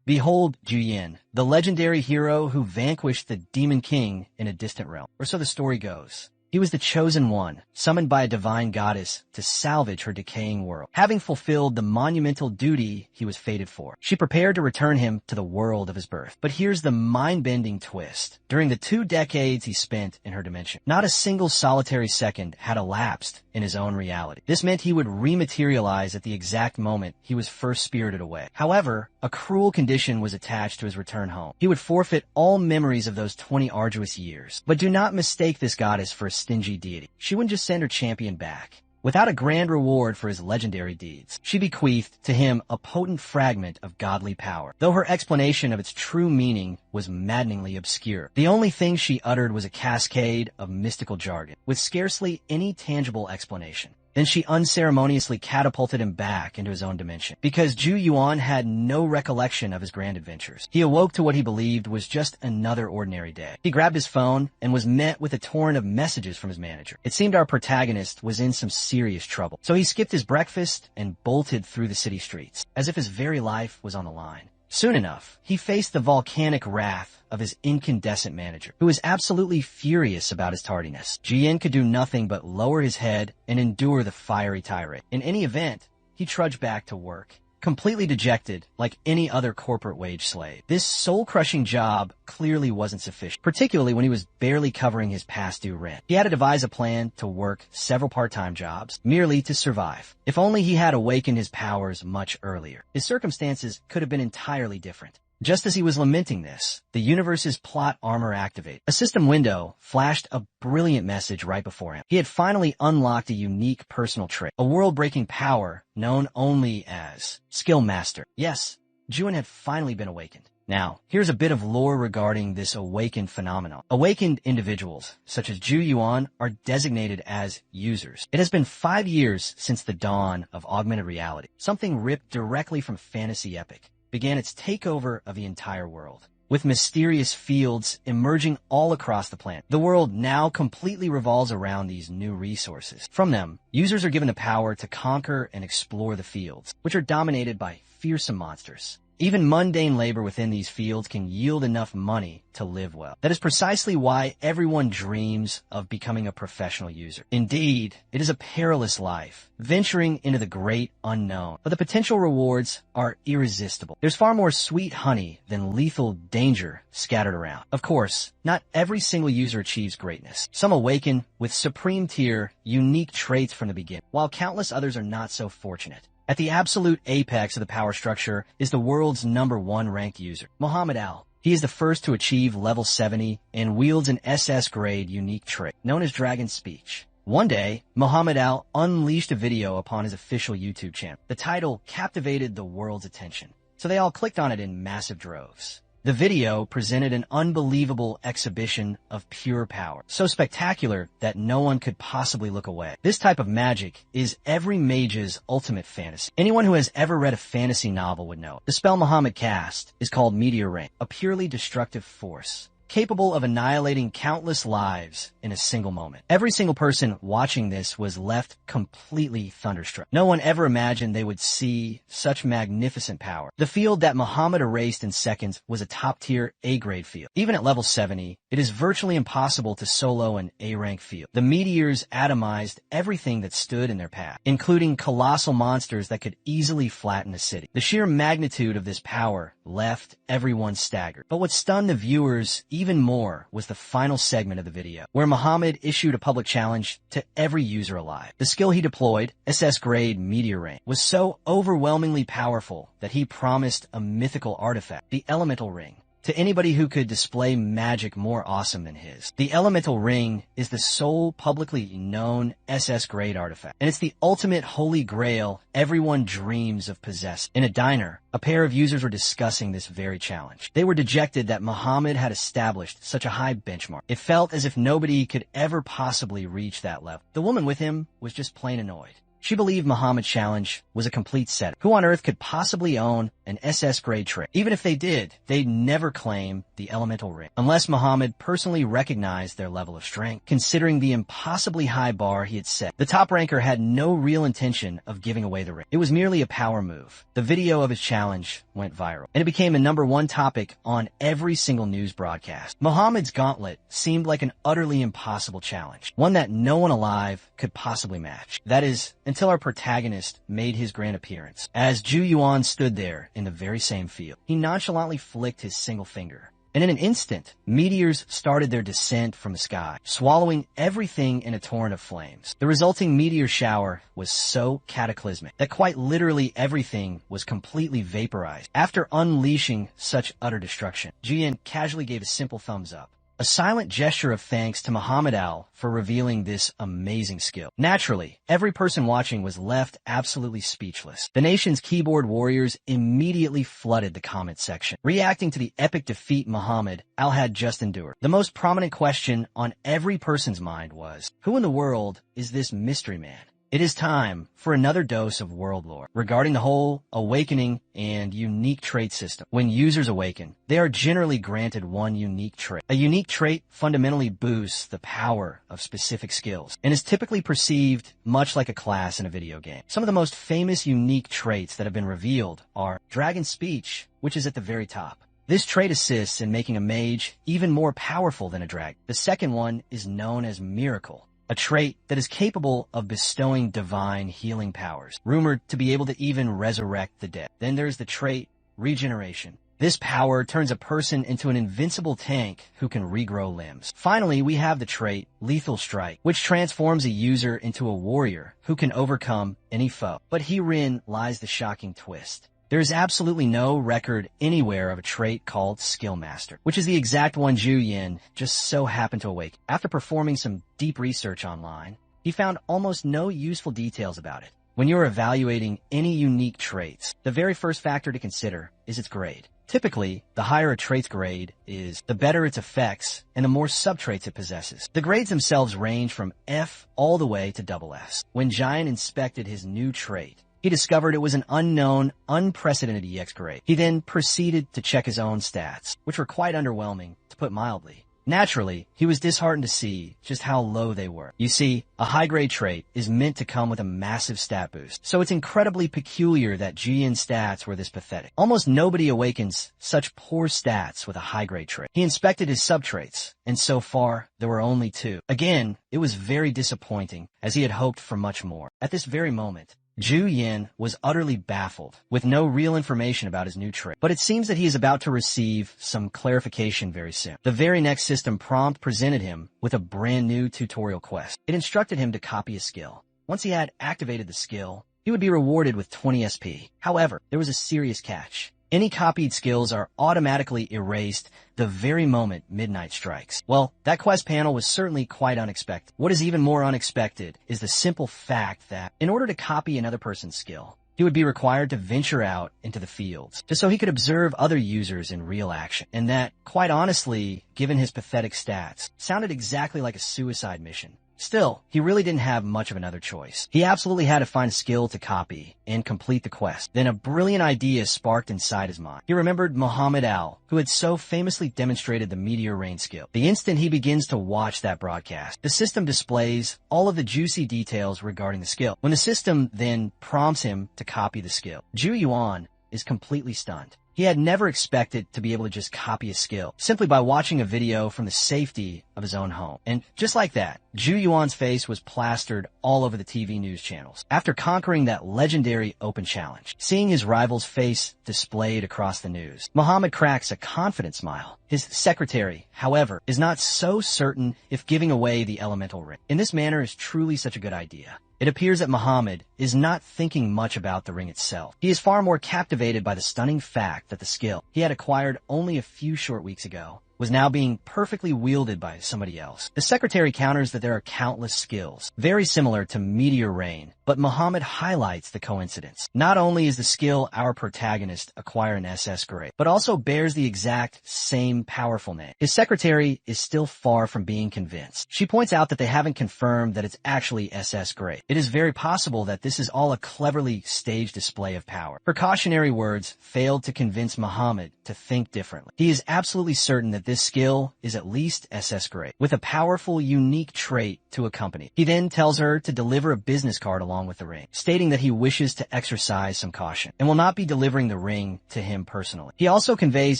Behold Juyin, the legendary hero who vanquished the Demon King in a distant realm. Or so the story goes. He was the chosen one, summoned by a divine goddess to salvage her decaying world. Having fulfilled the monumental duty he was fated for, she prepared to return him to the world of his birth. But here's the mind-bending twist. During the 2 decades he spent in her dimension, not a single solitary second had elapsed in his own reality. This meant he would rematerialize at the exact moment he was first spirited away. However, a cruel condition was attached to his return home. He would forfeit all memories of those 20 arduous years. But do not mistake this goddess for a stingy deity. She wouldn't just send her champion back. Without a grand reward for his legendary deeds, she bequeathed to him a potent fragment of godly power, though her explanation of its true meaning was maddeningly obscure. The only thing she uttered was a cascade of mystical jargon, with scarcely any tangible explanation. Then she unceremoniously catapulted him back into his own dimension. Because Ju Yuan had no recollection of his grand adventures, he awoke to what he believed was just another ordinary day. He grabbed his phone and was met with a torrent of messages from his manager. It seemed our protagonist was in some serious trouble. So he skipped his breakfast and bolted through the city streets, as if his very life was on the line. Soon enough, he faced the volcanic wrath of his incandescent manager, who was absolutely furious about his tardiness. Jian could do nothing but lower his head and endure the fiery tirade. In any event, he trudged back to work, completely dejected like any other corporate wage slave. This soul-crushing job clearly wasn't sufficient, particularly when he was barely covering his past due rent. He had to devise a plan to work several part-time jobs, merely to survive. If only he had awakened his powers much earlier, his circumstances could have been entirely different. Just as he was lamenting this, the universe's plot armor activated. A system window flashed a brilliant message right before him. He had finally unlocked a unique personal trait, a world-breaking power known only as Skill Master. Yes, Juin had finally been awakened. Now, here's a bit of lore regarding this awakened phenomenon. Awakened individuals, such as Ju Yuan, are designated as users. It has been 5 years since the dawn of augmented reality. Something ripped directly from fantasy epic began its takeover of the entire world, with mysterious fields emerging all across the planet. The world now completely revolves around these new resources. From them, users are given the power to conquer and explore the fields, which are dominated by fearsome monsters. Even mundane labor within these fields can yield enough money to live well. That is precisely why everyone dreams of becoming a professional user. Indeed, it is a perilous life, venturing into the great unknown. But the potential rewards are irresistible. There's far more sweet honey than lethal danger scattered around. Of course, not every single user achieves greatness. Some awaken with supreme tier, unique traits from the beginning, while countless others are not so fortunate. At the absolute apex of the power structure is the world's #1 ranked user, Muhammad Al. He is the first to achieve level 70 and wields an SS grade unique trait known as Dragon Speech. One day, Muhammad Al unleashed a video upon his official YouTube channel. The title captivated the world's attention, so they all clicked on it in massive droves. The video presented an unbelievable exhibition of pure power, so spectacular that no one could possibly look away. This type of magic is every mage's ultimate fantasy. Anyone who has ever read a fantasy novel would know it. The spell Muhammad cast is called Meteor Rain, a purely destructive force, capable of annihilating countless lives in a single moment. Every single person watching this was left completely thunderstruck. No one ever imagined they would see such magnificent power. The field that Muhammad erased in seconds was a top-tier A-grade field. Even at level 70, it is virtually impossible to solo an A-rank field. The meteors atomized everything that stood in their path, including colossal monsters that could easily flatten a city. The sheer magnitude of this power left everyone staggered. But what stunned the viewers even more was the final segment of the video, where Muhammad issued a public challenge to every user alive. The skill he deployed, SS grade Meteor Rain, was so overwhelmingly powerful that he promised a mythical artifact, the Elemental Ring, to anybody who could display magic more awesome than his. The Elemental Ring is the sole publicly known SS grade artifact, and it's the ultimate holy grail everyone dreams of possessing. In a diner, a pair of users were discussing this very challenge. They were dejected that Muhammad had established such a high benchmark. It felt as if nobody could ever possibly reach that level. The woman with him was just plain annoyed. She believed Muhammad's challenge was a complete setup. Who on earth could possibly own an an SS-grade trait. Even if they did, they'd never claim the elemental ring, unless Muhammad personally recognized their level of strength, considering the impossibly high bar he had set. The top ranker had no real intention of giving away the ring. It was merely a power move. The video of his challenge went viral, and it became a #1 topic on every single news broadcast. Muhammad's gauntlet seemed like an utterly impossible challenge, one that no one alive could possibly match. That is, until our protagonist made his grand appearance. As Ju Yuan stood there in the very same field, he nonchalantly flicked his single finger, and in an instant, meteors started their descent from the sky, swallowing everything in a torrent of flames. The resulting meteor shower was so cataclysmic that quite literally everything was completely vaporized. After unleashing such utter destruction, Jian casually gave a simple thumbs up, a silent gesture of thanks to Muhammad Al for revealing this amazing skill. Naturally, every person watching was left absolutely speechless. The nation's keyboard warriors immediately flooded the comment section, reacting to the epic defeat Muhammad Al had just endured. The most prominent question on every person's mind was, who in the world is this mystery man? It is time for another dose of world lore regarding the whole awakening and unique trait system. When users awaken, they are generally granted one unique trait. A unique trait fundamentally boosts the power of specific skills and is typically perceived much like a class in a video game. Some of the most famous unique traits that have been revealed are Dragon Speech, which is at the very top. This trait assists in making a mage even more powerful than a dragon. The second one is known as Miracle, a trait that is capable of bestowing divine healing powers, rumored to be able to even resurrect the dead. Then there's the trait Regeneration. This power turns a person into an invincible tank who can regrow limbs. Finally, we have the trait Lethal Strike, which transforms a user into a warrior who can overcome any foe. But herein lies the shocking twist. There is absolutely no record anywhere of a trait called Skill Master, which is the exact one Ju Yin just so happened to awaken. After performing some deep research online, he found almost no useful details about it. When you're evaluating any unique traits, the very first factor to consider is its grade. Typically, the higher a trait's grade is, the better its effects and the more subtraits it possesses. The grades themselves range from F all the way to SS. When Giant inspected his new trait, he discovered it was an unknown, unprecedented EX grade. He then proceeded to check his own stats, which were quite underwhelming, to put mildly. Naturally, he was disheartened to see just how low they were. You see, a high-grade trait is meant to come with a massive stat boost, so it's incredibly peculiar that Jian's stats were this pathetic. Almost nobody awakens such poor stats with a high-grade trait. He inspected his subtraits, and so far, there were only 2. Again, it was very disappointing, as he had hoped for much more. At this very moment, Ju Yin was utterly baffled, with no real information about his new trait. But it seems that he is about to receive some clarification very soon. The very next system prompt presented him with a brand new tutorial quest. It instructed him to copy a skill. Once he had activated the skill, he would be rewarded with 20 SP. However, there was a serious catch. Any copied skills are automatically erased the very moment midnight strikes. Well, that quest panel was certainly quite unexpected. What is even more unexpected is the simple fact that, in order to copy another person's skill, he would be required to venture out into the fields, just so he could observe other users in real action. And that, quite honestly, given his pathetic stats, sounded exactly like a suicide mission. Still, he really didn't have much of another choice. He absolutely had to find a skill to copy and complete the quest. Then a brilliant idea sparked inside his mind. He remembered Muhammad Al, who had so famously demonstrated the Meteor Rain skill. The instant he begins to watch that broadcast, the system displays all of the juicy details regarding the skill. When the system then prompts him to copy the skill, Ju Yuan is completely stunned. He had never expected to be able to just copy a skill simply by watching a video from the safety of his own home. And just like that, Ju Yuan's face was plastered all over the TV news channels. After conquering that legendary open challenge, seeing his rival's face displayed across the news, Muhammad cracks a confident smile. His secretary, however, is not so certain if giving away the elemental ring in this manner is truly such a good idea. It appears that Muhammad is not thinking much about the ring itself. He is far more captivated by the stunning fact that the skill he had acquired only a few short weeks ago was now being perfectly wielded by somebody else. The secretary counters that there are countless skills, very similar to meteor rain, but Muhammad highlights the coincidence. Not only is the skill our protagonist acquire an SS grade, but also bears the exact same powerful name. His secretary is still far from being convinced. She points out that they haven't confirmed that it's actually SS grade. It is very possible that this is all a cleverly staged display of power. Her cautionary words failed to convince Muhammad to think differently. He is absolutely certain that this skill is at least SS grade, with a powerful, unique trait to accompany. He then tells her to deliver a business card along with the ring, stating that he wishes to exercise some caution and will not be delivering the ring to him personally. He also conveys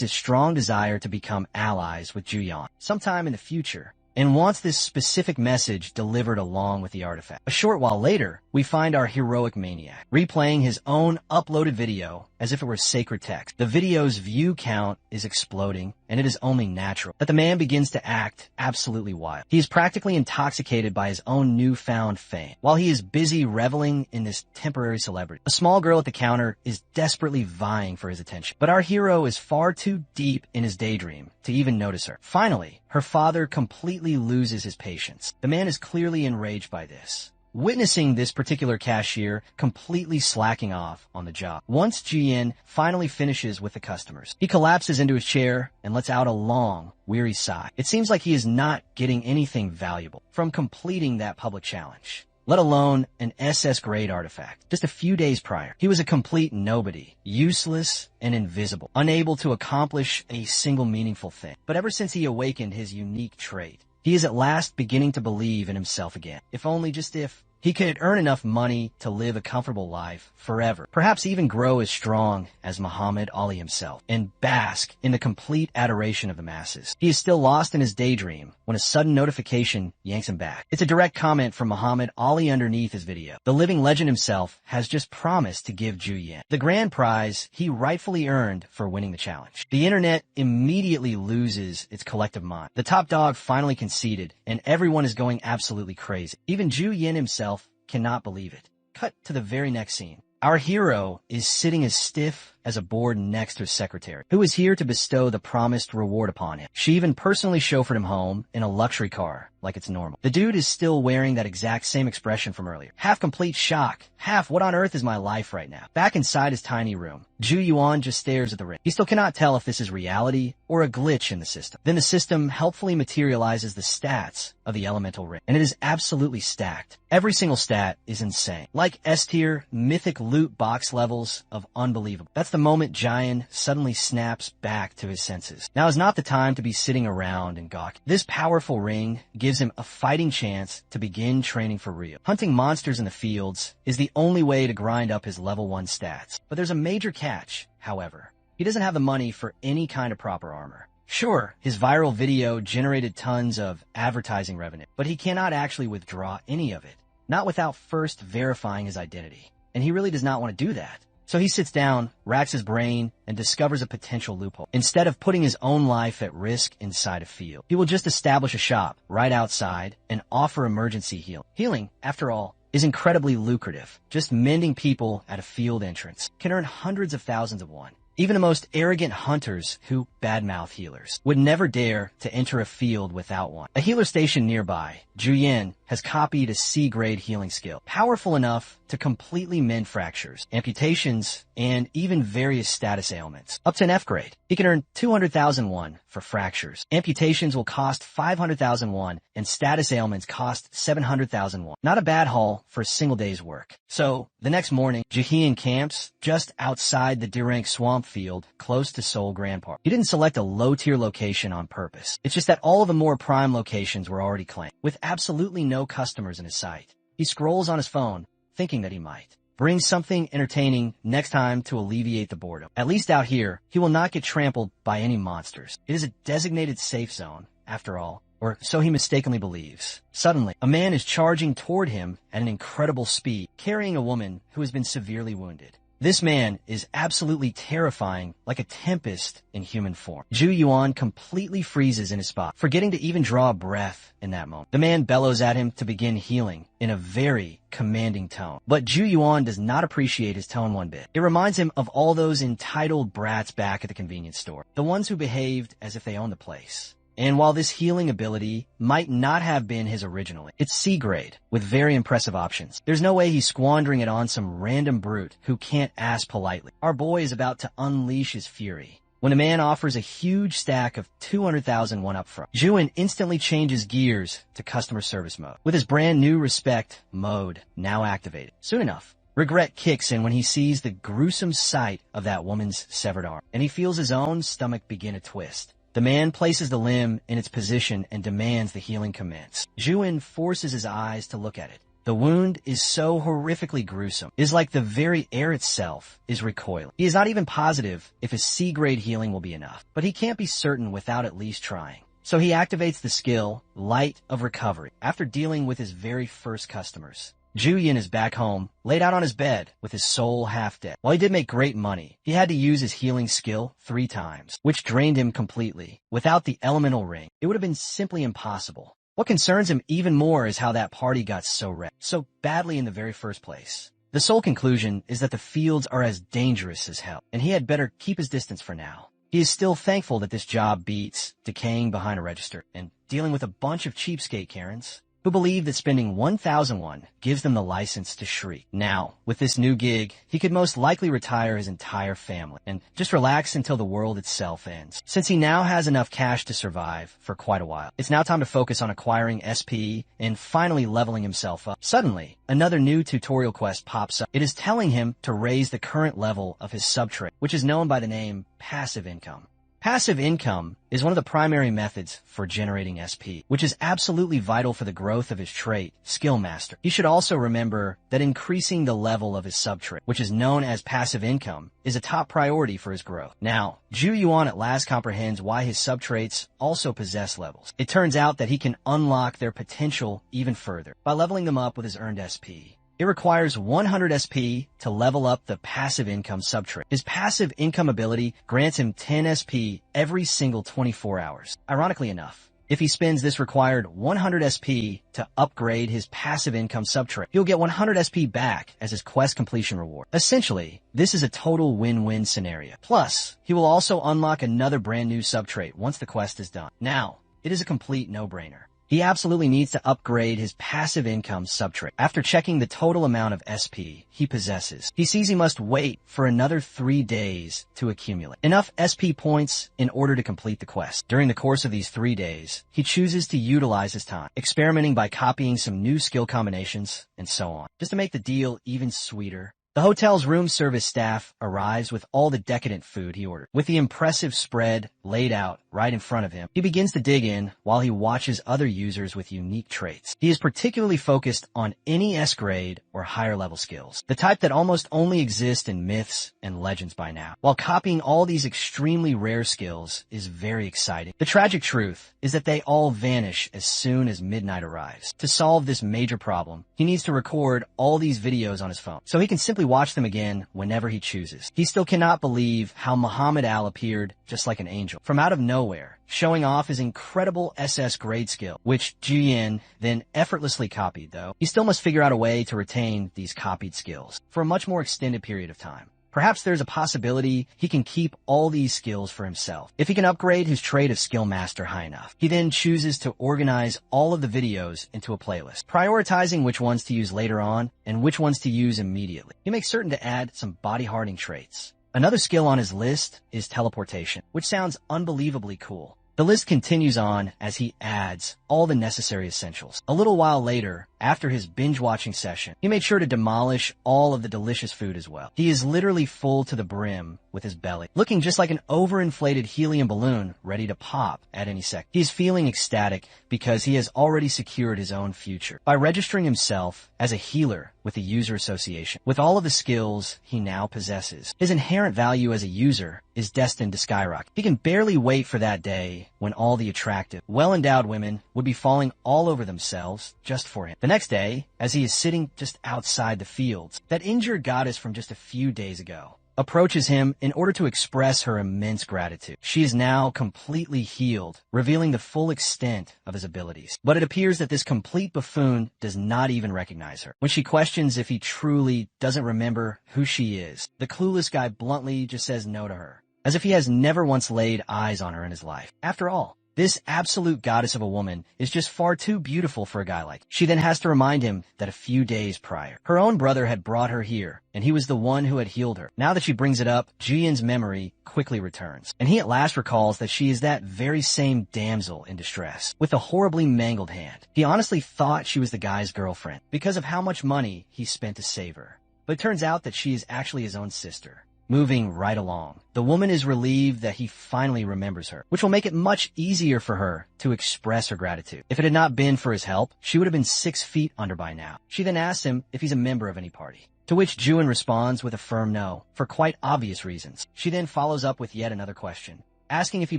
his strong desire to become allies with Juyeon sometime in the future, and wants this specific message delivered along with the artifact. A short while later, we find our heroic maniac replaying his own uploaded video as if it were sacred text. The video's view count is exploding, and it is only natural that the man begins to act absolutely wild. He is practically intoxicated by his own newfound fame, while he is busy reveling in this temporary celebrity. A small girl at the counter is desperately vying for his attention, but our hero is far too deep in his daydream to even notice her. Finally, her father completely loses his patience. The man is clearly enraged by this, witnessing this particular cashier completely slacking off on the job. Once Jian finally finishes with the customers, he collapses into his chair and lets out a long, weary sigh. It seems like he is not getting anything valuable from completing that public challenge, let alone an SS grade artifact. Just a few days prior, he was a complete nobody, useless and invisible, unable to accomplish a single meaningful thing. But ever since he awakened his unique trait, he is at last beginning to believe in himself again. If only, just if, he could earn enough money to live a comfortable life forever, perhaps even grow as strong as Muhammad Ali himself, and bask in the complete adoration of the masses. He is still lost in his daydream when a sudden notification yanks him back. It's a direct comment from Muhammad Ali underneath his video. The living legend himself has just promised to give Ju Yan the grand prize he rightfully earned for winning the challenge. The internet immediately loses its collective mind. The top dog finally conceded, and everyone is going absolutely crazy. Even Ju Yan himself cannot believe it. Cut to the very next scene. Our hero is sitting as stiff as a board next to his secretary, who is here to bestow the promised reward upon him. She even personally chauffeured him home in a luxury car, like it's normal. The dude is still wearing that exact same expression from earlier. Half complete shock, half what on earth is my life right now. Back inside his tiny room, Ju Yuan just stares at the ring. He still cannot tell if this is reality or a glitch in the system. Then the system helpfully materializes the stats of the elemental ring, and it is absolutely stacked. Every single stat is insane. Like S-tier, mythic loot box levels of unbelievable. That's the moment Jian suddenly snaps back to his senses. Now is not the time to be sitting around and gawking. This powerful ring gives him a fighting chance to begin training for real. Hunting monsters in the fields is the only way to grind up his level 1 stats. But there's a major catch, however. He doesn't have the money for any kind of proper armor. Sure, his viral video generated tons of advertising revenue, but he cannot actually withdraw any of it, not without first verifying his identity. And he really does not want to do that. So he sits down, racks his brain, and discovers a potential loophole. Instead of putting his own life at risk inside a field, he will just establish a shop right outside and offer emergency healing. Healing, after all, is incredibly lucrative. Just mending people at a field entrance can earn hundreds of thousands of won. Even the most arrogant hunters who badmouth healers would never dare to enter a field without one. A healer station nearby, Juyen has copied a C-grade healing skill, powerful enough to completely mend fractures, amputations, and even various status ailments. Up to an F grade, he can earn 200,000 won for fractures. Amputations will cost 500,000 won, and status ailments cost 700,000 won. Not a bad haul for a single day's work. So, the next morning, Jahian camps just outside the Dirang swamp field, close to Seoul Grand Park. He didn't select a low-tier location on purpose. It's just that all of the more prime locations were already claimed, with absolutely no customers in his sight. He scrolls on his phone, thinking that he might bring something entertaining next time to alleviate the boredom. At least out here, he will not get trampled by any monsters. It is a designated safe zone, after all, or so he mistakenly believes. Suddenly, a man is charging toward him at an incredible speed, carrying a woman who has been severely wounded. This man is absolutely terrifying, like a tempest in human form. Ju Yuan completely freezes in his spot, forgetting to even draw a breath in that moment. The man bellows at him to begin healing in a very commanding tone. But Ju Yuan does not appreciate his tone one bit. It reminds him of all those entitled brats back at the convenience store, the ones who behaved as if they owned the place. And while this healing ability might not have been his originally, it's C grade with very impressive options. There's no way he's squandering it on some random brute who can't ask politely. Our boy is about to unleash his fury when a man offers a huge stack of 200,000 won up front. Juin instantly changes gears to customer service mode with his brand new respect mode now activated. Soon enough, regret kicks in when he sees the gruesome sight of that woman's severed arm, and he feels his own stomach begin to twist. The man places the limb in its position and demands the healing commence. Juin forces his eyes to look at it. The wound is so horrifically gruesome. It is like the very air itself is recoiling. He is not even positive if his C-grade healing will be enough, but he can't be certain without at least trying. So he activates the skill, Light of Recovery, after dealing with his very first customers. Juyin is back home, laid out on his bed, with his soul half dead. While he did make great money, he had to use his healing skill 3 times, which drained him completely. Without the elemental ring, it would have been simply impossible. What concerns him even more is how that party got so wrecked, so badly in the very first place. The sole conclusion is that the fields are as dangerous as hell, and he had better keep his distance for now. He is still thankful that this job beats decaying behind a register and dealing with a bunch of cheapskate Karens who believe that spending 1,000 won gives them the license to shriek. Now, with this new gig, he could most likely retire his entire family and just relax until the world itself ends. Since he now has enough cash to survive for quite a while, it's now time to focus on acquiring SP and finally leveling himself up. Suddenly, another new tutorial quest pops up. It is telling him to raise the current level of his subtrade, which is known by the name passive income. Passive income is one of the primary methods for generating SP, which is absolutely vital for the growth of his trait, Skill Master. He should also remember that increasing the level of his subtrait, which is known as passive income, is a top priority for his growth. Now, Ju Yuan at last comprehends why his subtraits also possess levels. It turns out that he can unlock their potential even further by leveling them up with his earned SP. It requires 100 SP to level up the passive income subtrait. His passive income ability grants him 10 SP every single 24 hours. Ironically enough, if he spends this required 100 SP to upgrade his passive income subtrait, he'll get 100 SP back as his quest completion reward. Essentially, this is a total win-win scenario. Plus, he will also unlock another brand new subtrait once the quest is done. Now, it is a complete no-brainer. He absolutely needs to upgrade his passive income subtrait. After checking the total amount of SP he possesses, he sees he must wait for another 3 days to accumulate enough SP points in order to complete the quest. During the course of these 3 days, he chooses to utilize his time, experimenting by copying some new skill combinations and so on, just to make the deal even sweeter. The hotel's room service staff arrives with all the decadent food he ordered. With the impressive spread laid out right in front of him, he begins to dig in while he watches other users with unique traits. He is particularly focused on any S-grade or higher level skills, the type that almost only exist in myths and legends by now. While copying all these extremely rare skills is very exciting, the tragic truth is that they all vanish as soon as midnight arrives. To solve this major problem, he needs to record all these videos on his phone, so he can simply watch them again whenever he chooses. He still cannot believe how Muhammad Al appeared just like an angel from out of nowhere, showing off his incredible SS grade skill, which Jian then effortlessly copied, though. He still must figure out a way to retain these copied skills for a much more extended period of time. Perhaps there's a possibility he can keep all these skills for himself. If he can upgrade his trait of Skill Master high enough, he then chooses to organize all of the videos into a playlist, prioritizing which ones to use later on and which ones to use immediately. He makes certain to add some body hardening traits. Another skill on his list is teleportation, which sounds unbelievably cool. The list continues on as he adds all the necessary essentials. A little while later, after his binge-watching session, he made sure to demolish all of the delicious food as well. He is literally full to the brim with his belly, looking just like an overinflated helium balloon ready to pop at any second. He is feeling ecstatic because he has already secured his own future. By registering himself as a healer with the user association. With all of the skills he now possesses, his inherent value as a user is destined to skyrocket. He can barely wait for that day when all the attractive, well-endowed women would be falling all over themselves just for him. The next day, as he is sitting just outside the fields, that injured goddess from just a few days ago approaches him in order to express her immense gratitude. She is now completely healed, revealing the full extent of his abilities. But it appears that this complete buffoon does not even recognize her. When she questions if he truly doesn't remember who she is, the clueless guy bluntly just says no to her, as if he has never once laid eyes on her in his life. After all, this absolute goddess of a woman is just far too beautiful for a guy like him. She then has to remind him that a few days prior, her own brother had brought her here, and he was the one who had healed her. Now that she brings it up, Ji-Yin's memory quickly returns, and he at last recalls that she is that very same damsel in distress, with a horribly mangled hand. He honestly thought she was the guy's girlfriend, because of how much money he spent to save her. But it turns out that she is actually his own sister. Moving right along, the woman is relieved that he finally remembers her, which will make it much easier for her to express her gratitude. If it had not been for his help, she would have been 6 feet under by now. She then asks him if he's a member of any party, to which Ji-Yin responds with a firm no, for quite obvious reasons. She then follows up with yet another question, asking if he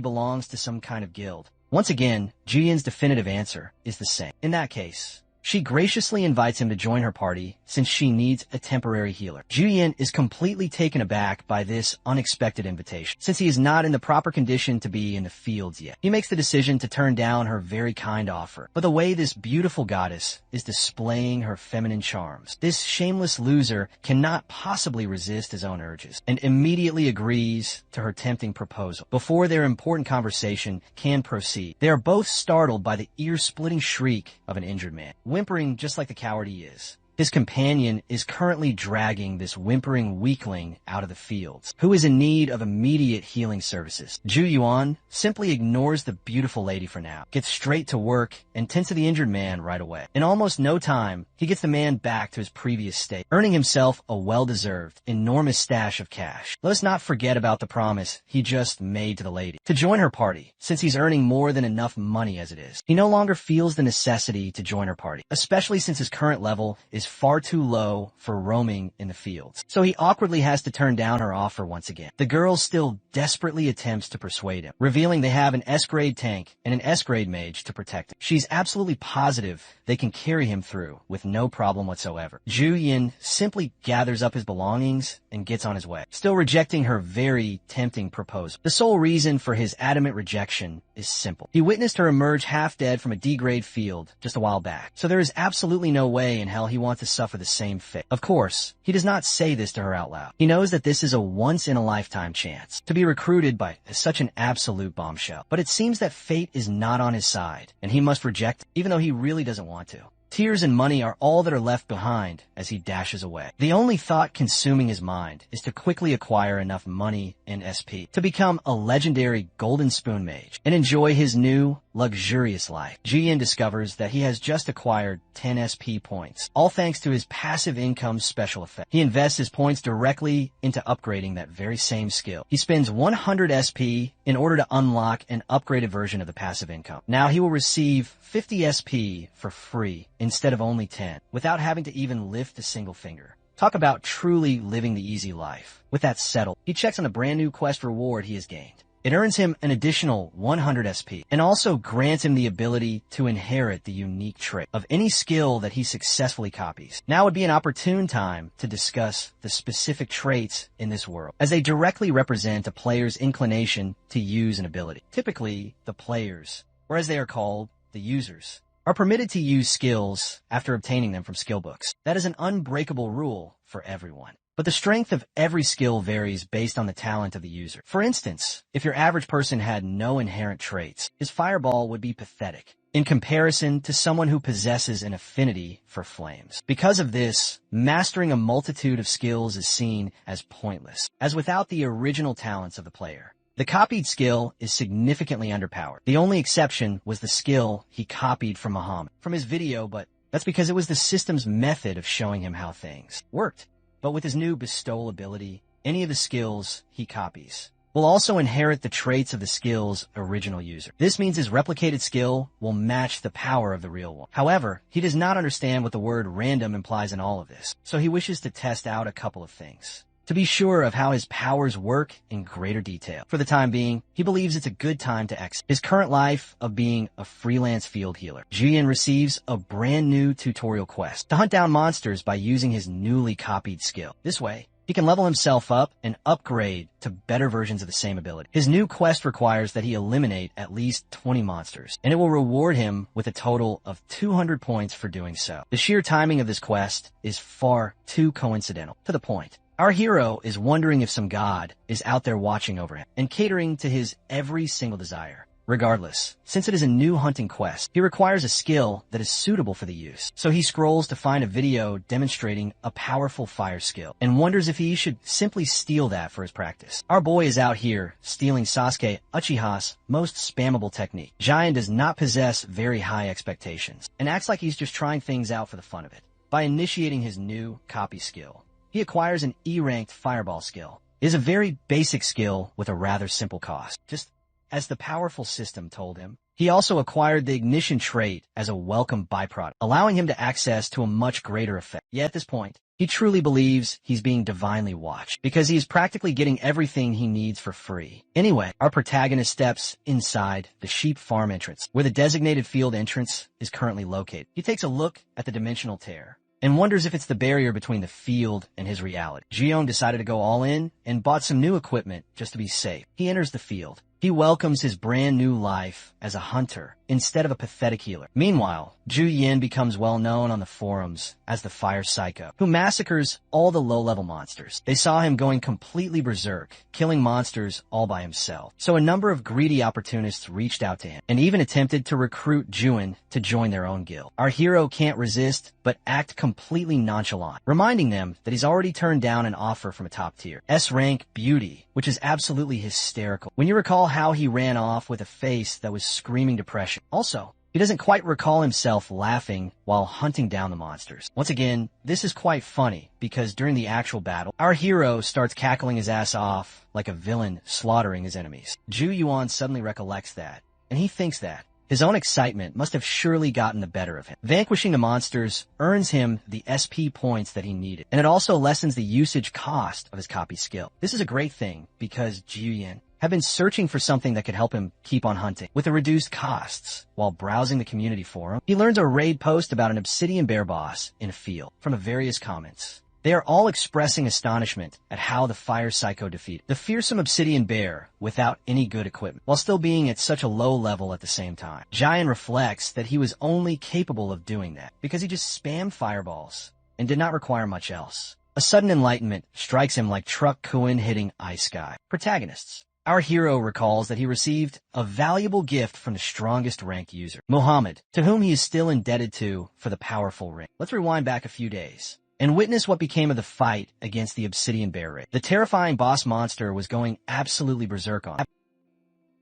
belongs to some kind of guild. Once again, Ji-Yin's definitive answer is the same. In that case, she graciously invites him to join her party since she needs a temporary healer. Ji-Yin is completely taken aback by this unexpected invitation, since he is not in the proper condition to be in the fields yet. He makes the decision to turn down her very kind offer. But the way this beautiful goddess is displaying her feminine charms, this shameless loser cannot possibly resist his own urges, and immediately agrees to her tempting proposal. Before their important conversation can proceed, they are both startled by the ear-splitting shriek of an injured man, whimpering just like the coward he is. His companion is currently dragging this whimpering weakling out of the fields, who is in need of immediate healing services. Ju-Yuan simply ignores the beautiful lady for now, gets straight to work, and tends to the injured man right away. In almost no time, he gets the man back to his previous state, earning himself a well-deserved, enormous stash of cash. Let us not forget about the promise he just made to the lady to join her party, since he's earning more than enough money as it is. He no longer feels the necessity to join her party, especially since his current level is far too low for roaming in the fields. So he awkwardly has to turn down her offer once again. The girl still desperately attempts to persuade him, revealing they have an S-grade tank and an S-grade mage to protect him. She's absolutely positive they can carry him through with no problem whatsoever. Ju-Yin simply gathers up his belongings and gets on his way, still rejecting her very tempting proposal. The sole reason for his adamant rejection is simple. He witnessed her emerge half dead from a D-grade field just a while back, so there is absolutely no way in hell he wants to suffer the same fate. Of course, he does not say this to her out loud. He knows that this is a once-in-a-lifetime chance to be recruited by such an absolute bombshell. But it seems that fate is not on his side, and he must reject it, even though he really doesn't want to. Tears and money are all that are left behind as he dashes away. The only thought consuming his mind is to quickly acquire enough money and SP to become a legendary Golden Spoon Mage and enjoy his new, luxurious life. Ji-Yin discovers that he has just acquired 10 SP points, all thanks to his passive income special effect. He invests his points directly into upgrading that very same skill. He spends 100 SP in order to unlock an upgraded version of the passive income. Now he will receive 50 SP for free instead of only 10, without having to even lift a single finger. Talk about truly living the easy life. With that settled, he checks on a brand new quest reward he has gained. It earns him an additional 100 SP and also grants him the ability to inherit the unique trait of any skill that he successfully copies. Now would be an opportune time to discuss the specific traits in this world, as they directly represent a player's inclination to use an ability. Typically, the players, or as they are called, the users, are permitted to use skills after obtaining them from skill books. That is an unbreakable rule for everyone. But the strength of every skill varies based on the talent of the user. For instance, if your average person had no inherent traits, his fireball would be pathetic in comparison to someone who possesses an affinity for flames. Because of this, mastering a multitude of skills is seen as pointless, as without the original talents of the player. The copied skill is significantly underpowered. The only exception was the skill he copied from Muhammad, from his video, but that's because it was the system's method of showing him how things worked. But with his new bestowal ability, any of the skills he copies will also inherit the traits of the skill's original user. This means his replicated skill will match the power of the real one. However, he does not understand what the word random implies in all of this, so he wishes to test out a couple of things to be sure of how his powers work in greater detail. For the time being, he believes it's a good time to exit his current life of being a freelance field healer. Jian receives a brand new tutorial quest to hunt down monsters by using his newly copied skill. This way, he can level himself up and upgrade to better versions of the same ability. His new quest requires that he eliminate at least 20 monsters, and it will reward him with a total of 200 points for doing so. The sheer timing of this quest is far too coincidental. To the point, our hero is wondering if some god is out there watching over him and catering to his every single desire. Regardless, since it is a new hunting quest, he requires a skill that is suitable for the use. So he scrolls to find a video demonstrating a powerful fire skill and wonders if he should simply steal that for his practice. Our boy is out here stealing Sasuke Uchiha's most spammable technique. Giant does not possess very high expectations and acts like he's just trying things out for the fun of it. By initiating his new copy skill, he acquires an E-ranked fireball skill. It is a very basic skill with a rather simple cost, just as the powerful system told him. He also acquired the ignition trait as a welcome byproduct, allowing him to access to a much greater effect. Yet at this point, he truly believes he's being divinely watched because he is practically getting everything he needs for free. Anyway, our protagonist steps inside the sheep farm entrance, where the designated field entrance is currently located. He takes a look at the dimensional tear and wonders if it's the barrier between the field and his reality. Jion decided to go all in and bought some new equipment just to be safe. He enters the field. He welcomes his brand new life as a hunter instead of a pathetic healer. Meanwhile, Ju Yin becomes well known on the forums as the Fire Psycho, who massacres all the low-level monsters. They saw him going completely berserk, killing monsters all by himself. So a number of greedy opportunists reached out to him and even attempted to recruit Juin to join their own guild. Our hero can't resist but act completely nonchalant, reminding them that he's already turned down an offer from a top-tier S-rank beauty, which is absolutely hysterical when you recall how he ran off with a face that was screaming depression. Also, he doesn't quite recall himself laughing while hunting down the monsters. Once again, this is quite funny because during the actual battle, our hero starts cackling his ass off like a villain slaughtering his enemies. Ju Yuan suddenly recollects that, and he thinks that his own excitement must have surely gotten the better of him. Vanquishing the monsters earns him the SP points that he needed, and it also lessens the usage cost of his copy skill. This is a great thing because Jiuyan had been searching for something that could help him keep on hunting with the reduced costs. While browsing the community forum, he learns a raid post about an obsidian bear boss in a field from the various comments. They are all expressing astonishment at how the Fire Psycho defeated the fearsome obsidian bear without any good equipment, while still being at such a low level at the same time. Jian reflects that he was only capable of doing that because he just spammed fireballs and did not require much else. A sudden enlightenment strikes him like Truck Kuin hitting Ice Sky. Protagonists. Our hero recalls that he received a valuable gift from the strongest ranked user, Muhammad, to whom he is still indebted to for the powerful ring. Let's rewind back a few days and witness what became of the fight against the obsidian bear raid. The terrifying boss monster was going absolutely berserk on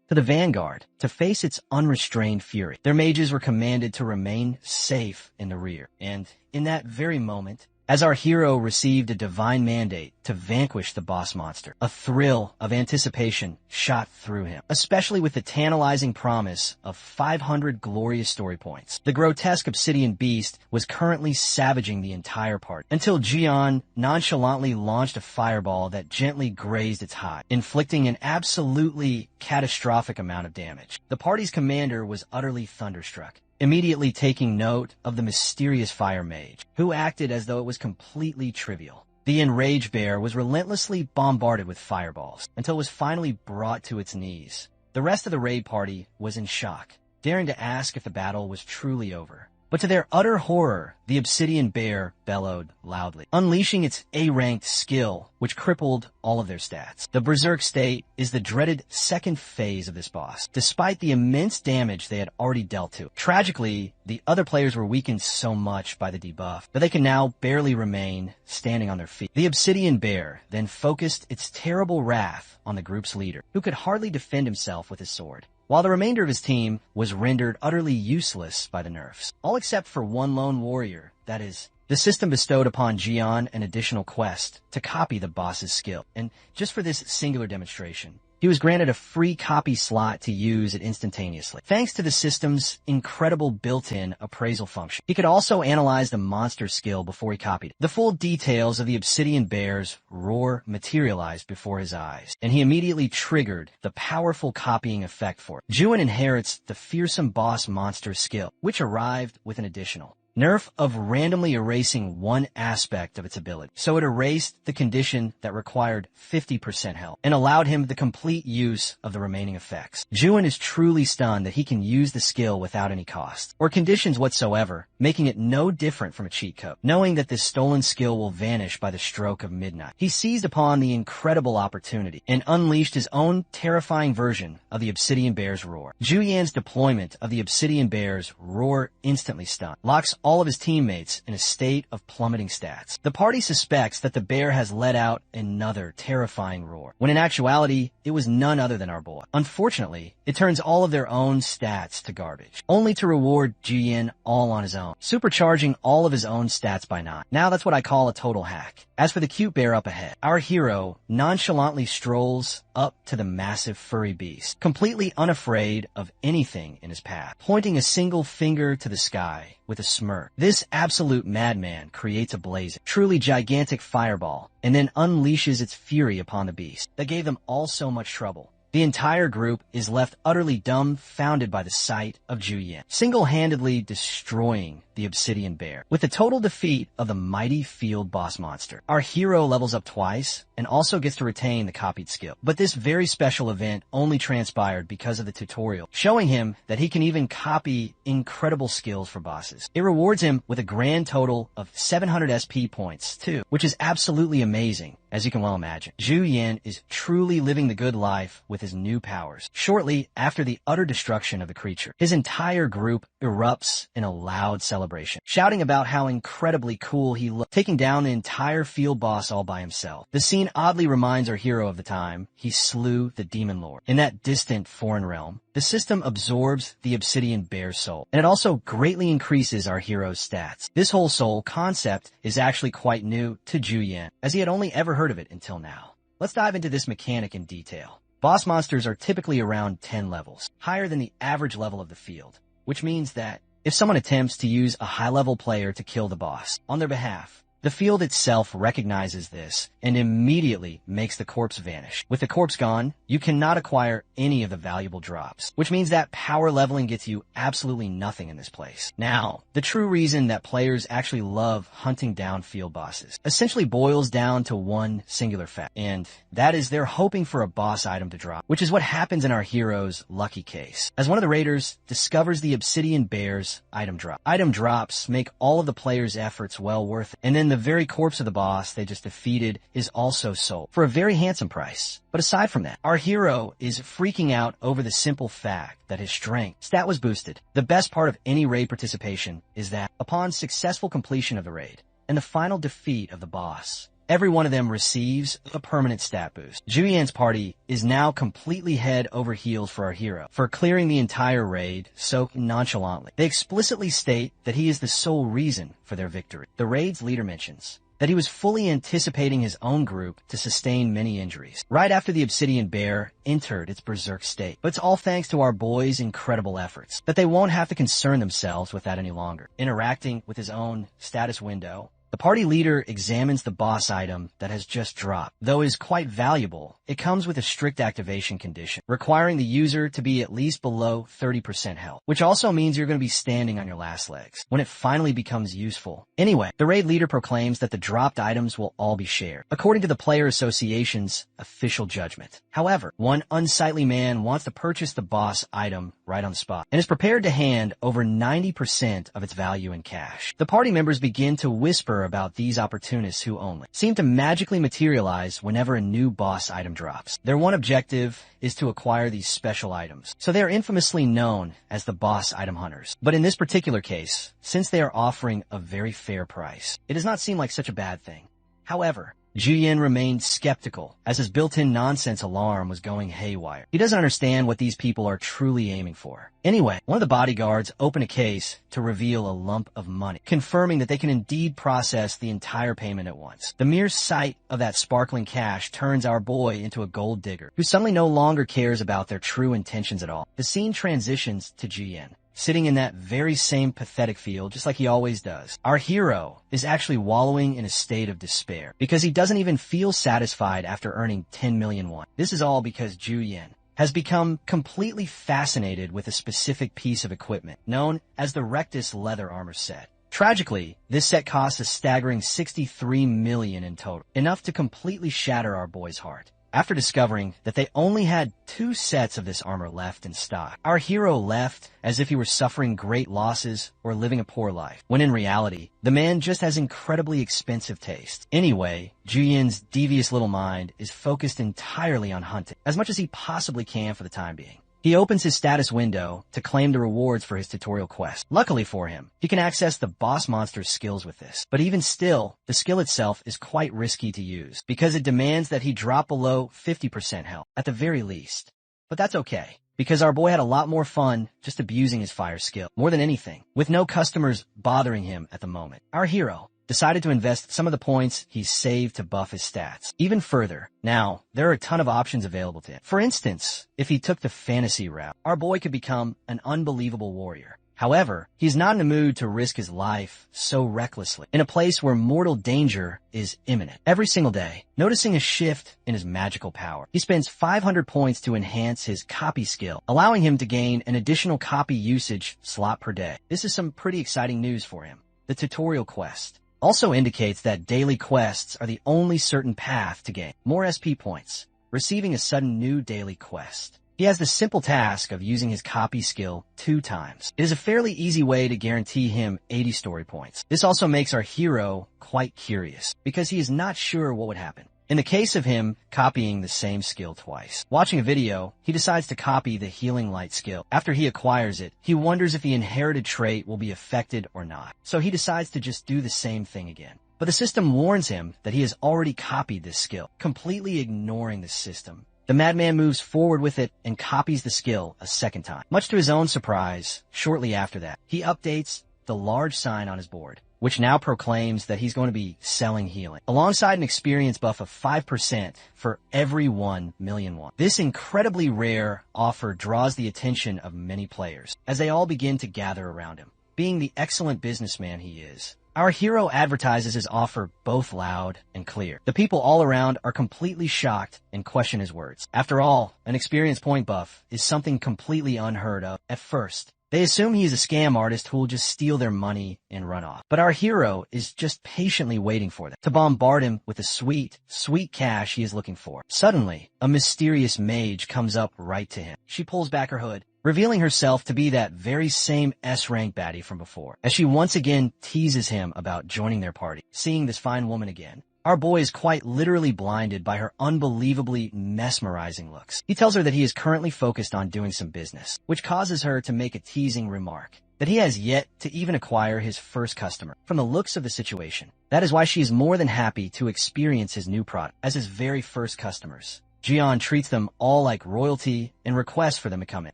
to the vanguard to face its unrestrained fury. Their mages were commanded to remain safe in the rear, and in that very moment, as our hero received a divine mandate to vanquish the boss monster, a thrill of anticipation shot through him, especially with the tantalizing promise of 500 glorious story points. The grotesque obsidian beast was currently savaging the entire party, until Jian nonchalantly launched a fireball that gently grazed its hide, inflicting an absolutely catastrophic amount of damage. The party's commander was utterly thunderstruck, immediately taking note of the mysterious fire mage, who acted as though it was completely trivial. The enraged bear was relentlessly bombarded with fireballs until it was finally brought to its knees. The rest of the raid party was in shock, daring to ask if the battle was truly over. But to their utter horror, the obsidian bear bellowed loudly, unleashing its A-ranked skill, which crippled all of their stats. The berserk state is the dreaded second phase of this boss, despite the immense damage they had already dealt to. Tragically, the other players were weakened so much by the debuff that they can now barely remain standing on their feet. The obsidian bear then focused its terrible wrath on the group's leader, who could hardly defend himself with his sword, while the remainder of his team was rendered utterly useless by the nerfs, all except for one lone warrior. That is, the system bestowed upon Jian an additional quest to copy the boss's skill. And just for this singular demonstration, he was granted a free copy slot to use it instantaneously. Thanks to the system's incredible built-in appraisal function, he could also analyze the monster skill before he copied it. The full details of the obsidian bear's roar materialized before his eyes, and he immediately triggered the powerful copying effect for it. Juin inherits the fearsome boss monster skill, which arrived with an additional nerf of randomly erasing one aspect of its ability. So it erased the condition that required 50% health and allowed him the complete use of the remaining effects. Juin is truly stunned that he can use the skill without any cost or conditions whatsoever, making it no different from a cheat code. Knowing that this stolen skill will vanish by the stroke of midnight, he seized upon the incredible opportunity and unleashed his own terrifying version of the obsidian bear's roar. Juyan's deployment of the obsidian bear's roar instantly stunned, locks all of his teammates in a state of plummeting stats. The party suspects that the bear has let out another terrifying roar, when in actuality, it was none other than our boy. Unfortunately, it turns all of their own stats to garbage, only to reward Juyan all on his own, supercharging all of his own stats by 9. Now that's what I call a total hack. As for the cute bear up ahead, our hero nonchalantly strolls up to the massive furry beast, completely unafraid of anything in his path, pointing a single finger to the sky with a smirk. This absolute madman creates a blazing, truly gigantic fireball, and then unleashes its fury upon the beast that gave them all so much trouble. The entire group is left utterly dumbfounded by the sight of Juyan, single-handedly destroying the obsidian bear, with the total defeat of the mighty field boss monster. Our hero levels up twice and also gets to retain the copied skill. But this very special event only transpired because of the tutorial, showing him that he can even copy incredible skills for bosses. It rewards him with a grand total of 700 SP points, too, which is absolutely amazing, as you can well imagine. Juyan is truly living the good life with his new powers. Shortly after the utter destruction of the creature, his entire group erupts in a loud celebration, shouting about how incredibly cool he looked, taking down the entire field boss all by himself. The scene oddly reminds our hero of the time he slew the demon lord in that distant foreign realm. The system absorbs the obsidian bear's soul, and it also greatly increases our hero's stats. This whole soul concept is actually quite new to Juyan, as he had only ever heard of it until now. Let's dive into this mechanic in detail. Boss monsters are typically around 10 levels, higher than the average level of the field, which means that if someone attempts to use a high-level player to kill the boss on their behalf, the field itself recognizes this and immediately makes the corpse vanish. With the corpse gone, you cannot acquire any of the valuable drops, which means that power leveling gets you absolutely nothing in this place. Now, the true reason that players actually love hunting down field bosses essentially boils down to one singular fact, and that is they're hoping for a boss item to drop, which is what happens in our hero's lucky case, as one of the raiders discovers the obsidian bear's item drop. Item drops make all of the players' efforts well worth it, and then the very corpse of the boss they just defeated is also sold for a very handsome price. But aside from that, our hero is freaking out over the simple fact that his strength stat was boosted. The best part of any raid participation is that upon successful completion of the raid and the final defeat of the boss, every one of them receives a permanent stat boost. Juyan's party is now completely head over heels for our hero for clearing the entire raid so nonchalantly. They explicitly state that he is the sole reason for their victory. The raid's leader mentions that he was fully anticipating his own group to sustain many injuries right after the obsidian bear entered its berserk state. But it's all thanks to our boy's incredible efforts that they won't have to concern themselves with that any longer. Interacting with his own status window, the party leader examines the boss item that has just dropped. Though it is quite valuable, it comes with a strict activation condition, requiring the user to be at least below 30% health, which also means you're going to be standing on your last legs when it finally becomes useful. Anyway, the raid leader proclaims that the dropped items will all be shared, according to the Player Association's official judgment. However, one unsightly man wants to purchase the boss item right on the spot, and is prepared to hand over 90% of its value in cash. The party members begin to whisper about these opportunists who only seem to magically materialize whenever a new boss item drops. Their one objective is to acquire these special items, so they are infamously known as the boss item hunters. But in this particular case, since they are offering a very fair price, it does not seem like such a bad thing. However, Juyin remained skeptical, as his built-in nonsense alarm was going haywire. He doesn't understand what these people are truly aiming for. Anyway, one of the bodyguards opened a case to reveal a lump of money, confirming that they can indeed process the entire payment at once. The mere sight of that sparkling cash turns our boy into a gold digger, who suddenly no longer cares about their true intentions at all. The scene transitions to Juyin, sitting in that very same pathetic field, just like he always does. Our hero is actually wallowing in a state of despair, because he doesn't even feel satisfied after earning 10 million won. This is all because Juyin has become completely fascinated with a specific piece of equipment, known as the Rectus leather armor set. Tragically, this set costs a staggering 63 million in total, enough to completely shatter our boy's heart. After discovering that they only had 2 sets of this armor left in stock, our hero left as if he were suffering great losses or living a poor life, when in reality, the man just has incredibly expensive taste. Anyway, Juyin's devious little mind is focused entirely on hunting, as much as he possibly can for the time being. He opens his status window to claim the rewards for his tutorial quest. Luckily for him, he can access the boss monster's skills with this. But even still, the skill itself is quite risky to use, because it demands that he drop below 50% health, at the very least. But that's okay, because our boy had a lot more fun just abusing his fire skill, more than anything, with no customers bothering him at the moment. Our hero decided to invest some of the points he's saved to buff his stats even further. Now, there are a ton of options available to him. For instance, if he took the fantasy route, our boy could become an unbelievable warrior. However, he's not in the mood to risk his life so recklessly in a place where mortal danger is imminent. Every single day, noticing a shift in his magical power, he spends 500 points to enhance his copy skill, allowing him to gain an additional copy usage slot per day. This is some pretty exciting news for him. The tutorial quest also indicates that daily quests are the only certain path to gain more SP points, receiving a sudden new daily quest. He has the simple task of using his copy skill 2 times. It is a fairly easy way to guarantee him 80 story points. This also makes our hero quite curious, because he is not sure what would happen in the case of him copying the same skill twice. Watching a video, he decides to copy the healing light skill. After he acquires it, he wonders if the inherited trait will be affected or not. So he decides to just do the same thing again. But the system warns him that he has already copied this skill, completely ignoring the system. The madman moves forward with it and copies the skill a second time. Much to his own surprise, shortly after that, he updates the large sign on his board, which now proclaims that he's going to be selling healing, alongside an experience buff of 5% for every 1 million won. This incredibly rare offer draws the attention of many players, as they all begin to gather around him. Being the excellent businessman he is, our hero advertises his offer both loud and clear. The people all around are completely shocked and question his words. After all, an experience point buff is something completely unheard of at first. They assume he's a scam artist who will just steal their money and run off. But our hero is just patiently waiting for them to bombard him with the sweet, sweet cash he is looking for. Suddenly, a mysterious mage comes up right to him. She pulls back her hood, revealing herself to be that very same S-rank baddie from before, as she once again teases him about joining their party. Seeing this fine woman again, our boy is quite literally blinded by her unbelievably mesmerizing looks. He tells her that he is currently focused on doing some business, which causes her to make a teasing remark that he has yet to even acquire his first customer. From the looks of the situation, that is why she is more than happy to experience his new product as his very first customers. Jian treats them all like royalty and requests for them to come in.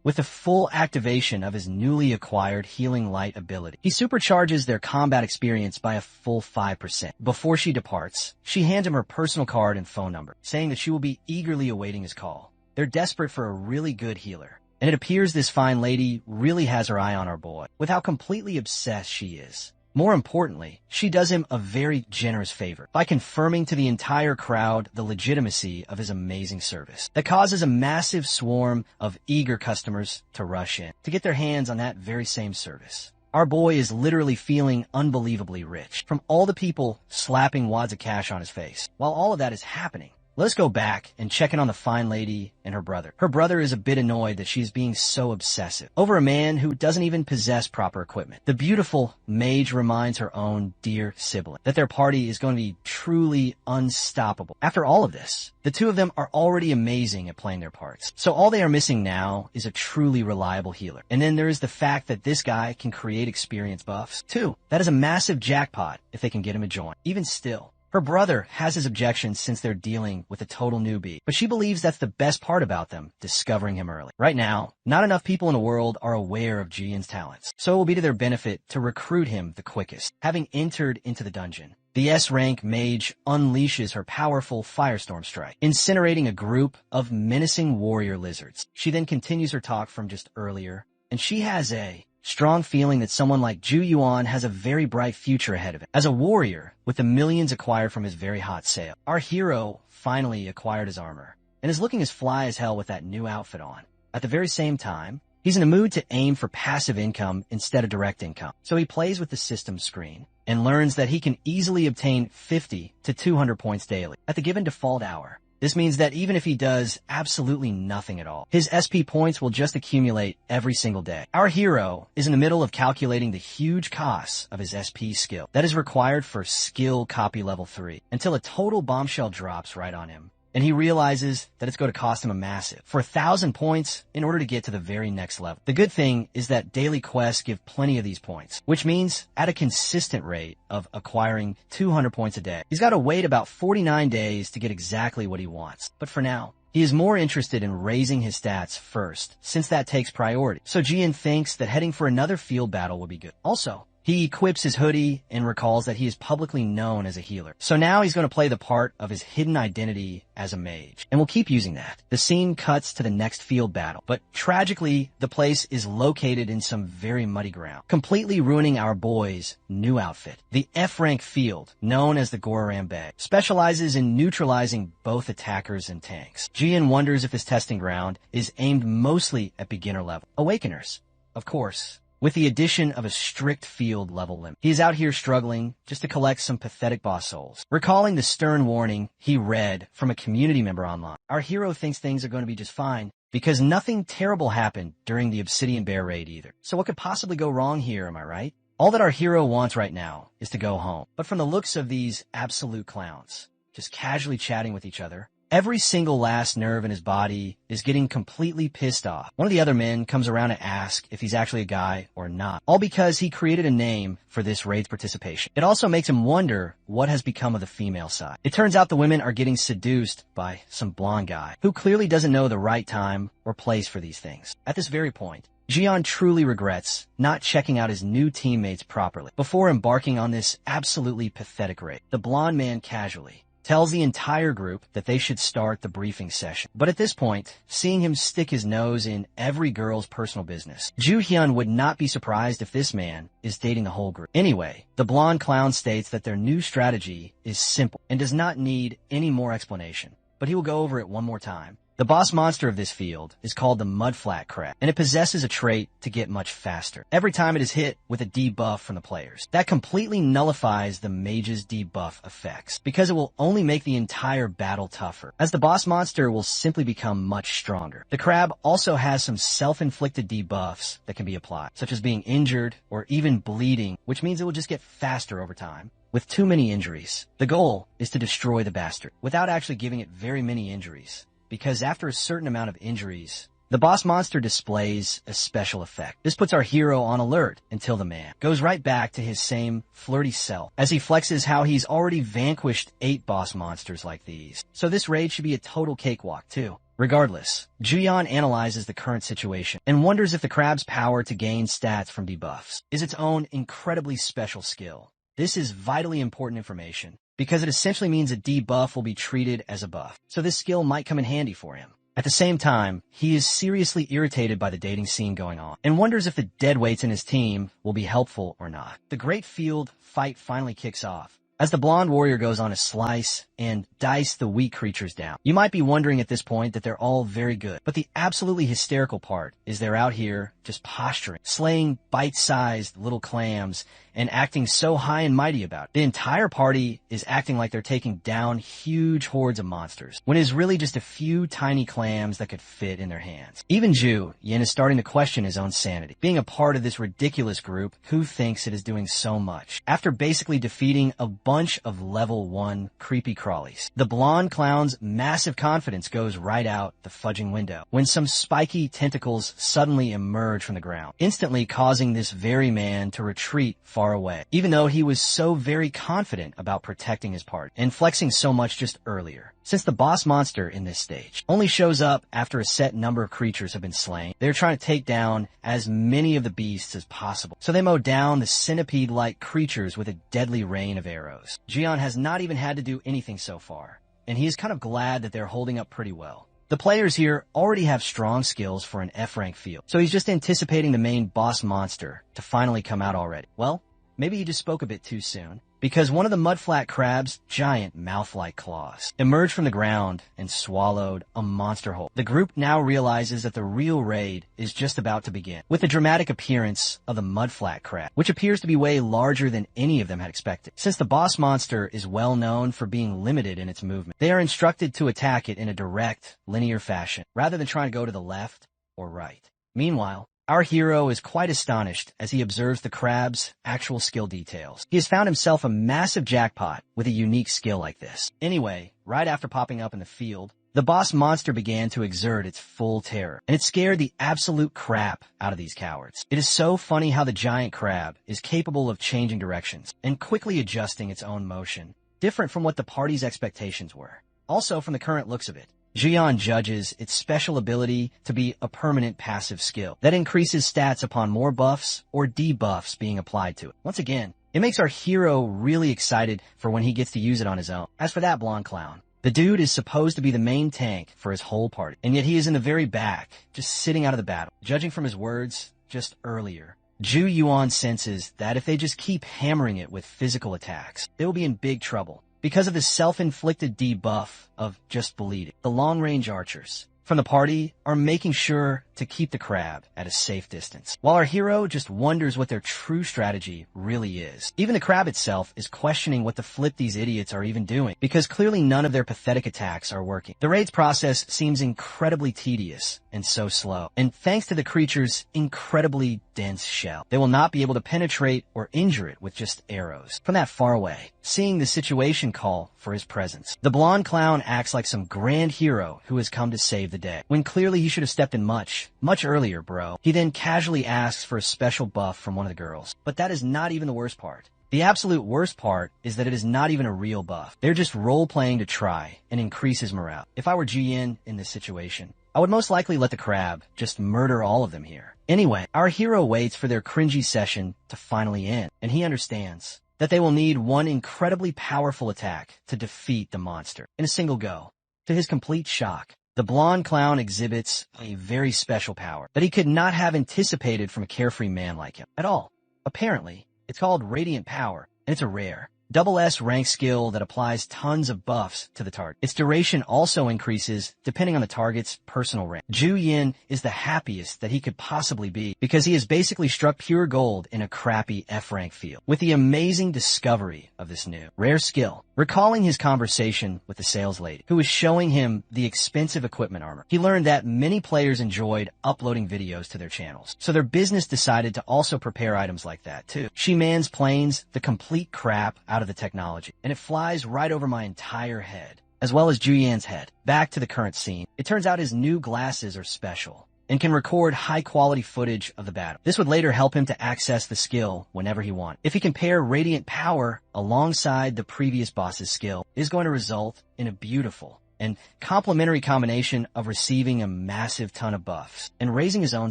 With the full activation of his newly acquired healing light ability, he supercharges their combat experience by a full 5%. Before she departs, she hands him her personal card and phone number, saying that she will be eagerly awaiting his call. They're desperate for a really good healer, and it appears this fine lady really has her eye on our boy, with how completely obsessed she is. More importantly, she does him a very generous favor by confirming to the entire crowd the legitimacy of his amazing service. That causes a massive swarm of eager customers to rush in to get their hands on that very same service. Our boy is literally feeling unbelievably rich from all the people slapping wads of cash on his face. While all of that is happening, let's go back and check in on the fine lady and her brother. Her brother is a bit annoyed that she's being so obsessive over a man who doesn't even possess proper equipment. The beautiful mage reminds her own dear sibling that their party is going to be truly unstoppable. After all of this, the two of them are already amazing at playing their parts. So all they are missing now is a truly reliable healer. And then there is the fact that this guy can create experience buffs too. That is a massive jackpot if they can get him to join. Even still, Her brother has his objections since they're dealing with a total newbie, but she believes that's the best part about them, discovering him early. Right now, not enough people in the world are aware of Jian's talents, so it will be to their benefit to recruit him the quickest. Having entered into the dungeon, the S-rank mage unleashes her powerful firestorm strike, incinerating a group of menacing warrior lizards. She then continues her talk from just earlier, and she has a strong feeling that someone like Ju Yuan has a very bright future ahead of him. As a warrior, with the millions acquired from his very hot sale, our hero finally acquired his armor, and is looking as fly as hell with that new outfit on. At the very same time, he's in a mood to aim for passive income instead of direct income, so he plays with the system screen and learns that he can easily obtain 50 to 200 points daily at the given default hour. This means that even if he does absolutely nothing at all, his SP points will just accumulate every single day. Our hero is in the middle of calculating the huge costs of his SP skill that is required for skill copy level 3 until a total bombshell drops right on him. And he realizes that it's going to cost him a massive for 1,000 points in order to get to the very next level. The good thing is that daily quests give plenty of these points, which means at a consistent rate of acquiring 200 points a day. He's got to wait about 49 days to get exactly what he wants. But for now, he is more interested in raising his stats first, since that takes priority. So Jian thinks that heading for another field battle will be good. Also, he equips his hoodie and recalls that he is publicly known as a healer. So now he's going to play the part of his hidden identity as a mage, and we'll keep using that. The scene cuts to the next field battle, but tragically, the place is located in some very muddy ground, completely ruining our boy's new outfit. The F-rank field, known as the Goraram Bay, specializes in neutralizing both attackers and tanks. Jian wonders if this testing ground is aimed mostly at beginner level awakeners. Of course, with the addition of a strict field level limit. He is out here struggling just to collect some pathetic boss souls. Recalling the stern warning he read from a community member online, our hero thinks things are going to be just fine because nothing terrible happened during the Obsidian Bear raid either. So what could possibly go wrong here, am I right? All that our hero wants right now is to go home. But from the looks of these absolute clowns, just casually chatting with each other, every single last nerve in his body is getting completely pissed off. One of the other men comes around to ask if he's actually a guy or not, all because he created a name for this raid's participation. It also makes him wonder what has become of the female side. It turns out the women are getting seduced by some blonde guy who clearly doesn't know the right time or place for these things. At this very point, Jian truly regrets not checking out his new teammates properly before embarking on this absolutely pathetic raid. The blonde man casually tells the entire group that they should start the briefing session. But at this point, seeing him stick his nose in every girl's personal business, Ju Hyun would not be surprised if this man is dating the whole group. Anyway, the blonde clown states that their new strategy is simple and does not need any more explanation, but he will go over it one more time. The boss monster of this field is called the Mudflat crab, and it possesses a trait to get much faster every time it is hit with a debuff from the players. That completely nullifies the mage's debuff effects, because it will only make the entire battle tougher, as the boss monster will simply become much stronger. The crab also has some self-inflicted debuffs that can be applied, such as being injured or even bleeding, which means it will just get faster over time. With too many injuries, the goal is to destroy the bastard without actually giving it very many injuries, because after a certain amount of injuries, the boss monster displays a special effect. This puts our hero on alert until the man goes right back to his same flirty self as he flexes how he's already vanquished 8 boss monsters like these. So this raid should be a total cakewalk too. Regardless, Juyeon analyzes the current situation and wonders if the crab's power to gain stats from debuffs is its own incredibly special skill. This is vitally important information, because it essentially means a debuff will be treated as a buff, so this skill might come in handy for him. At the same time, he is seriously irritated by the dating scene going on, and wonders if the deadweights in his team will be helpful or not. The great field fight finally kicks off, as the blonde warrior goes on to slice and dice the weak creatures down. You might be wondering at this point that they're all very good, but the absolutely hysterical part is they're out here just posturing, slaying bite-sized little clams, and acting so high and mighty about it. The entire party is acting like they're taking down huge hordes of monsters, when it is really just a few tiny clams that could fit in their hands. Even Ju Yin is starting to question his own sanity, being a part of this ridiculous group who thinks it is doing so much. After basically defeating a bunch of level 1 creepy crawlies, the blonde clown's massive confidence goes right out the fudging window when some spiky tentacles suddenly emerge from the ground, instantly causing this very man to retreat far far away, even though he was so very confident about protecting his party and flexing so much just earlier. Since the boss monster in this stage only shows up after a set number of creatures have been slain, they're trying to take down as many of the beasts as possible. So they mow down the centipede-like creatures with a deadly rain of arrows. Jian has not even had to do anything so far, and he is kind of glad that they're holding up pretty well. The players here already have strong skills for an F-rank field, so he's just anticipating the main boss monster to finally come out already. Well, maybe he just spoke a bit too soon, because one of the Mudflat crab's giant mouth-like claws emerged from the ground and swallowed a monster whole. The group now realizes that the real raid is just about to begin, with the dramatic appearance of the Mudflat crab, which appears to be way larger than any of them had expected. Since the boss monster is well known for being limited in its movement, they are instructed to attack it in a direct, linear fashion, rather than trying to go to the left or right. Meanwhile, our hero is quite astonished as he observes the crab's actual skill details. He has found himself a massive jackpot with a unique skill like this. Anyway, right after popping up in the field, the boss monster began to exert its full terror, and it scared the absolute crap out of these cowards. It is so funny how the giant crab is capable of changing directions and quickly adjusting its own motion, different from what the party's expectations were. Also, from the current looks of it, Jian judges its special ability to be a permanent passive skill that increases stats upon more buffs or debuffs being applied to it. Once again, it makes our hero really excited for when he gets to use it on his own. As for that blonde clown, the dude is supposed to be the main tank for his whole party, and yet he is in the very back, just sitting out of the battle. Judging from his words just earlier, Zhu Yuan senses that if they just keep hammering it with physical attacks, they will be in big trouble because of the self-inflicted debuff of just bleeding. The long-range archers from the party are making sure to keep the crab at a safe distance, while our hero just wonders what their true strategy really is. Even the crab itself is questioning what the flip these idiots are even doing, because clearly none of their pathetic attacks are working. The raid's process seems incredibly tedious and so slow, and thanks to the creature's incredibly dense shell, they will not be able to penetrate or injure it with just arrows from that far away. Seeing the situation call for his presence, the blonde clown acts like some grand hero who has come to save the day, when clearly he should have stepped in much earlier, bro. He then casually asks for a special buff from one of the girls, but that is not even the worst part. The absolute worst part is that it is not even a real buff. They're just role-playing to try and increase his morale. If I were GN in this situation, I would most likely let the crab just murder all of them here. Anyway, our hero waits for their cringy session to finally end, and he understands that they will need one incredibly powerful attack to defeat the monster in a single go. To his complete shock, the blonde clown exhibits a very special power that he could not have anticipated from a carefree man like him at all. Apparently, it's called Radiant Power, and it's a rare SS rank skill that applies tons of buffs to the target. Its duration also increases depending on the target's personal rank. Zhu Yin is the happiest that he could possibly be because he has basically struck pure gold in a crappy F rank field with the amazing discovery of this new rare skill. Recalling his conversation with the sales lady, who was showing him the expensive equipment armor, he learned that many players enjoyed uploading videos to their channels, so their business decided to also prepare items like that too. She mansplains the complete crap out of the technology, and it flies right over my entire head, as well as Juyan's head. Back to the current scene. It turns out his new glasses are special and can record high-quality footage of the battle. This would later help him to access the skill whenever he wants. If he can pair Radiant Power alongside the previous boss's skill, it is going to result in a beautiful and complementary combination of receiving a massive ton of buffs and raising his own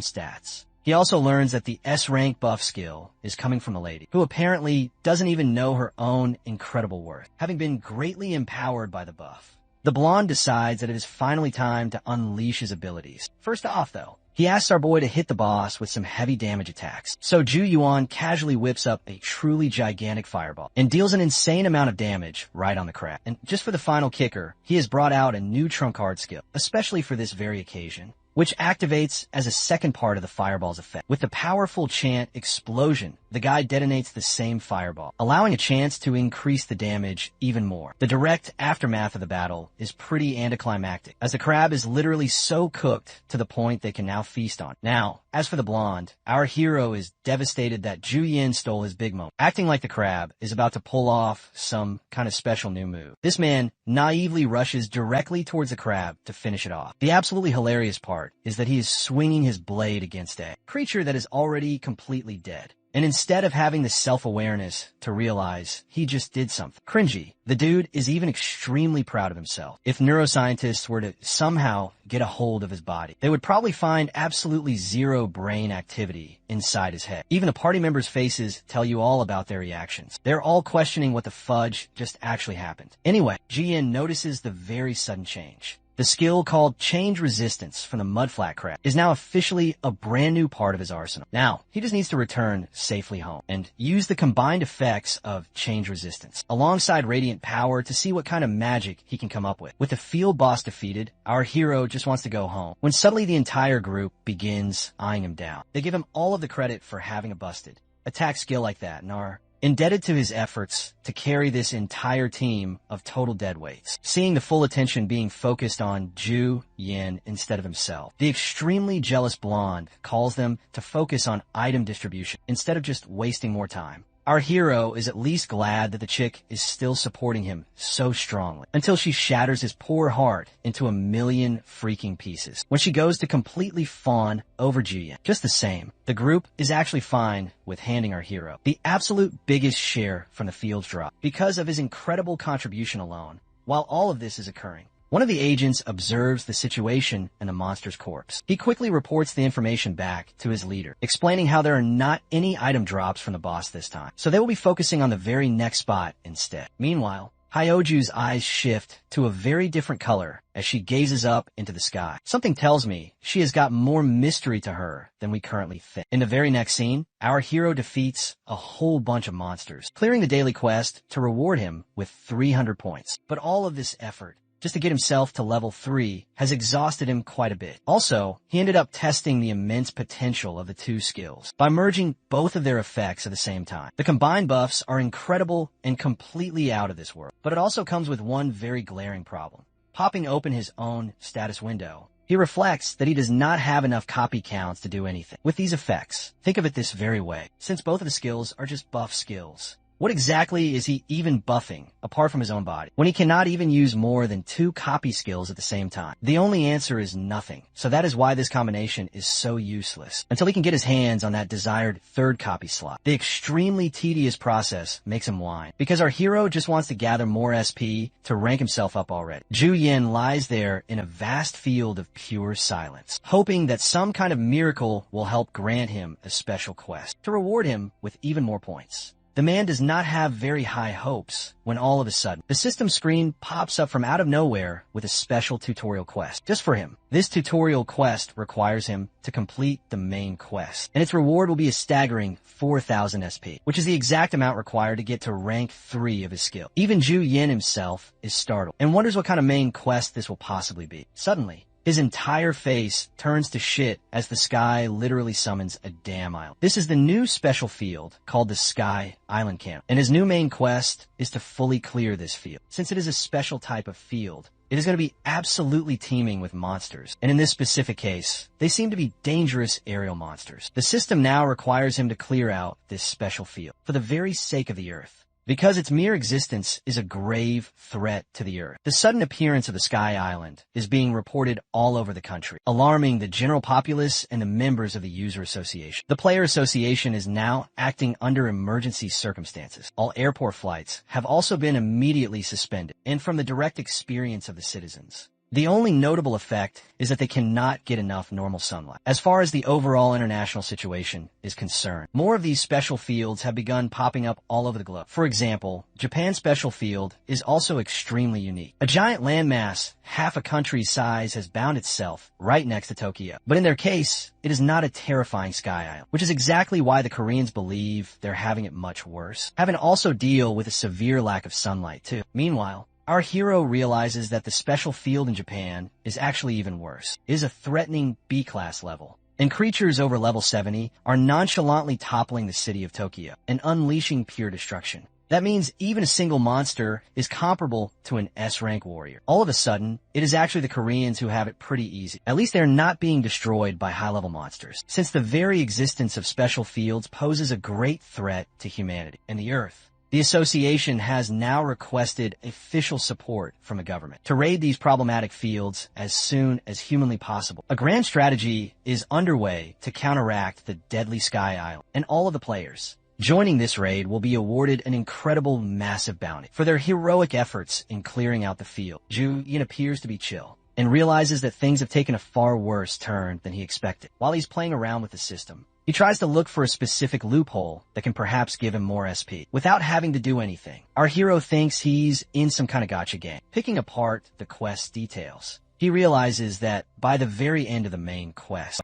stats. He also learns that the S-rank buff skill is coming from the lady, who apparently doesn't even know her own incredible worth, having been greatly empowered by the buff. The blonde decides that it is finally time to unleash his abilities. First off, though, he asks our boy to hit the boss with some heavy damage attacks. So Zhu Yuan casually whips up a truly gigantic fireball and deals an insane amount of damage right on the crab. And just for the final kicker, he has brought out a new trump card skill, especially for this very occasion, which activates as a second part of the fireball's effect. With the powerful chant Explosion, the guy detonates the same fireball, allowing a chance to increase the damage even more. The direct aftermath of the battle is pretty anticlimactic, as the crab is literally so cooked to the point they can now feast on. Now, as for the blonde, our hero is devastated that Zhu Yin stole his big moment, acting like the crab is about to pull off some kind of special new move. This man naively rushes directly towards the crab to finish it off. The absolutely hilarious part is that he is swinging his blade against a creature that is already completely dead. And instead of having the self-awareness to realize he just did something cringy, the dude is even extremely proud of himself. If neuroscientists were to somehow get a hold of his body, they would probably find absolutely zero brain activity inside his head. Even the party members' faces tell you all about their reactions. They're all questioning what the fudge just actually happened. Anyway, Jian notices the very sudden change. The skill called Change Resistance from the Mudflat crab is now officially a brand new part of his arsenal. Now, he just needs to return safely home and use the combined effects of Change Resistance alongside Radiant Power to see what kind of magic he can come up with. With the field boss defeated, our hero just wants to go home, when suddenly the entire group begins eyeing him down. They give him all of the credit for having a busted attack skill like that and are indebted to his efforts to carry this entire team of total deadweights, seeing the full attention being focused on Ju Yin instead of himself. The extremely jealous blonde calls them to focus on item distribution instead of just wasting more time. Our hero is at least glad that the chick is still supporting him so strongly, until she shatters his poor heart into a million freaking pieces when she goes to completely fawn over Jian. Just the same, the group is actually fine with handing our hero the absolute biggest share from the field's drop because of his incredible contribution alone. While all of this is occurring, one of the agents observes the situation in the monster's corpse. He quickly reports the information back to his leader, explaining how there are not any item drops from the boss this time, so they will be focusing on the very next spot instead. Meanwhile, Hyoju's eyes shift to a very different color as she gazes up into the sky. Something tells me she has got more mystery to her than we currently think. In the very next scene, our hero defeats a whole bunch of monsters, clearing the daily quest to reward him with 300 points. But all of this effort just to get himself to level 3 has exhausted him quite a bit. Also, he ended up testing the immense potential of the two skills by merging both of their effects at the same time. The combined buffs are incredible and completely out of this world, but it also comes with one very glaring problem. Popping open his own status window, he reflects that he does not have enough copy counts to do anything with these effects. Think of it this very way, since both of the skills are just buff skills. What exactly is he even buffing, apart from his own body, when he cannot even use more than 2 copy skills at the same time? The only answer is nothing. So that is why this combination is so useless, until he can get his hands on that desired 3rd copy slot. The extremely tedious process makes him whine, because our hero just wants to gather more SP to rank himself up already. Ju Yin lies there in a vast field of pure silence, hoping that some kind of miracle will help grant him a special quest, to reward him with even more points. The man does not have very high hopes when all of a sudden, the system screen pops up from out of nowhere with a special tutorial quest just for him. This tutorial quest requires him to complete the main quest, and its reward will be a staggering 4,000 SP, which is the exact amount required to get to rank 3 of his skill. Even Ju Yin himself is startled and wonders what kind of main quest this will possibly be. Suddenly, his entire face turns to shit as the sky literally summons a damn island. This is the new special field called the Sky Island Camp, and his new main quest is to fully clear this field. Since it is a special type of field, it is going to be absolutely teeming with monsters, and in this specific case, they seem to be dangerous aerial monsters. The system now requires him to clear out this special field for the very sake of the Earth, because its mere existence is a grave threat to the Earth. The sudden appearance of the Sky Island is being reported all over the country, alarming the general populace and the members of the User Association. The Player Association is now acting under emergency circumstances. All airport flights have also been immediately suspended, and from the direct experience of the citizens, the only notable effect is that they cannot get enough normal sunlight. As far as the overall international situation is concerned, more of these special fields have begun popping up all over the globe. For example, Japan's special field is also extremely unique. A giant landmass, half a country's size, has bound itself right next to Tokyo. But in their case, it is not a terrifying sky island, which is exactly why the Koreans believe they're having it much worse, having to also deal with a severe lack of sunlight too. Meanwhile, our hero realizes that the special field in Japan is actually even worse. It is a threatening B-class level, and creatures over level 70 are nonchalantly toppling the city of Tokyo and unleashing pure destruction. That means even a single monster is comparable to an S-rank warrior. All of a sudden, it is actually the Koreans who have it pretty easy. At least they're not being destroyed by high-level monsters, since the very existence of special fields poses a great threat to humanity and the Earth. The association has now requested official support from the government to raid these problematic fields as soon as humanly possible. A grand strategy is underway to counteract the deadly Sky Island, and all of the players joining this raid will be awarded an incredible massive bounty for their heroic efforts in clearing out the field. Ju-yin appears to be chill and realizes that things have taken a far worse turn than he expected. While he's playing around with the system, he tries to look for a specific loophole that can perhaps give him more SP without having to do anything. Our hero thinks he's in some kind of gacha game. Picking apart the quest's details, he realizes that by the very end of the main quest,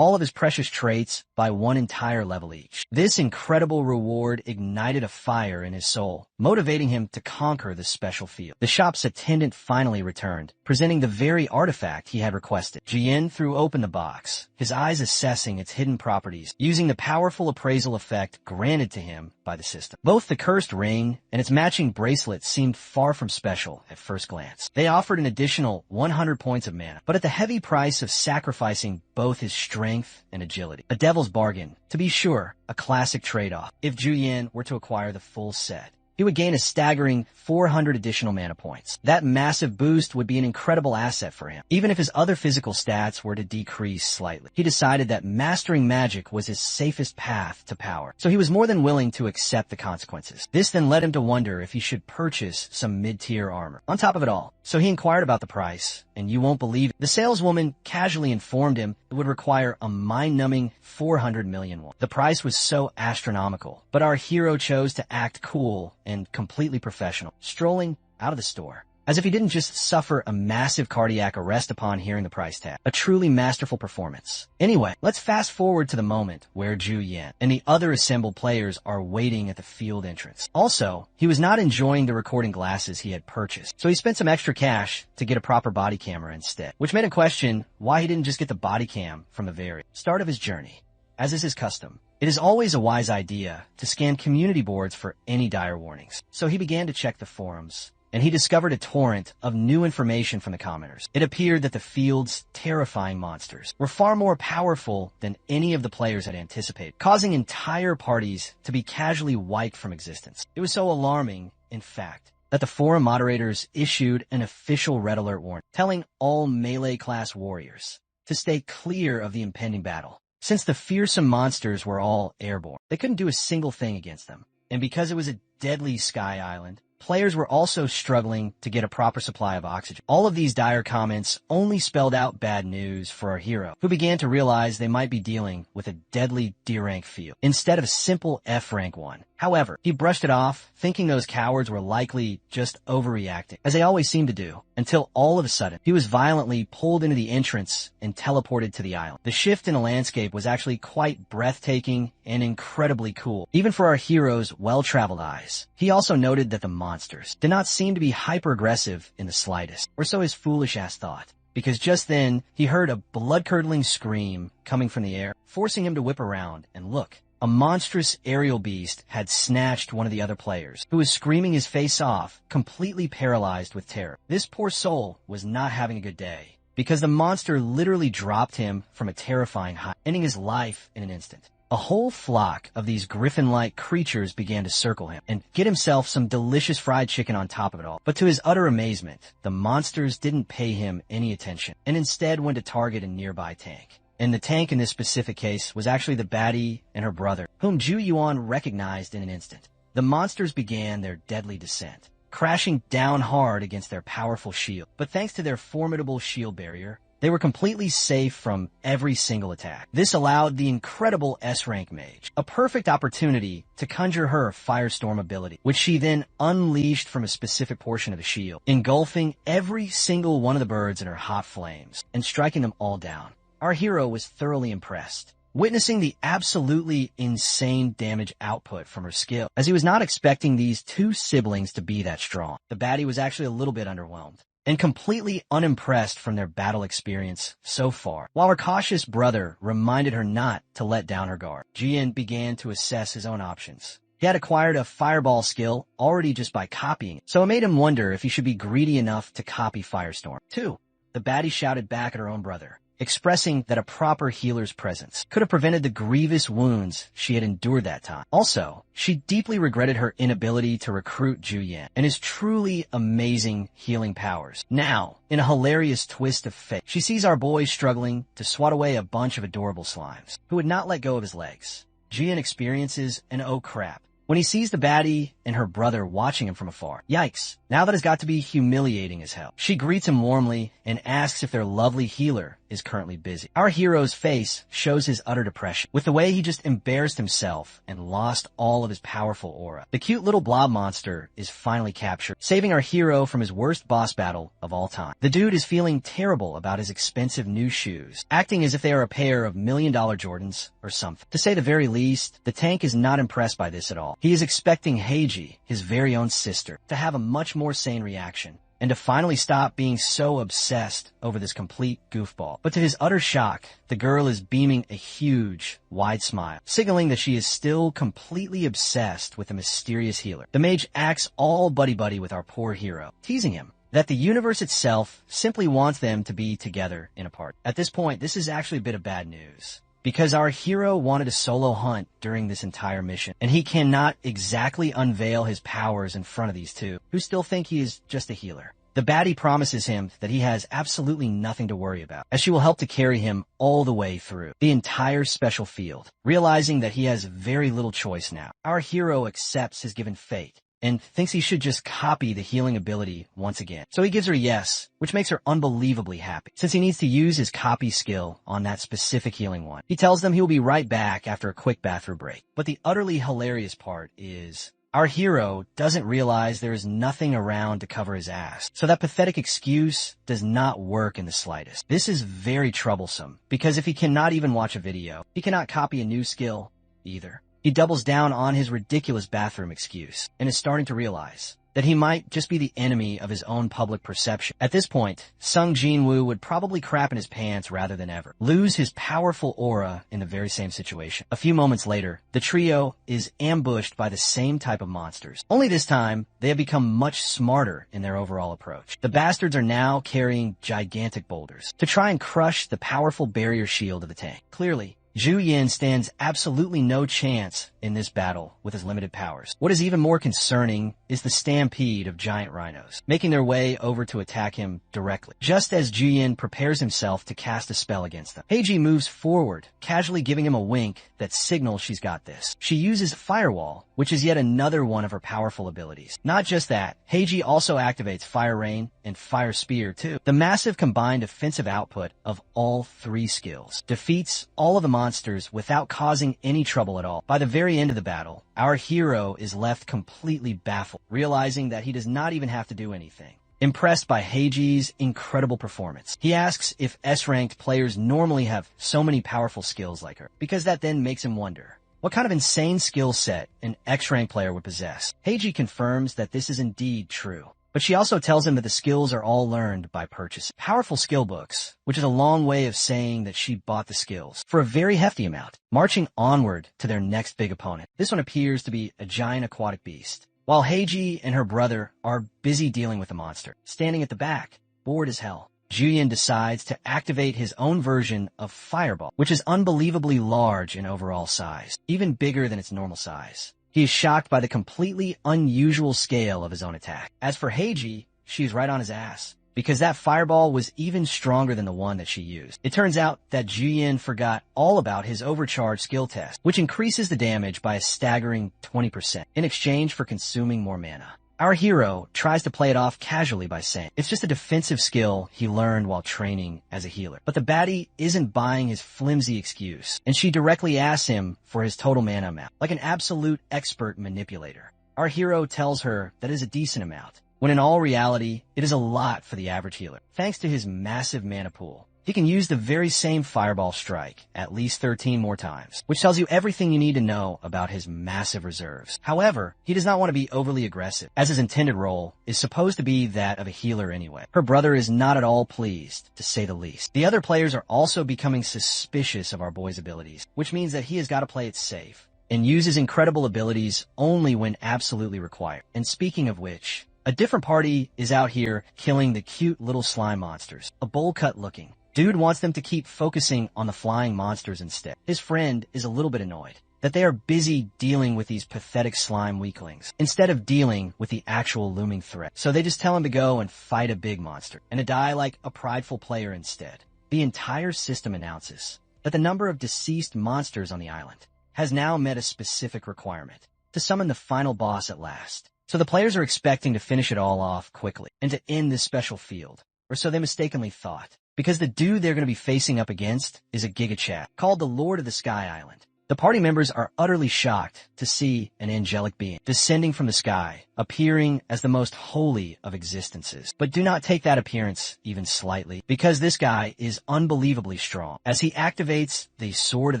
all of his precious traits by one entire level each. This incredible reward ignited a fire in his soul, motivating him to conquer the special field. The shop's attendant finally returned, presenting the very artifact he had requested. Ji-yin threw open the box, his eyes assessing its hidden properties, using the powerful appraisal effect granted to him by the system. Both the cursed ring and its matching bracelet seemed far from special at first glance. They offered an additional 100 points of mana, but at the heavy price of sacrificing both his strength and agility. A devil's bargain, to be sure, a classic trade-off. If Ju-yin were to acquire the full set, he would gain a staggering 400 additional mana points. That massive boost would be an incredible asset for him, even if his other physical stats were to decrease slightly. He decided that mastering magic was his safest path to power, so he was more than willing to accept the consequences. This then led him to wonder if he should purchase some mid-tier armor. On top of it all, so he inquired about the price, and you won't believe it, the saleswoman casually informed him it would require a mind-numbing 400 million won. The price was so astronomical, but our hero chose to act cool and completely professional, strolling out of the store as if he didn't just suffer a massive cardiac arrest upon hearing the price tag. A truly masterful performance. Anyway, let's fast forward to the moment where Ju-yin and the other assembled players are waiting at the field entrance. Also, he was not enjoying the recording glasses he had purchased, so he spent some extra cash to get a proper body camera instead, which made him question why he didn't just get the body cam from the very start of his journey. As is his custom, it is always a wise idea to scan community boards for any dire warnings. So he began to check the forums, and he discovered a torrent of new information from the commenters. It appeared that the field's terrifying monsters were far more powerful than any of the players had anticipated, causing entire parties to be casually wiped from existence. It was so alarming, in fact, that the forum moderators issued an official red alert warning, telling all melee-class warriors to stay clear of the impending battle. Since the fearsome monsters were all airborne, they couldn't do a single thing against them. And because it was a deadly Sky Island, players were also struggling to get a proper supply of oxygen. All of these dire comments only spelled out bad news for our hero, who began to realize they might be dealing with a deadly D-rank field instead of a simple F-rank one. However, he brushed it off, thinking those cowards were likely just overreacting, as they always seem to do, until all of a sudden, he was violently pulled into the entrance and teleported to the island. The shift in the landscape was actually quite breathtaking and incredibly cool, even for our hero's well-traveled eyes. He also noted that the monsters did not seem to be hyper-aggressive in the slightest, or so his foolish ass thought, because just then, he heard a blood-curdling scream coming from the air, forcing him to whip around and look. A monstrous aerial beast had snatched one of the other players, who was screaming his face off, completely paralyzed with terror. This poor soul was not having a good day, because the monster literally dropped him from a terrifying height, ending his life in an instant. A whole flock of these griffin-like creatures began to circle him and get himself some delicious fried chicken on top of it all. But to his utter amazement, the monsters didn't pay him any attention, and instead went to target a nearby tank. And the tank in this specific case was actually the baddie and her brother, whom Ju-Yuan recognized in an instant. The monsters began their deadly descent, crashing down hard against their powerful shield. But thanks to their formidable shield barrier, they were completely safe from every single attack. This allowed the incredible S-rank mage a perfect opportunity to conjure her firestorm ability, which she then unleashed from a specific portion of the shield, engulfing every single one of the birds in her hot flames and striking them all down. Our hero was thoroughly impressed, witnessing the absolutely insane damage output from her skill, as he was not expecting these two siblings to be that strong. The baddie was actually a little bit underwhelmed, and completely unimpressed from their battle experience so far, while her cautious brother reminded her not to let down her guard. Jian began to assess his own options. He had acquired a fireball skill already just by copying it, so it made him wonder if he should be greedy enough to copy Firestorm. 2. The baddie shouted back at her own brother, expressing that a proper healer's presence could have prevented the grievous wounds she had endured that time. Also, she deeply regretted her inability to recruit Juyin and his truly amazing healing powers. Now, in a hilarious twist of fate, she sees our boy struggling to swat away a bunch of adorable slimes who would not let go of his legs. Juyin experiences an oh crap when he sees the baddie and her brother watching him from afar. Yikes, now that has got to be humiliating as hell. She greets him warmly and asks if their lovely healer is currently busy. Our hero's face shows his utter depression, with the way he just embarrassed himself and lost all of his powerful aura. The cute little blob monster is finally captured, saving our hero from his worst boss battle of all time. The dude is feeling terrible about his expensive new shoes, acting as if they are a pair of $1 million Jordans or something. To say the very least, the tank is not impressed by this at all. He is expecting Heiji, his very own sister, to have a much more sane reaction and to finally stop being so obsessed over this complete goofball. But to his utter shock, the girl is beaming a huge, wide smile, signaling that she is still completely obsessed with the mysterious healer. The mage acts all buddy-buddy with our poor hero, teasing him that the universe itself simply wants them to be together in a party. At this point, this is actually a bit of bad news, because our hero wanted a solo hunt during this entire mission, and he cannot exactly unveil his powers in front of these two, who still think he is just a healer. The baddie promises him that he has absolutely nothing to worry about, as she will help to carry him all the way through the entire special field. Realizing that he has very little choice now, our hero accepts his given fate and thinks he should just copy the healing ability once again. So he gives her a yes, which makes her unbelievably happy, since he needs to use his copy skill on that specific healing one. He tells them he will be right back after a quick bathroom break. But the utterly hilarious part is our hero doesn't realize there is nothing around to cover his ass, so that pathetic excuse does not work in the slightest. This is very troublesome, because if he cannot even watch a video, he cannot copy a new skill either. He doubles down on his ridiculous bathroom excuse and is starting to realize that he might just be the enemy of his own public perception. At this point, Sung Jinwoo would probably crap in his pants rather than ever lose his powerful aura in the very same situation. A few moments later, the trio is ambushed by the same type of monsters. Only this time, they have become much smarter in their overall approach. The bastards are now carrying gigantic boulders to try and crush the powerful barrier shield of the tank. Clearly, Zhu Yin stands absolutely no chance in this battle with his limited powers. What is even more concerning is the stampede of giant rhinos, making their way over to attack him directly. Just as Zhu Yin prepares himself to cast a spell against them, Heiji moves forward, casually giving him a wink that signals she's got this. She uses Firewall, which is yet another one of her powerful abilities. Not just that, Heiji also activates Fire Rain and Fire Spear too. The massive combined offensive output of all three skills defeats all of the monsters without causing any trouble at all. By the very end of the battle, our hero is left completely baffled, realizing that he does not even have to do anything. Impressed by Heiji's incredible performance, he asks if S-ranked players normally have so many powerful skills like her, because that then makes him wonder what kind of insane skill set an X-rank player would possess. Heiji confirms that this is indeed true, but she also tells him that the skills are all learned by purchasing powerful skill books, which is a long way of saying that she bought the skills for a very hefty amount, marching onward to their next big opponent. This one appears to be a giant aquatic beast, while Heiji and her brother are busy dealing with the monster. Standing at the back, bored as hell, Juyin decides to activate his own version of Fireball, which is unbelievably large in overall size, even bigger than its normal size. He is shocked by the completely unusual scale of his own attack. As for Heiji, she's right on his ass, because that Fireball was even stronger than the one that she used. It turns out that Juyin forgot all about his overcharged skill test, which increases the damage by a staggering 20% in exchange for consuming more mana. Our hero tries to play it off casually by saying it's just a defensive skill he learned while training as a healer. But the baddie isn't buying his flimsy excuse, and she directly asks him for his total mana amount, like an absolute expert manipulator. Our hero tells her that is a decent amount, when in all reality, it is a lot for the average healer. Thanks to his massive mana pool, he can use the very same Fireball strike at least 13 more times, which tells you everything you need to know about his massive reserves. However, he does not want to be overly aggressive, as his intended role is supposed to be that of a healer anyway. Her brother is not at all pleased, to say the least. The other players are also becoming suspicious of our boy's abilities, which means that he has got to play it safe and use his incredible abilities only when absolutely required. And speaking of which, a different party is out here killing the cute little slime monsters, a bowl cut looking, Dude wants them to keep focusing on the flying monsters instead. His friend is a little bit annoyed that they are busy dealing with these pathetic slime weaklings instead of dealing with the actual looming threat. So they just tell him to go and fight a big monster and to die like a prideful player instead. The entire system announces that the number of deceased monsters on the island has now met a specific requirement to summon the final boss at last. So the players are expecting to finish it all off quickly and to end this special field, or so they mistakenly thought, because the dude they're going to be facing up against is a gigachat called the Lord of the Sky Island. The party members are utterly shocked to see an angelic being descending from the sky, appearing as the most holy of existences. But do not take that appearance even slightly, because this guy is unbelievably strong as he activates the Sword of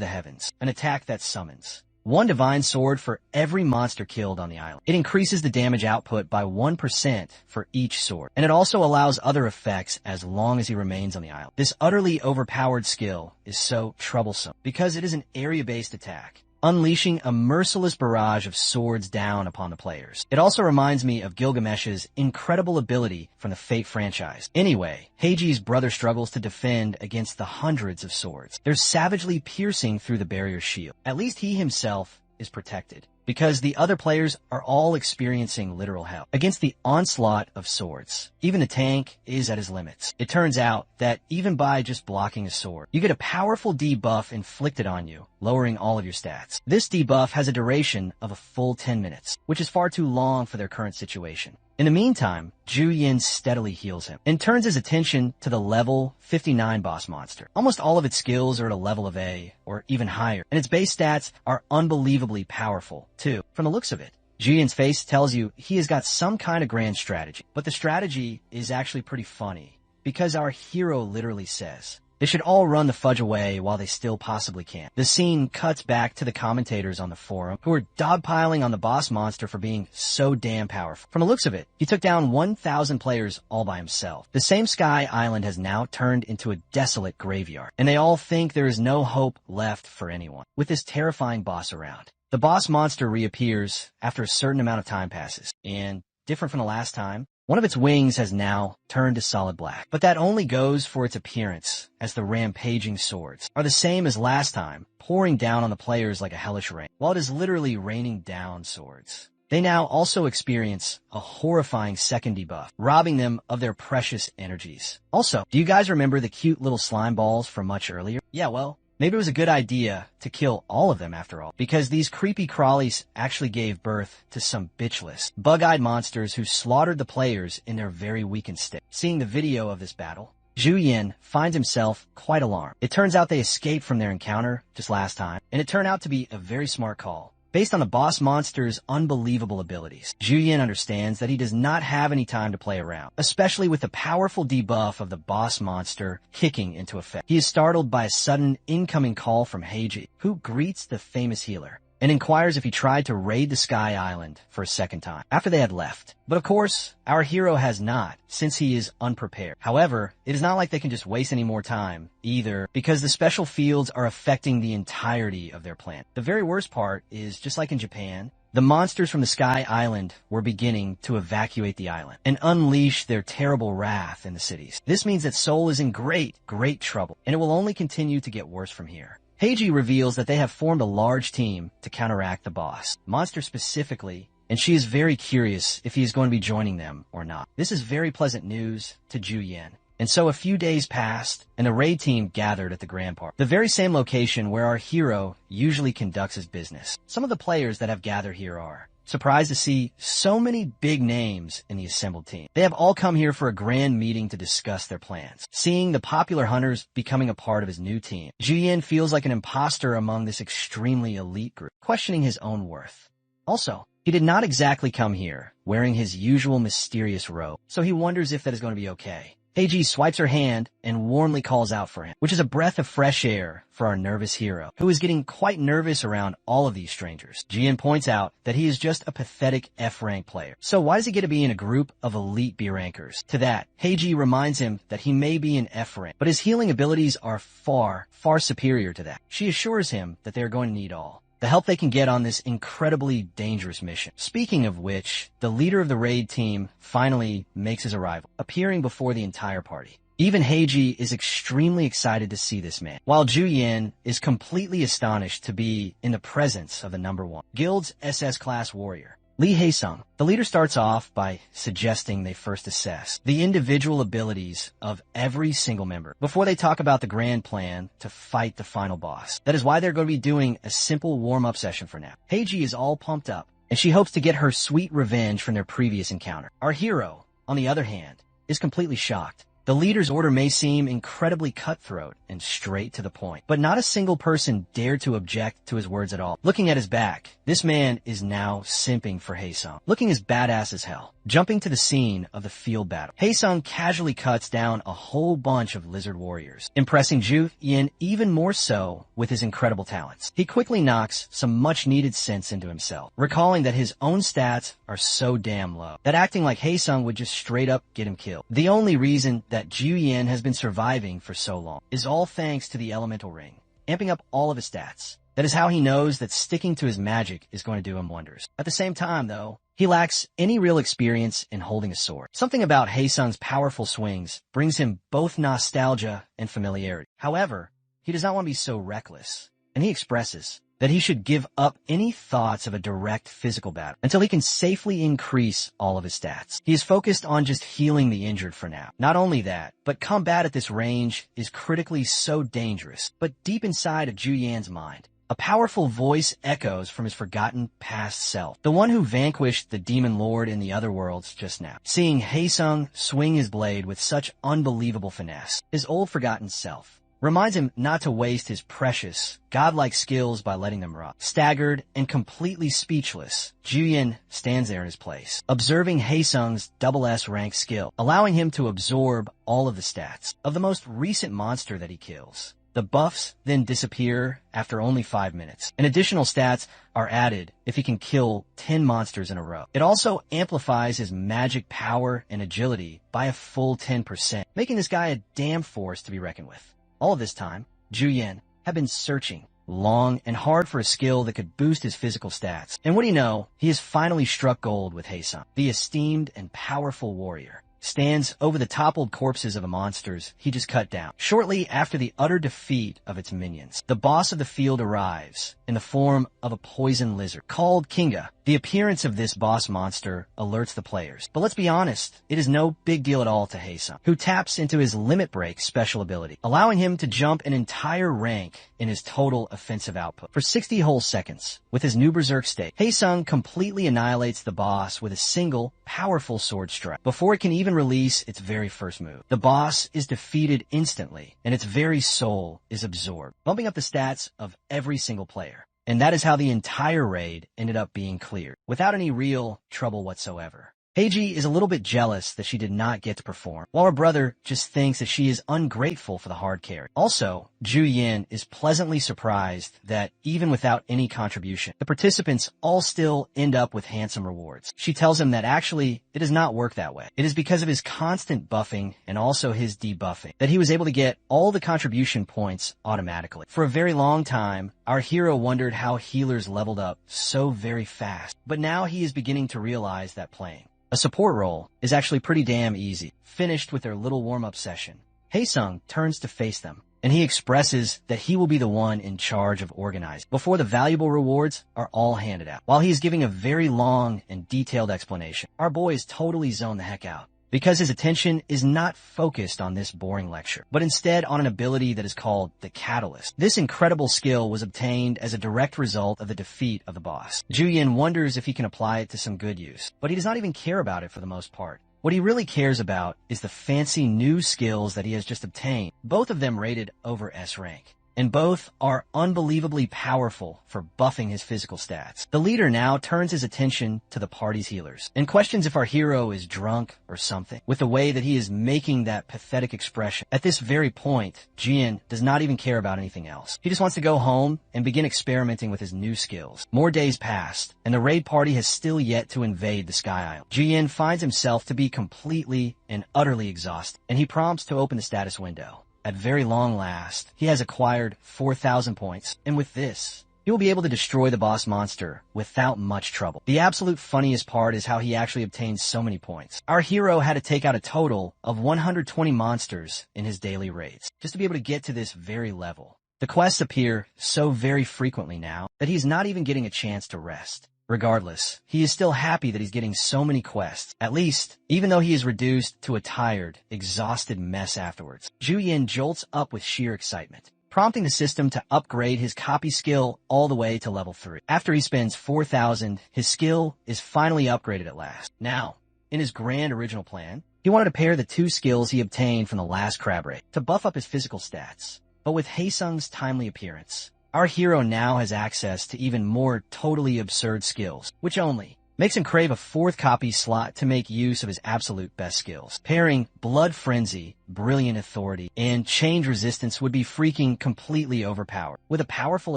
the Heavens, an attack that summons one divine sword for every monster killed on the island. It increases the damage output by 1% for each sword, and it also allows other effects as long as he remains on the island. This utterly overpowered skill is so troublesome because it is an area-based attack, unleashing a merciless barrage of swords down upon the players. It also reminds me of Gilgamesh's incredible ability from the Fate franchise. Anyway, Heiji's brother struggles to defend against the hundreds of swords. They're savagely piercing through the barrier's shield. At least he himself is protected, because the other players are all experiencing literal hell against the onslaught of swords. Even the tank is at his limits. It turns out that even by just blocking a sword, you get a powerful debuff inflicted on you, lowering all of your stats. This debuff has a duration of a full 10 minutes, which is far too long for their current situation. In the meantime, Ju Yin steadily heals him and turns his attention to the level 59 boss monster. Almost all of its skills are at a level of A, or even higher, and its base stats are unbelievably powerful, too, from the looks of it. Ju Yin's face tells you he has got some kind of grand strategy, but the strategy is actually pretty funny, because our hero literally says they should all run the fudge away while they still possibly can. The scene cuts back to the commentators on the forum who are dogpiling on the boss monster for being so damn powerful. From the looks of it, he took down 1,000 players all by himself. The same Sky Island has now turned into a desolate graveyard, and they all think there is no hope left for anyone with this terrifying boss around. The boss monster reappears after a certain amount of time passes, and different from the last time, one of its wings has now turned to solid black, but that only goes for its appearance, as the rampaging swords are the same as last time, pouring down on the players like a hellish rain, while it is literally raining down swords. They now also experience a horrifying second debuff, robbing them of their precious energies. Also, do you guys remember the cute little slime balls from much earlier? Yeah, well, maybe it was a good idea to kill all of them after all, because these creepy crawlies actually gave birth to some bitchless, bug-eyed monsters who slaughtered the players in their very weakened state. Seeing the video of this battle, Ju Yin finds himself quite alarmed. It turns out they escaped from their encounter just last time, and it turned out to be a very smart call. Based on the boss monster's unbelievable abilities, Ju Yin understands that he does not have any time to play around, especially with the powerful debuff of the boss monster kicking into effect. He is startled by a sudden incoming call from Heiji, who greets the famous healer and inquires if he tried to raid the Sky Island for a second time after they had left. But of course, our hero has not, since he is unprepared. However, it is not like they can just waste any more time either, because the special fields are affecting the entirety of their plan. The very worst part is, just like in Japan, the monsters from the Sky Island were beginning to evacuate the island and unleash their terrible wrath in the cities. This means that Seoul is in great trouble, and it will only continue to get worse from here. Heiji reveals that they have formed a large team to counteract the boss monster specifically, and she is very curious if he is going to be joining them or not. This is very pleasant news to Ju Yin. And so a few days passed, and the raid team gathered at the Grand Park, the very same location where our hero usually conducts his business. Some of the players that have gathered here are surprised to see so many big names in the assembled team. They have all come here for a grand meeting to discuss their plans. Seeing the popular hunters becoming a part of his new team, Ju Yin feels like an imposter among this extremely elite group, questioning his own worth. Also, he did not exactly come here wearing his usual mysterious robe, so he wonders if that is going to be okay. Heiji swipes her hand and warmly calls out for him, which is a breath of fresh air for our nervous hero, who is getting quite nervous around all of these strangers. Jian points out that he is just a pathetic F-rank player. So why does he get to be in a group of elite B-rankers? To that, Heiji reminds him that he may be an F-rank, but his healing abilities are far superior to that. She assures him that they are going to need all the help they can get on this incredibly dangerous mission. Speaking of which, the leader of the raid team finally makes his arrival, appearing before the entire party. Even Heiji is extremely excited to see this man, while Juyin is completely astonished to be in the presence of the number one guild's SS-class warrior, Lee Haesung. The leader starts off by suggesting they first assess the individual abilities of every single member before they talk about the grand plan to fight the final boss. That is why they're going to be doing a simple warm-up session for now. Heiji is all pumped up, and she hopes to get her sweet revenge from their previous encounter. Our hero, on the other hand, is completely shocked. The leader's order may seem incredibly cutthroat and straight to the point, but not a single person dared to object to his words at all. Looking at his back, this man is now simping for Haesung, looking as badass as hell. Jumping to the scene of the field battle, Haesung casually cuts down a whole bunch of lizard warriors, impressing Juyin even more so with his incredible talents. He quickly knocks some much-needed sense into himself, recalling that his own stats are so damn low that acting like Haesung would just straight up get him killed. The only reason that Juyin has been surviving for so long is all thanks to the elemental ring, amping up all of his stats. That is how he knows that sticking to his magic is going to do him wonders. At the same time, though, he lacks any real experience in holding a sword. Something about Haesung's powerful swings brings him both nostalgia and familiarity. However, he does not want to be so reckless, and he expresses that he should give up any thoughts of a direct physical battle until he can safely increase all of his stats. He is focused on just healing the injured for now. Not only that, but combat at this range is critically so dangerous. But deep inside of Juyin's mind, a powerful voice echoes from his forgotten past self, the one who vanquished the demon lord in the other worlds just now. Seeing Haesung swing his blade with such unbelievable finesse, his old forgotten self reminds him not to waste his precious, godlike skills by letting them rot. Staggered and completely speechless, Juyin stands there in his place, observing Haesung's SS rank skill, allowing him to absorb all of the stats of the most recent monster that he kills. The buffs then disappear after only 5 minutes, and additional stats are added if he can kill 10 monsters in a row. It also amplifies his magic power and agility by a full 10%, making this guy a damn force to be reckoned with. All of this time, Juyin had been searching long and hard for a skill that could boost his physical stats. And what do you know, he has finally struck gold with Haesung. The esteemed and powerful warrior stands over the toppled corpses of the monsters he just cut down. Shortly after the utter defeat of its minions, the boss of the field arrives in the form of a poison lizard called Kinga. The appearance of this boss monster alerts the players. But let's be honest, it is no big deal at all to Haesung, who taps into his limit break special ability, allowing him to jump an entire rank in his total offensive output. For 60 whole seconds, with his new berserk state, Haesung completely annihilates the boss with a single, powerful sword strike, before it can even release its very first move. The boss is defeated instantly, and its very soul is absorbed, bumping up the stats of every single player. And that is how the entire raid ended up being cleared, without any real trouble whatsoever. Heiji is a little bit jealous that she did not get to perform, while her brother just thinks that she is ungrateful for the hard carry. Also, Juyin is pleasantly surprised that even without any contribution, the participants all still end up with handsome rewards. She tells him that actually it does not work that way. It is because of his constant buffing and also his debuffing that he was able to get all the contribution points automatically. For a very long time, our hero wondered how healers leveled up so very fast, but now he is beginning to realize that playing a support role is actually pretty damn easy. Finished with their little warm-up session, Haesung turns to face them, and he expresses that he will be the one in charge of organizing before the valuable rewards are all handed out. While he is giving a very long and detailed explanation, our boy is totally zoned the heck out, because his attention is not focused on this boring lecture, but instead on an ability that is called the Catalyst. This incredible skill was obtained as a direct result of the defeat of the boss. Juyin wonders if he can apply it to some good use, but he does not even care about it for the most part. What he really cares about is the fancy new skills that he has just obtained, both of them rated over S rank. And both are unbelievably powerful for buffing his physical stats. The leader now turns his attention to the party's healers and questions if our hero is drunk or something, with the way that he is making that pathetic expression. At this very point, Jin does not even care about anything else. He just wants to go home and begin experimenting with his new skills. More days passed, and the raid party has still yet to invade the Sky Isle. Jin finds himself to be completely and utterly exhausted, and he prompts to open the status window. At very long last, he has acquired 4,000 points, and with this, he will be able to destroy the boss monster without much trouble. The absolute funniest part is how he actually obtains so many points. Our hero had to take out a total of 120 monsters in his daily raids just to be able to get to this very level. The quests appear so very frequently now that he's not even getting a chance to rest. Regardless, he is still happy that he's getting so many quests, at least, even though he is reduced to a tired, exhausted mess afterwards. Juyin jolts up with sheer excitement, prompting the system to upgrade his copy skill all the way to level 3. After he spends 4,000, his skill is finally upgraded at last. Now, in his grand original plan, he wanted to pair the 2 skills he obtained from the last crab raid to buff up his physical stats. But with Haesung's timely appearance, our hero now has access to even more totally absurd skills, which only makes him crave a 4th copy slot to make use of his absolute best skills. Pairing Blood Frenzy, Brilliant Authority, and Change Resistance would be freaking completely overpowered with a powerful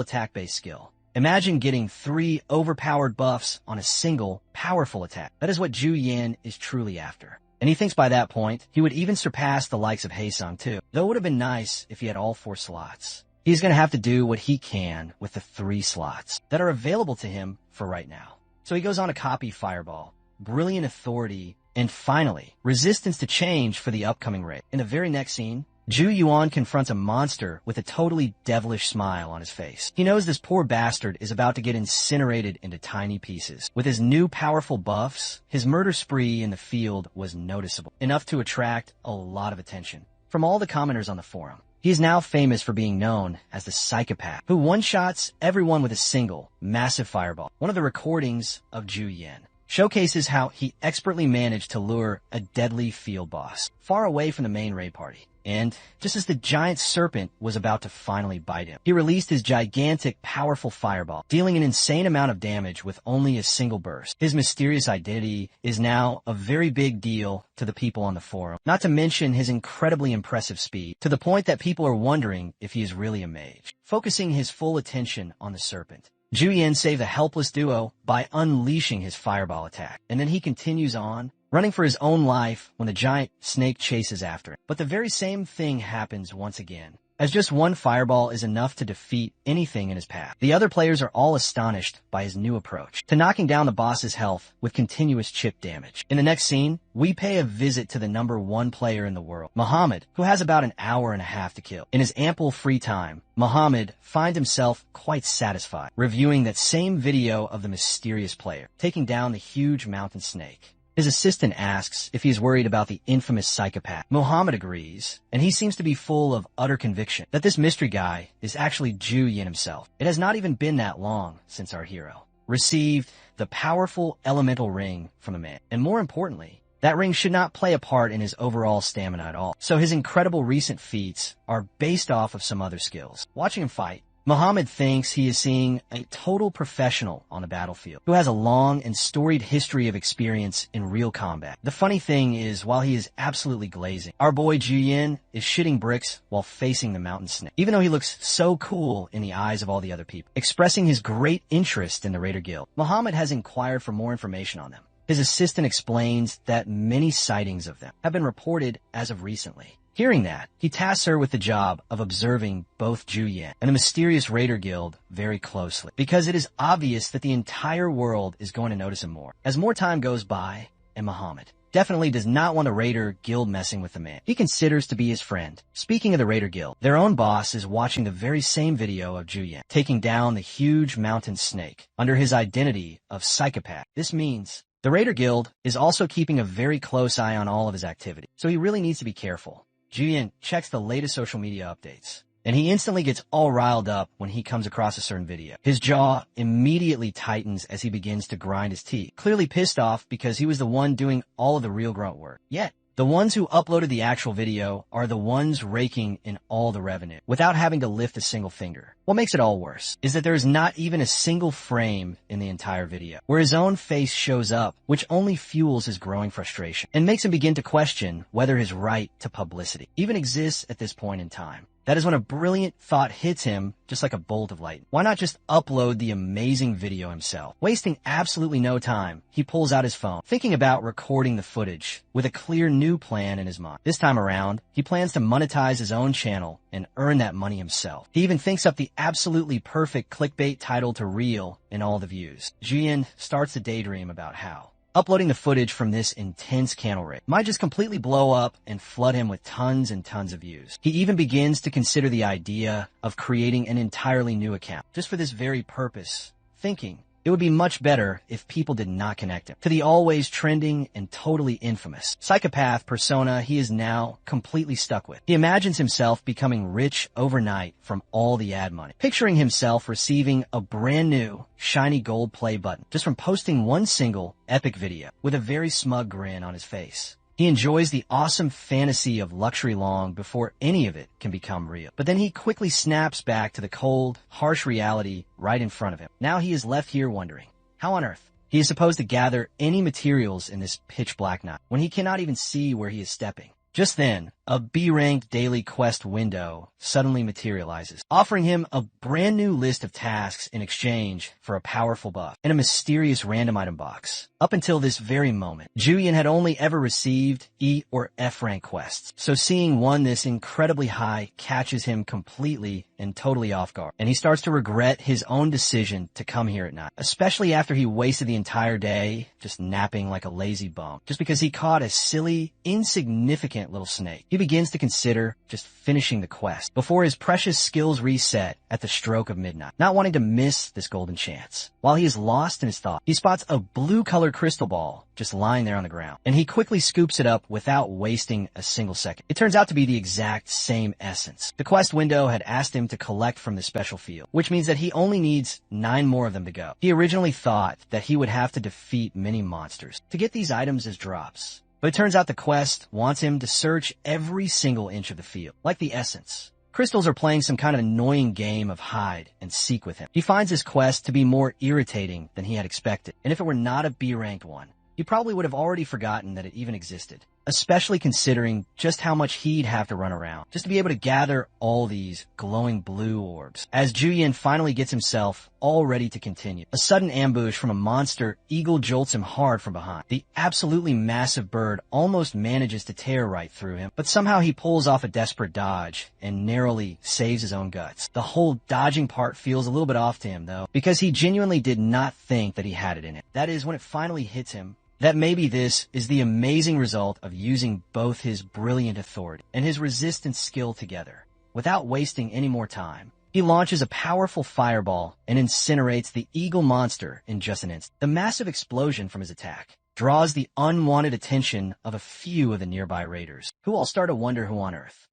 attack-based skill. Imagine getting 3 overpowered buffs on a single powerful attack. That is what Juyin is truly after. And he thinks by that point, he would even surpass the likes of Haesung too, though it would have been nice if he had all 4 slots. He's going to have to do what he can with the 3 slots that are available to him for right now. So he goes on to copy Fireball, Brilliant Authority, and finally, Resistance to Change for the upcoming raid. In the very next scene, Ju Yuan confronts a monster with a totally devilish smile on his face. He knows this poor bastard is about to get incinerated into tiny pieces. With his new powerful buffs, his murder spree in the field was noticeable, enough to attract a lot of attention from all the commenters on the forum. He is now famous for being known as the psychopath who one-shots everyone with a single, massive fireball. One of the recordings of Ju Yen showcases how he expertly managed to lure a deadly field boss far away from the main raid party. And just as the giant serpent was about to finally bite him, he released his gigantic, powerful fireball, dealing an insane amount of damage with only a single burst. His mysterious identity is now a very big deal to the people on the forum, not to mention his incredibly impressive speed, to the point that people are wondering if he is really a mage. Focusing his full attention on the serpent, Juyin saved the helpless duo by unleashing his fireball attack, and then he continues on, running for his own life when the giant snake chases after him. But the very same thing happens once again, as just one fireball is enough to defeat anything in his path. The other players are all astonished by his new approach to knocking down the boss's health with continuous chip damage. In the next scene, we pay a visit to the #1 player in the world, Muhammad, who has about an hour and a half to kill. In his ample free time, Muhammad finds himself quite satisfied, reviewing that same video of the mysterious player taking down the huge mountain snake. His assistant asks if he is worried about the infamous psychopath. Muhammad agrees, and he seems to be full of utter conviction that this mystery guy is actually Ju Yin himself. It has not even been that long since our hero received the powerful elemental ring from a man. And more importantly, that ring should not play a part in his overall stamina at all. So his incredible recent feats are based off of some other skills. Watching him fight, Muhammad thinks he is seeing a total professional on the battlefield who has a long and storied history of experience in real combat. The funny thing is, while he is absolutely glazing, our boy Juyin is shitting bricks while facing the mountain snake, even though he looks so cool in the eyes of all the other people, expressing his great interest in the Raider Guild. Muhammad has inquired for more information on them. His assistant explains that many sightings of them have been reported as of recently. Hearing that, he tasks her with the job of observing both Juyin and the mysterious Raider Guild very closely, because it is obvious that the entire world is going to notice him more. As more time goes by, and Muhammad definitely does not want the Raider Guild messing with the man he considers to be his friend. Speaking of the Raider Guild, their own boss is watching the very same video of Juyin taking down the huge mountain snake under his identity of psychopath. This means the Raider Guild is also keeping a very close eye on all of his activity, so he really needs to be careful. Juyin checks the latest social media updates, and he instantly gets all riled up when he comes across a certain video. His jaw immediately tightens as he begins to grind his teeth, clearly pissed off because he was the one doing all of the real grunt work. Yet, the ones who uploaded the actual video are the ones raking in all the revenue without having to lift a single finger. What makes it all worse is that there is not even a single frame in the entire video where his own face shows up, which only fuels his growing frustration and makes him begin to question whether his right to publicity even exists at this point in time. That is when a brilliant thought hits him just like a bolt of lightning. Why not just upload the amazing video himself? Wasting absolutely no time, he pulls out his phone, thinking about recording the footage with a clear new plan in his mind. This time around, he plans to monetize his own channel and earn that money himself. He even thinks up the absolutely perfect clickbait title to reel in all the views. Jian starts to daydream about how uploading the footage from this intense candle raid might just completely blow up and flood him with tons and tons of views. He even begins to consider the idea of creating an entirely new account just for this very purpose, thinking it would be much better if people did not connect him to the always trending and totally infamous psychopath persona he is now completely stuck with. He imagines himself becoming rich overnight from all the ad money, picturing himself receiving a brand new shiny gold play button just from posting one single epic video with a very smug grin on his face. He enjoys the awesome fantasy of luxury long before any of it can become real. But then he quickly snaps back to the cold, harsh reality right in front of him. Now he is left here wondering, how on earth he is supposed to gather any materials in this pitch black night when he cannot even see where he is stepping. Just then, a B-ranked daily quest window suddenly materializes, offering him a brand new list of tasks in exchange for a powerful buff and a mysterious random item box. Up until this very moment, Julian had only ever received E or F rank quests, so seeing one this incredibly high catches him completely and totally off guard, and he starts to regret his own decision to come here at night, especially after he wasted the entire day just napping like a lazy bum, just because he caught a silly, insignificant little snake. He begins to consider just finishing the quest before his precious skills reset at the stroke of midnight, not wanting to miss this golden chance. While he is lost in his thought, he spots a blue-colored crystal ball just lying there on the ground, and he quickly scoops it up without wasting a single second. It turns out to be the exact same essence. The quest window had asked him to collect from the special field, which means that he only needs 9 more of them to go. He originally thought that he would have to defeat many monsters to get these items as drops, but it turns out the quest wants him to search every single inch of the field, like the essence. Crystals are playing some kind of annoying game of hide and seek with him. He finds his quest to be more irritating than he had expected, and if it were not a B-ranked one, he probably would have already forgotten that it even existed, especially considering just how much he'd have to run around just to be able to gather all these glowing blue orbs. As Julian finally gets himself all ready to continue, a sudden ambush from a monster eagle jolts him hard from behind. The absolutely massive bird almost manages to tear right through him, but somehow he pulls off a desperate dodge and narrowly saves his own guts. The whole dodging part feels a little bit off to him though, because he genuinely did not think that he had it in it. That is, when it finally hits him, that maybe this is the amazing result of using both his brilliant authority and his resistance skill together. Without wasting any more time, he launches a powerful fireball and incinerates the eagle monster in just an instant. The massive explosion from his attack draws the unwanted attention of a few of the nearby raiders, who all start to wonder who on earth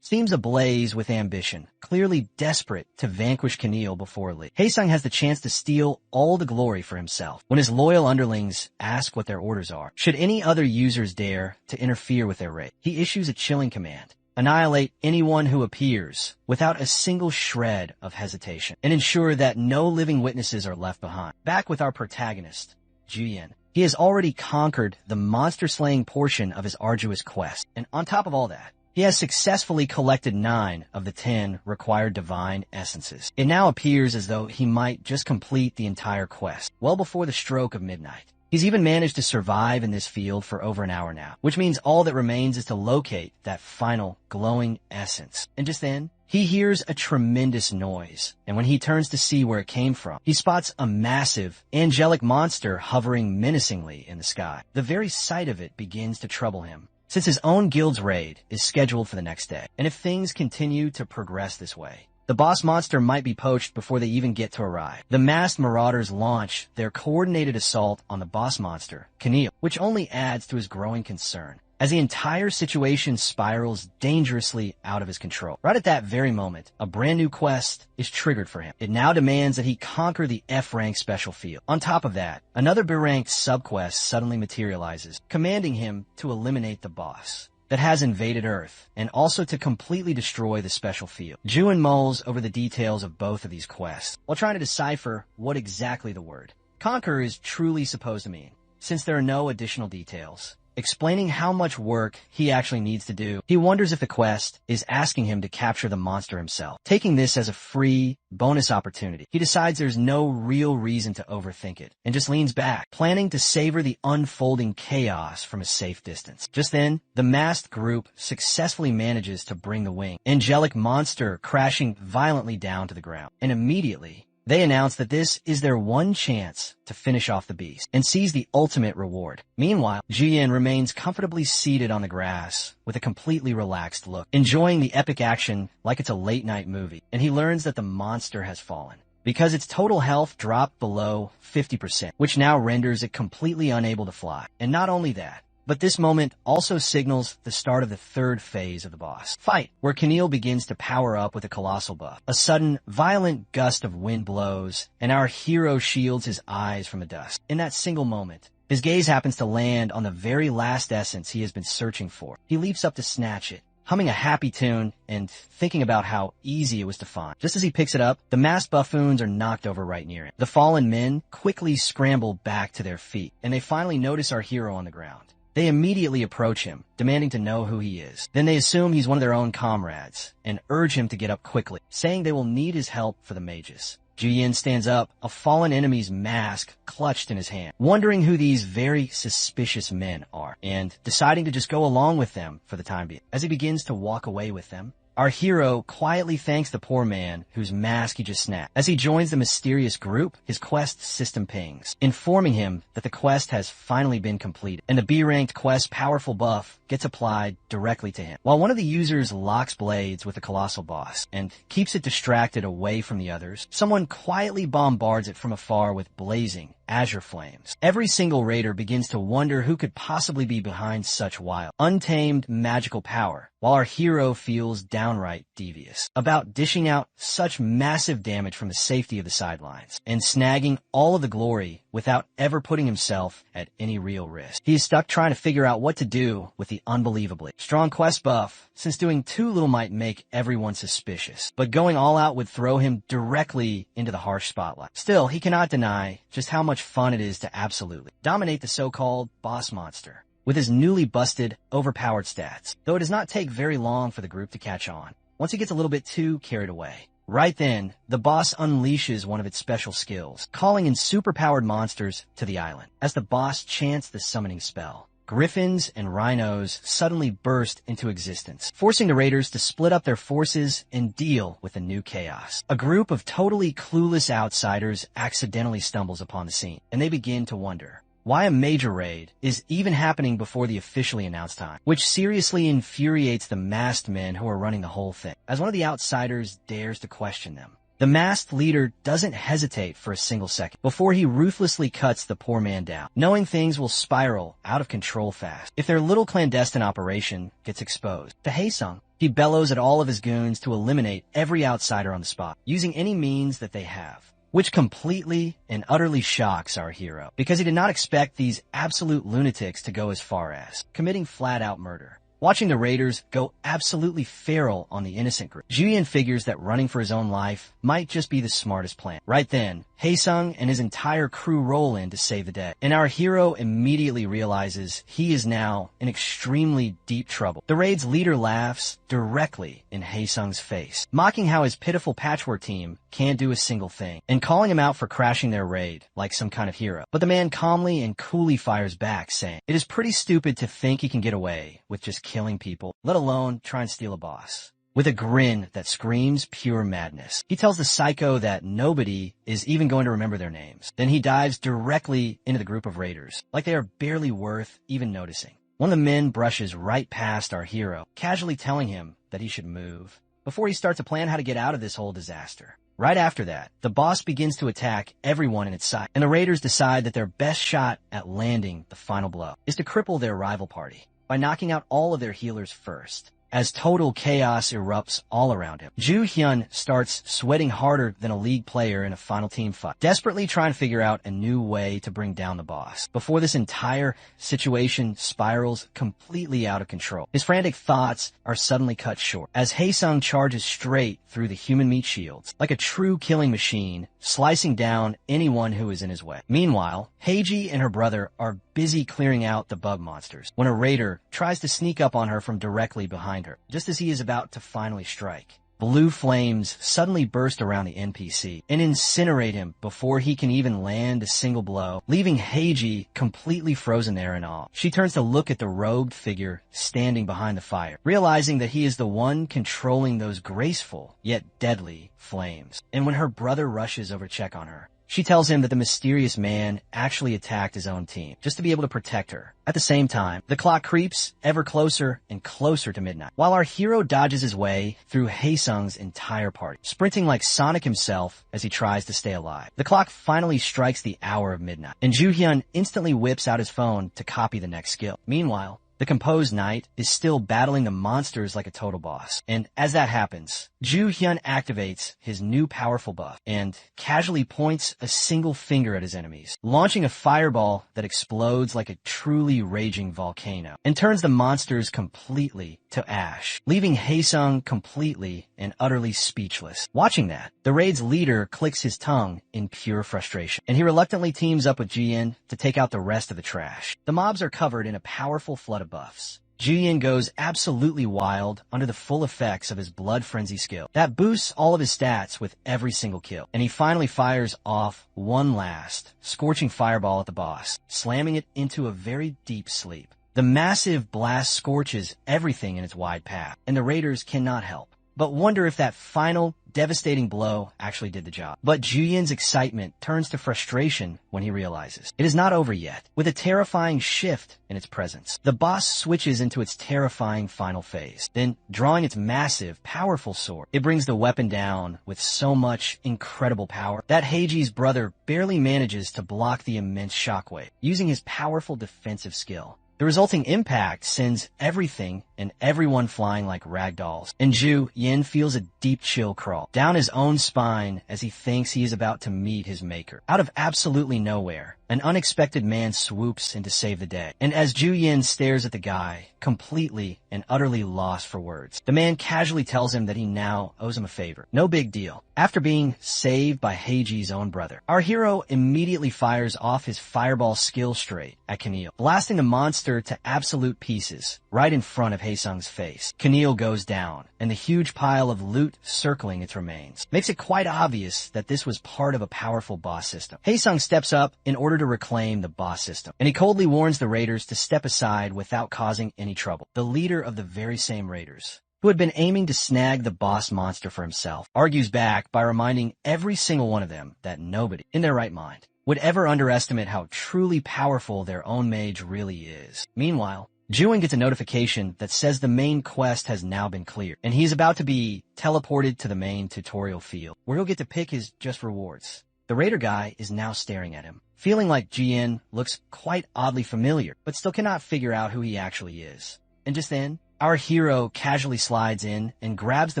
seems ablaze with ambition, clearly desperate to vanquish Keneal before Lee. Haesung has the chance to steal all the glory for himself when his loyal underlings ask what their orders are. Should any other users dare to interfere with their raid, he issues a chilling command: annihilate anyone who appears without a single shred of hesitation, and ensure that no living witnesses are left behind. Back with our protagonist, Julian. He has already conquered the monster-slaying portion of his arduous quest, and on top of all that, he has successfully collected 9 of the 10 required divine essences. It now appears as though he might just complete the entire quest, well before the stroke of midnight. He's even managed to survive in this field for over an hour now, which means all that remains is to locate that final glowing essence. And just then, he hears a tremendous noise, and when he turns to see where it came from, he spots a massive, angelic monster hovering menacingly in the sky. The very sight of it begins to trouble him, since his own guild's raid is scheduled for the next day. And if things continue to progress this way, the boss monster might be poached before they even get to arrive. The masked marauders launch their coordinated assault on the boss monster, Keneal, which only adds to his growing concern, as the entire situation spirals dangerously out of his control. Right at that very moment, a brand new quest is triggered for him. It now demands that he conquer the F-rank special field. On top of that, another B-ranked sub-quest suddenly materializes, commanding him to eliminate the boss that has invaded Earth, and also to completely destroy the special field. Juin mulls over the details of both of these quests, while trying to decipher what exactly the word conquer is truly supposed to mean, since there are no additional details. explaining how much work he actually needs to do. He wonders if the quest is asking him to capture the monster himself. Taking this as a free bonus opportunity, he decides there's no real reason to overthink it and just leans back, planning to savor the unfolding chaos from a safe distance. Just then, the masked group successfully manages to bring the winged angelic monster crashing violently down to the ground, and immediately they announce that this is their one chance to finish off the beast and seize the ultimate reward. Meanwhile, Jian remains comfortably seated on the grass with a completely relaxed look, enjoying the epic action like it's a late-night movie, and he learns that the monster has fallen because its total health dropped below 50%, which now renders it completely unable to fly. And not only that, but this moment also signals the start of the third phase of the boss fight, where Keneal begins to power up with a colossal buff. A sudden, violent gust of wind blows, and our hero shields his eyes from the dust. In that single moment, his gaze happens to land on the very last essence he has been searching for. He leaps up to snatch it, humming a happy tune and thinking about how easy it was to find. Just as he picks it up, the masked buffoons are knocked over right near him. The fallen men quickly scramble back to their feet, and they finally notice our hero on the ground. They immediately approach him, demanding to know who he is. Then they assume he's one of their own comrades and urge him to get up quickly, saying they will need his help for the mages. Jian stands up, a fallen enemy's mask clutched in his hand, wondering who these very suspicious men are, and deciding to just go along with them for the time being. As he begins to walk away with them, our hero quietly thanks the poor man whose mask he just snapped. As he joins the mysterious group, his quest system pings, informing him that the quest has finally been completed, and the B-ranked quest powerful buff gets applied directly to him. While one of the users locks blades with the colossal boss and keeps it distracted away from the others, someone quietly bombards it from afar with blazing azure flames. Every single raider begins to wonder who could possibly be behind such wild, untamed magical power, while our hero feels downright devious about dishing out such massive damage from the safety of the sidelines and snagging all of the glory without ever putting himself at any real risk. He is stuck trying to figure out what to do with the unbelievably strong quest buff, since doing too little might make everyone suspicious, but going all out would throw him directly into the harsh spotlight. Still, he cannot deny just how much fun it is to absolutely dominate the so-called boss monster with his newly busted, overpowered stats, though it does not take very long for the group to catch on, once he gets a little bit too carried away. Right then, the boss unleashes one of its special skills, calling in superpowered monsters to the island. As the boss chants the summoning spell, griffins and rhinos suddenly burst into existence, forcing the raiders to split up their forces and deal with the new chaos. A group of totally clueless outsiders accidentally stumbles upon the scene, and they begin to wonder why a major raid is even happening before the officially announced time, which seriously infuriates the masked men who are running the whole thing. As one of the outsiders dares to question them, the masked leader doesn't hesitate for a single second before he ruthlessly cuts the poor man down, knowing things will spiral out of control fast if their little clandestine operation gets exposed. To Haesung, he bellows at all of his goons to eliminate every outsider on the spot, using any means that they have, which completely and utterly shocks our hero, because he did not expect these absolute lunatics to go as far as committing flat-out murder. Watching the raiders go absolutely feral on the innocent group, Julian figures that running for his own life might just be the smartest plan. Right then, Haesung and his entire crew roll in to save the day, and our hero immediately realizes he is now in extremely deep trouble. The raid's leader laughs directly in Haesung's face, mocking how his pitiful patchwork team can't do a single thing, and calling him out for crashing their raid like some kind of hero. But the man calmly and coolly fires back, saying, "It is pretty stupid to think he can get away with just killing people, let alone try and steal a boss." With a grin that screams pure madness, he tells the psycho that nobody is even going to remember their names. Then he dives directly into the group of raiders, like they are barely worth even noticing. One of the men brushes right past our hero, casually telling him that he should move, before he starts to plan how to get out of this whole disaster. Right after that, the boss begins to attack everyone in its sight, and the raiders decide that their best shot at landing the final blow is to cripple their rival party by knocking out all of their healers first. as total chaos erupts all around him. Ju Hyun starts sweating harder than a league player in a final team fight, desperately trying to figure out a new way to bring down the boss before this entire situation spirals completely out of control. His frantic thoughts are suddenly cut short as Haesung charges straight through the human meat shields like a true killing machine, slicing down anyone who is in his way. Meanwhile, Heiji and her brother are busy clearing out the bug monsters when a raider tries to sneak up on her from directly behind her, just as he is about to finally strike. Blue flames suddenly burst around the NPC and incinerate him before he can even land a single blow, leaving Heiji completely frozen there in awe. She turns to look at the robed figure standing behind the fire, realizing that he is the one controlling those graceful yet deadly flames. And when her brother rushes over to check on her, she tells him that the mysterious man actually attacked his own team just to be able to protect her. At the same time, the clock creeps ever closer and closer to midnight, while our hero dodges his way through Haesung's entire party, sprinting like Sonic himself as he tries to stay alive. The clock finally strikes the hour of midnight, and Ju Hyun instantly whips out his phone to copy the next skill. Meanwhile, the composed knight is still battling the monsters like a total boss. And as that happens, Ju Hyun activates his new powerful buff and casually points a single finger at his enemies, launching a fireball that explodes like a truly raging volcano and turns the monsters completely to ash, leaving Haesung completely and utterly speechless. Watching that, the raid's leader clicks his tongue in pure frustration, and he reluctantly teams up with Jian to take out the rest of the trash. The mobs are covered in a powerful flood of buffs. Jian goes absolutely wild under the full effects of his blood frenzy skill that boosts all of his stats with every single kill, and he finally fires off one last scorching fireball at the boss, slamming it into a very deep sleep. The massive blast scorches everything in its wide path, and the raiders cannot help but wonder if that final devastating blow actually did the job. But Julian's excitement turns to frustration when he realizes it is not over yet. With a terrifying shift in its presence, the boss switches into its terrifying final phase. Then, drawing its massive, powerful sword, it brings the weapon down with so much incredible power that Heiji's brother barely manages to block the immense shockwave, using his powerful defensive skill. The resulting impact sends everything and everyone flying like rag dolls, and Ju Yin feels a deep chill crawl down his own spine as he thinks he is about to meet his maker. Out of absolutely nowhere, an unexpected man swoops in to save the day, and as Ju Yin stares at the guy, completely and utterly lost for words, the man casually tells him that he now owes him a favor. No big deal. After being saved by Heiji's own brother, our hero immediately fires off his fireball skill straight at Keneal, blasting the monster to absolute pieces right in front of Haesung's face. Keneal goes down, and the huge pile of loot circling its remains makes it quite obvious that this was part of a powerful boss system. Haesung steps up in order to reclaim the boss system, and he coldly warns the raiders to step aside without causing any trouble. The leader of the very same raiders, who had been aiming to snag the boss monster for himself, argues back by reminding every single one of them that nobody, in their right mind, would ever underestimate how truly powerful their own mage really is. Meanwhile, Juin gets a notification that says the main quest has now been cleared, and he's about to be teleported to the main tutorial field, where he'll get to pick his just rewards. The raider guy is now staring at him, feeling like Jian looks quite oddly familiar, but still cannot figure out who he actually is. And just then, our hero casually slides in and grabs the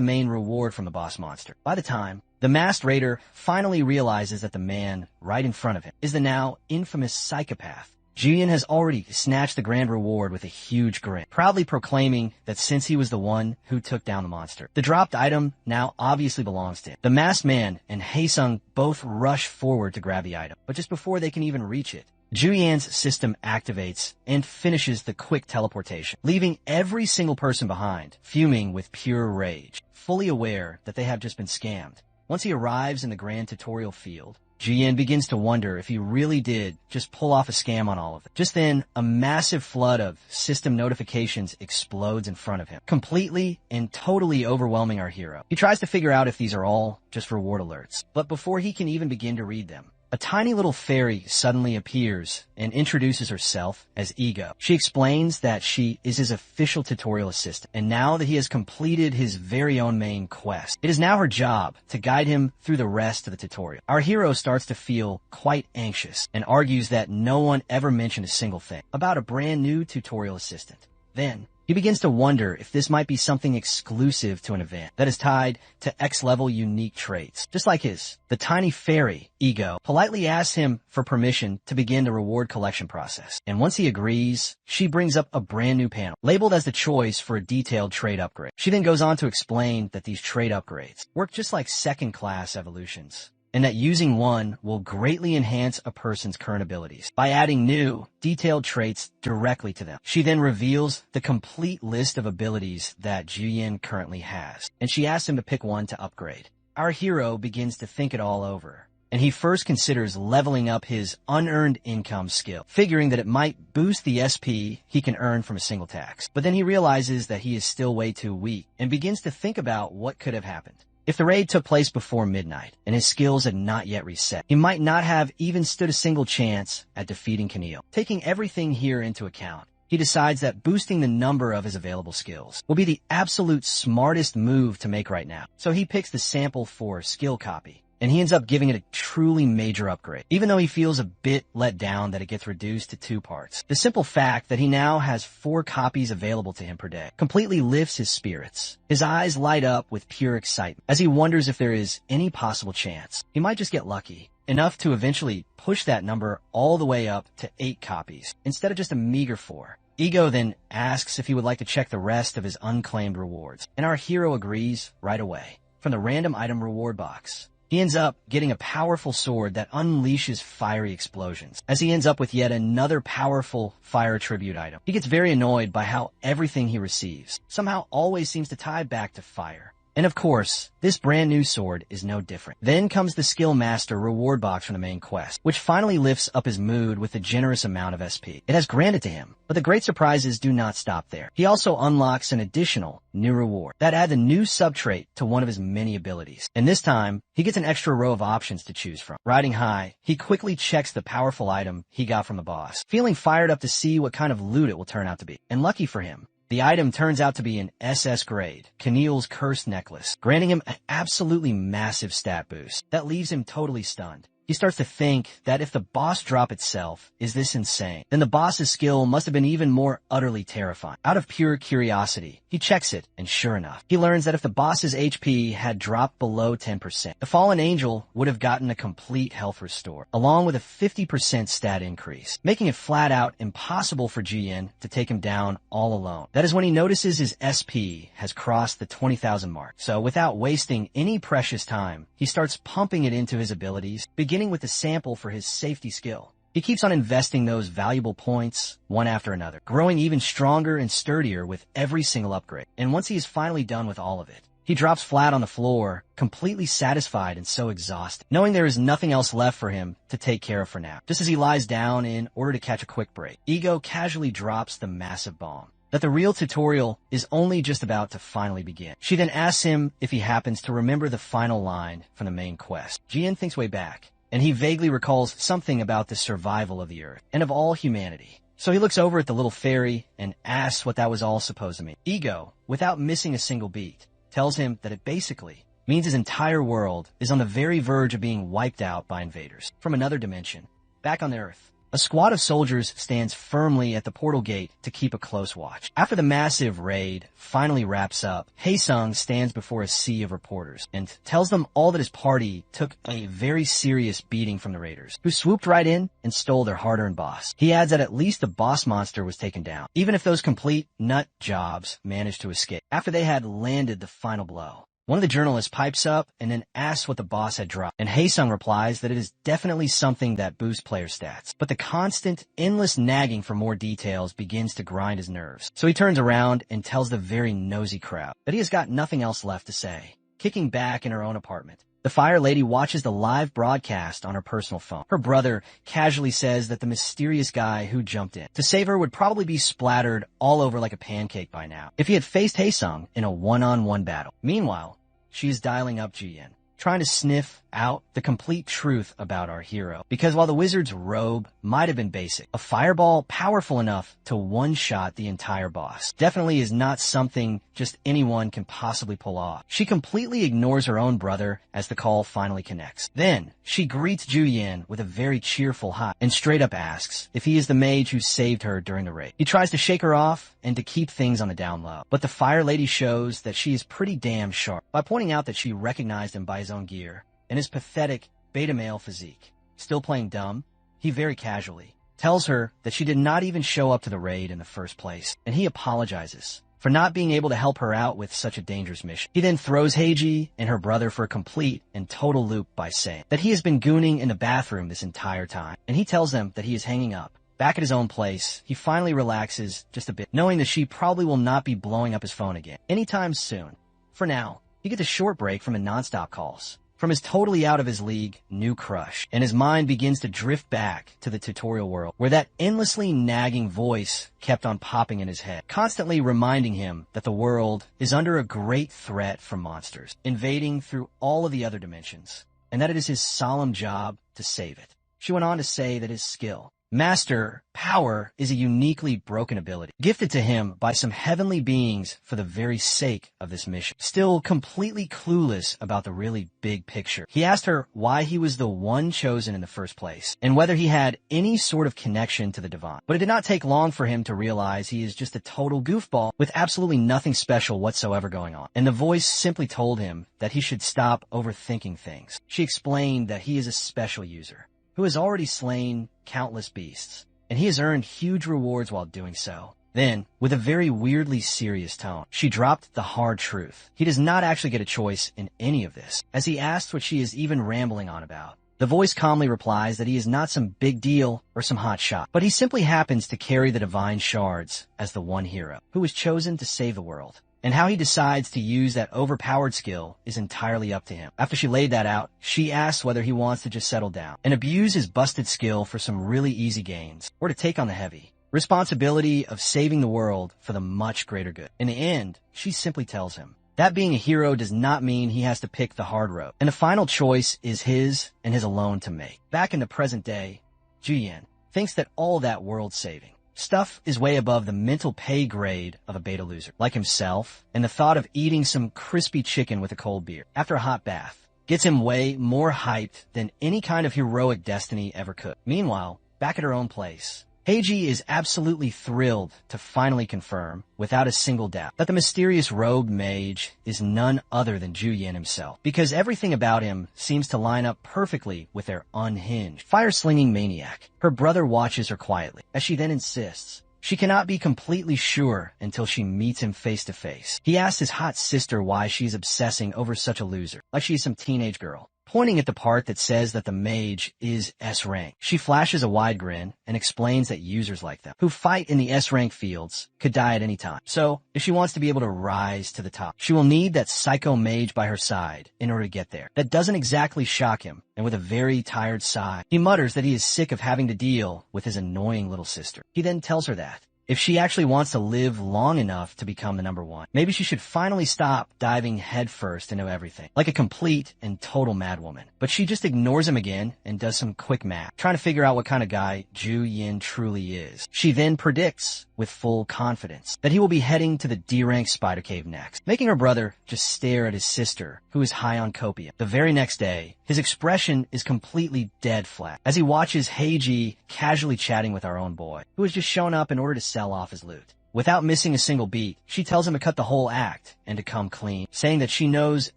main reward from the boss monster. By the time the masked raider finally realizes that the man right in front of him is the now infamous psychopath, Jian has already snatched the grand reward with a huge grin, proudly proclaiming that since he was the one who took down the monster, the dropped item now obviously belongs to him. The masked man and Haesung both rush forward to grab the item, but just before they can even reach it, Julian's system activates and finishes the quick teleportation, leaving every single person behind, fuming with pure rage, fully aware that they have just been scammed. Once he arrives in the grand tutorial field, Jian begins to wonder if he really did just pull off a scam on all of them. Just then, a massive flood of system notifications explodes in front of him, completely and totally overwhelming our hero. He tries to figure out if these are all just reward alerts, but before he can even begin to read them, a tiny little fairy suddenly appears and introduces herself as Ego. She explains that she is his official tutorial assistant, and now that he has completed his very own main quest, it is now her job to guide him through the rest of the tutorial. Our hero starts to feel quite anxious and argues that no one ever mentioned a single thing about a brand new tutorial assistant. Then, He begins to wonder if this might be something exclusive to an event that is tied to X-level unique traits, just like his. The tiny fairy, Ego, politely asks him for permission to begin the reward collection process. And once he agrees, she brings up a brand new panel, labeled as the choice for a detailed trait upgrade. She then goes on to explain that these trait upgrades work just like second-class evolutions, and that using one will greatly enhance a person's current abilities by adding new, detailed traits directly to them. She then reveals the complete list of abilities that Jiyin currently has, and she asks him to pick one to upgrade. Our hero begins to think it all over, and he first considers leveling up his unearned income skill, figuring that it might boost the SP he can earn from a single task. But then he realizes that he is still way too weak, and begins to think about what could have happened. If the raid took place before midnight, and his skills had not yet reset, he might not have even stood a single chance at defeating Keneal. Taking everything here into account, he decides that boosting the number of his available skills will be the absolute smartest move to make right now. So he picks the sample for skill copy, and he ends up giving it a truly major upgrade, even though he feels a bit let down that it gets reduced to 2 parts. The simple fact that he now has 4 copies available to him per day completely lifts his spirits. His eyes light up with pure excitement as he wonders if there is any possible chance he might just get lucky enough to eventually push that number all the way up to 8 copies instead of just a meager 4. Ego then asks if he would like to check the rest of his unclaimed rewards, and our hero agrees right away. From the random item reward box, he ends up getting a powerful sword that unleashes fiery explosions, as he ends up with yet another powerful fire tribute item. He gets very annoyed by how everything he receives somehow always seems to tie back to fire. And of course, this brand new sword is no different. Then comes the Skill Master reward box from the main quest, which finally lifts up his mood with a generous amount of SP it has granted to him. But the great surprises do not stop there. He also unlocks an additional new reward that adds a new sub-trait to one of his many abilities. And this time, he gets an extra row of options to choose from. Riding high, he quickly checks the powerful item he got from the boss, feeling fired up to see what kind of loot it will turn out to be. And lucky for him, the item turns out to be an SS grade, Keneal's Cursed Necklace, granting him an absolutely massive stat boost that leaves him totally stunned. He starts to think that if the boss drop itself is this insane, then the boss's skill must have been even more utterly terrifying. Out of pure curiosity, he checks it, and sure enough, he learns that if the boss's HP had dropped below 10%, the fallen angel would have gotten a complete health restore, along with a 50% stat increase, making it flat out impossible for Jiyin to take him down all alone. That is when he notices his SP has crossed the 20,000 mark. So without wasting any precious time, he starts pumping it into his abilities, beginning with the sample for his safety skill. He keeps on investing those valuable points one after another, growing even stronger and sturdier with every single upgrade. And once he is finally done with all of it, he drops flat on the floor, completely satisfied and so exhausted, knowing there is nothing else left for him to take care of for now. Just as he lies down in order to catch a quick break, Ego casually drops the massive bomb that the real tutorial is only just about to finally begin. She then asks him if he happens to remember the final line from the main quest. Jiyin thinks way back, and he vaguely recalls something about the survival of the Earth and of all humanity. So he looks over at the little fairy and asks what that was all supposed to mean. Ego, without missing a single beat, tells him that it basically means his entire world is on the very verge of being wiped out by invaders from another dimension. Back on the Earth, a squad of soldiers stands firmly at the portal gate to keep a close watch. After the massive raid finally wraps up, Haesung stands before a sea of reporters and tells them all that his party took a very serious beating from the raiders, who swooped right in and stole their hard-earned boss. He adds that at least the boss monster was taken down, even if those complete nut jobs managed to escape after they had landed the final blow. One of the journalists pipes up and then asks what the boss had dropped, and Haesung replies that it is definitely something that boosts player stats. But the constant, endless nagging for more details begins to grind his nerves. So he turns around and tells the very nosy crowd that he has got nothing else left to say. Kicking back in her own apartment, the Fire Lady watches the live broadcast on her personal phone. Her brother casually says that the mysterious guy who jumped in to save her would probably be splattered all over like a pancake by now if he had faced Haesung in a one-on-one battle. Meanwhile, she is dialing up Jiyin, trying to sniff out the complete truth about our hero. Because while the wizard's robe might have been basic, a fireball powerful enough to one-shot the entire boss definitely is not something just anyone can possibly pull off. She completely ignores her own brother as the call finally connects. Then, she greets Juyin with a very cheerful hi and straight up asks if he is the mage who saved her during the raid. He tries to shake her off and to keep things on the down low, but the fire lady shows that she is pretty damn sharp by pointing out that she recognized him by his own gear and his pathetic beta male physique. Still playing dumb, he very casually tells her that she did not even show up to the raid in the first place, and he apologizes for not being able to help her out with such a dangerous mission. He then throws Heiji and her brother for a complete and total loop by saying that he has been gooning in the bathroom this entire time, and he tells them that he is hanging up. Back at his own place, he finally relaxes just a bit, knowing that she probably will not be blowing up his phone again anytime soon. For now, he gets a short break from the nonstop calls from his totally out of his league new crush, and his mind begins to drift back to the tutorial world where that endlessly nagging voice kept on popping in his head, constantly reminding him that the world is under a great threat from monsters invading through all of the other dimensions, and that it is his solemn job to save it. She went on to say that his skill, Master Power, is a uniquely broken ability, gifted to him by some heavenly beings for the very sake of this mission. Still completely clueless about the really big picture, he asked her why he was the one chosen in the first place, and whether he had any sort of connection to the divine. But it did not take long for him to realize he is just a total goofball with absolutely nothing special whatsoever going on, and the voice simply told him that he should stop overthinking things. She explained that he is a special user who has already slain countless beasts, and he has earned huge rewards while doing so. Then, with a very weirdly serious tone, she dropped the hard truth. He does not actually get a choice in any of this, as he asks what she is even rambling on about. The voice calmly replies that he is not some big deal or some hot shot, but he simply happens to carry the divine shards as the one hero who was chosen to save the world. And how he decides to use that overpowered skill is entirely up to him. After she laid that out, she asks whether he wants to just settle down and abuse his busted skill for some really easy gains, or to take on the heavy responsibility of saving the world for the much greater good. In the end, she simply tells him that being a hero does not mean he has to pick the hard road, and the final choice is his and his alone to make. Back in the present day, Juyin thinks that all that world-saving stuff is way above the mental pay grade of a beta loser like himself, and the thought of eating some crispy chicken with a cold beer after a hot bath gets him way more hyped than any kind of heroic destiny ever could. Meanwhile, back at her own place, Heiji is absolutely thrilled to finally confirm, without a single doubt, that the mysterious robed mage is none other than Juyin himself, because everything about him seems to line up perfectly with their unhinged, fire-slinging maniac. Her brother watches her quietly, as she then insists she cannot be completely sure until she meets him face to face. He asks his hot sister why she's obsessing over such a loser, like she's some teenage girl, pointing at the part that says that the mage is S-rank. She flashes a wide grin and explains that users like them, who fight in the S-rank fields, could die at any time. So, if she wants to be able to rise to the top, she will need that psycho mage by her side in order to get there. That doesn't exactly shock him, and with a very tired sigh, he mutters that he is sick of having to deal with his annoying little sister. He then tells her that if she actually wants to live long enough to become the number one, maybe she should finally stop diving headfirst into everything, like a complete and total madwoman. But she just ignores him again and does some quick math, trying to figure out what kind of guy Juyin truly is. She then predicts, with full confidence, that he will be heading to the D-rank spider cave next, making her brother just stare at his sister, who is high on copium. The very next day, his expression is completely dead flat, as he watches Heiji casually chatting with our own boy, who has just shown up in order to sell off his loot. Without missing a single beat, she tells him to cut the whole act and to come clean, saying that she knows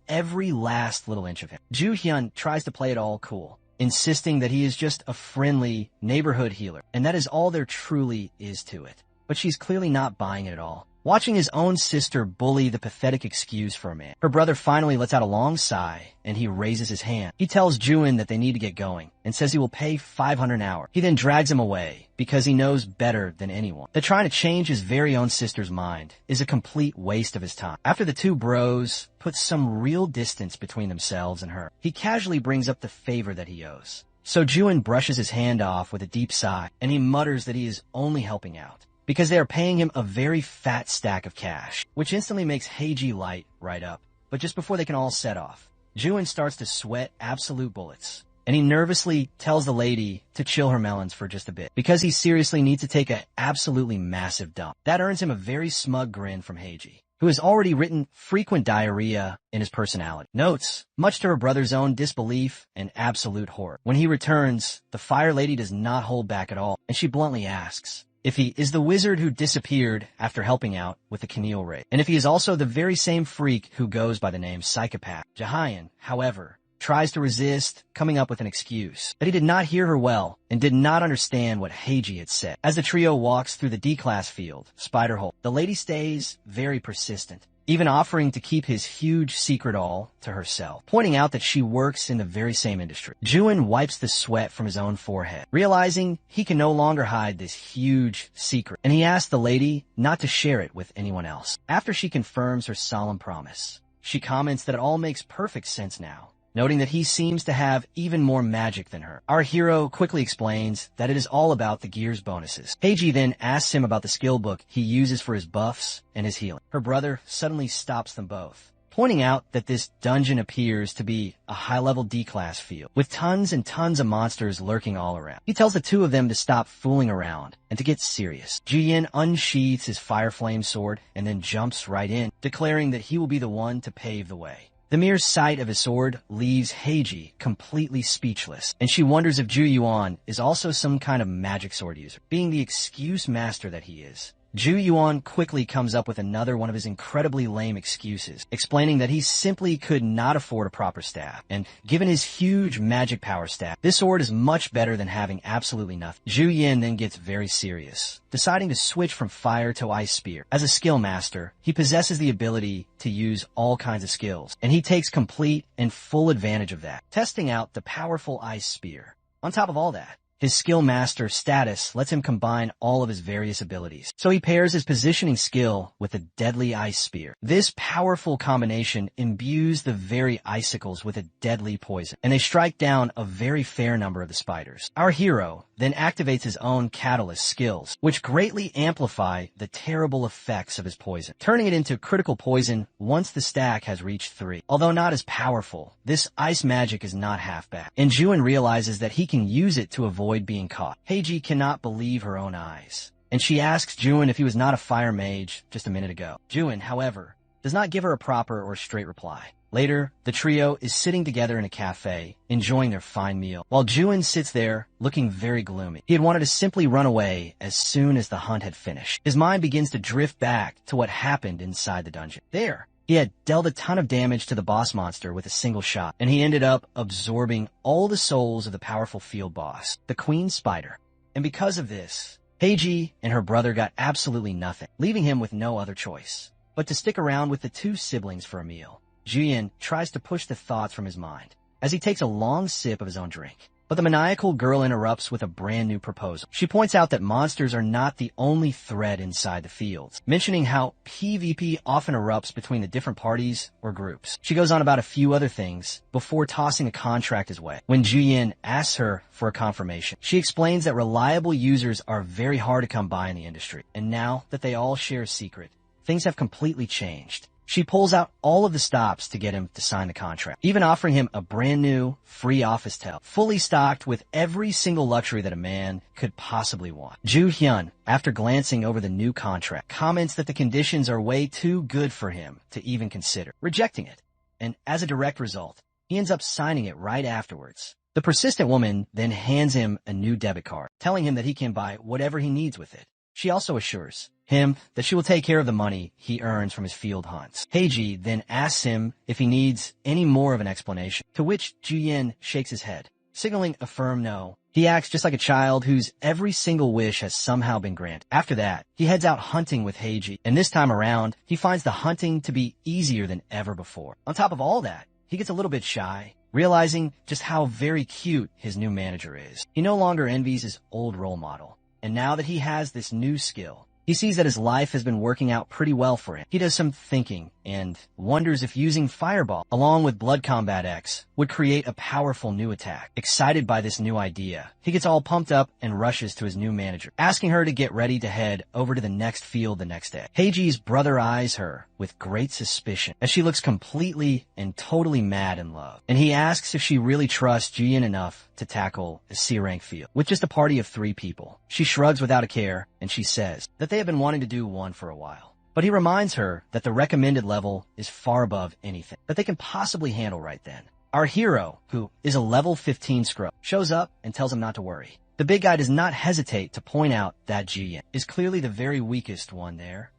every last little inch of him. Ju-hyun tries to play it all cool, insisting that he is just a friendly neighborhood healer, and that is all there truly is to it. But she's clearly not buying it at all. Watching his own sister bully the pathetic excuse for a man, her brother finally lets out a long sigh, and he raises his hand. He tells Juin that they need to get going, and says he will pay 500 an hour. He then drags him away, because he knows better than anyone that trying to change his very own sister's mind is a complete waste of his time. After the two bros put some real distance between themselves and her, he casually brings up the favor that he owes. So Juin brushes his hand off with a deep sigh, and he mutters that he is only helping out because they are paying him a very fat stack of cash, which instantly makes Heiji light right up. But just before they can all set off, Juin starts to sweat absolute bullets, and he nervously tells the lady to chill her melons for just a bit, because he seriously needs to take an absolutely massive dump. That earns him a very smug grin from Heiji, who has already written frequent diarrhea in his personality. Notes, much to her brother's own disbelief and absolute horror. When he returns, the fire lady does not hold back at all, and she bluntly asks if he is the wizard who disappeared after helping out with the Keneal raid, and if he is also the very same freak who goes by the name Psychopath. Jahyun, however, tries to resist, coming up with an excuse that he did not hear her well and did not understand what Heiji had said. As the trio walks through the D-class field, Spider Hole, the lady stays very persistent, even offering to keep his huge secret all to herself, pointing out that she works in the very same industry. Juin wipes the sweat from his own forehead, realizing he can no longer hide this huge secret, and he asks the lady not to share it with anyone else. After she confirms her solemn promise, she comments that it all makes perfect sense now, noting that he seems to have even more magic than her. Our hero quickly explains that it is all about the gears bonuses. Heiji then asks him about the skill book he uses for his buffs and his healing. Her brother suddenly stops them both, pointing out that this dungeon appears to be a high-level D-class field, with tons and tons of monsters lurking all around. He tells the two of them to stop fooling around and to get serious. Jiyin unsheathes his fire flame sword and then jumps right in, declaring that he will be the one to pave the way. The mere sight of his sword leaves Heiji completely speechless, and she wonders if Ju Yuan is also some kind of magic sword user. Being the excuse master that he is, Ju Yuan quickly comes up with another one of his incredibly lame excuses, explaining that he simply could not afford a proper staff, and given his huge magic power staff, this sword is much better than having absolutely nothing. Ju Yin then gets very serious, deciding to switch from fire to ice spear. As a skill master, he possesses the ability to use all kinds of skills, and he takes complete and full advantage of that, testing out the powerful ice spear. On top of all that, his skill master status lets him combine all of his various abilities, so he pairs his positioning skill with a deadly ice spear. This powerful combination imbues the very icicles with a deadly poison, and they strike down a very fair number of the spiders. Our hero then activates his own catalyst skills, which greatly amplify the terrible effects of his poison, turning it into critical poison once the stack has reached 3. Although not as powerful, this ice magic is not half bad, and Juin realizes that he can use it to avoid being caught. Heiji cannot believe her own eyes, and she asks Juin if he was not a fire mage just a minute ago. Juin, however, does not give her a proper or straight reply. Later, the trio is sitting together in a cafe, enjoying their fine meal, while Juin sits there looking very gloomy. He had wanted to simply run away as soon as the hunt had finished. His mind begins to drift back to what happened inside the dungeon. There, he had dealt a ton of damage to the boss monster with a single shot, and he ended up absorbing all the souls of the powerful field boss, the Queen Spider. And because of this, Heiji and her brother got absolutely nothing, leaving him with no other choice but to stick around with the two siblings for a meal. Juyin tries to push the thoughts from his mind as he takes a long sip of his own drink. But the maniacal girl interrupts with a brand new proposal. She points out that monsters are not the only threat inside the fields, mentioning how PvP often erupts between the different parties or groups. She goes on about a few other things before tossing a contract his way. When Juyin asks her for a confirmation, she explains that reliable users are very hard to come by in the industry, and now that they all share a secret, things have completely changed. She pulls out all of the stops to get him to sign the contract, even offering him a brand new, free office tel, fully stocked with every single luxury that a man could possibly want. Ju Hyun, after glancing over the new contract, comments that the conditions are way too good for him to even consider, rejecting it. And as a direct result, he ends up signing it right afterwards. The persistent woman then hands him a new debit card, telling him that he can buy whatever he needs with it. She also assures him that she will take care of the money he earns from his field hunts. Heiji then asks him if he needs any more of an explanation, to which Juyin shakes his head, signaling a firm no. He acts just like a child whose every single wish has somehow been granted. After that, he heads out hunting with Heiji, and this time around, he finds the hunting to be easier than ever before. On top of all that, he gets a little bit shy, realizing just how very cute his new manager is. He no longer envies his old role model, and now that he has this new skill, he sees that his life has been working out pretty well for him. He does some thinking and wonders if using Fireball along with Blood Combat X would create a powerful new attack. Excited by this new idea, he gets all pumped up and rushes to his new manager, asking her to get ready to head over to the next field the next day. Heiji's brother eyes her with great suspicion as she looks completely and totally mad in love, and he asks if she really trusts Jian enough to tackle a C-rank field with just a party of 3 people. She shrugs without a care, and she says that they have been wanting to do one for a while. But he reminds her that the recommended level is far above anything that they can possibly handle right then. Our hero, who is a level 15 scrub, shows up and tells him not to worry. The big guy does not hesitate to point out that Jian is clearly the very weakest one there,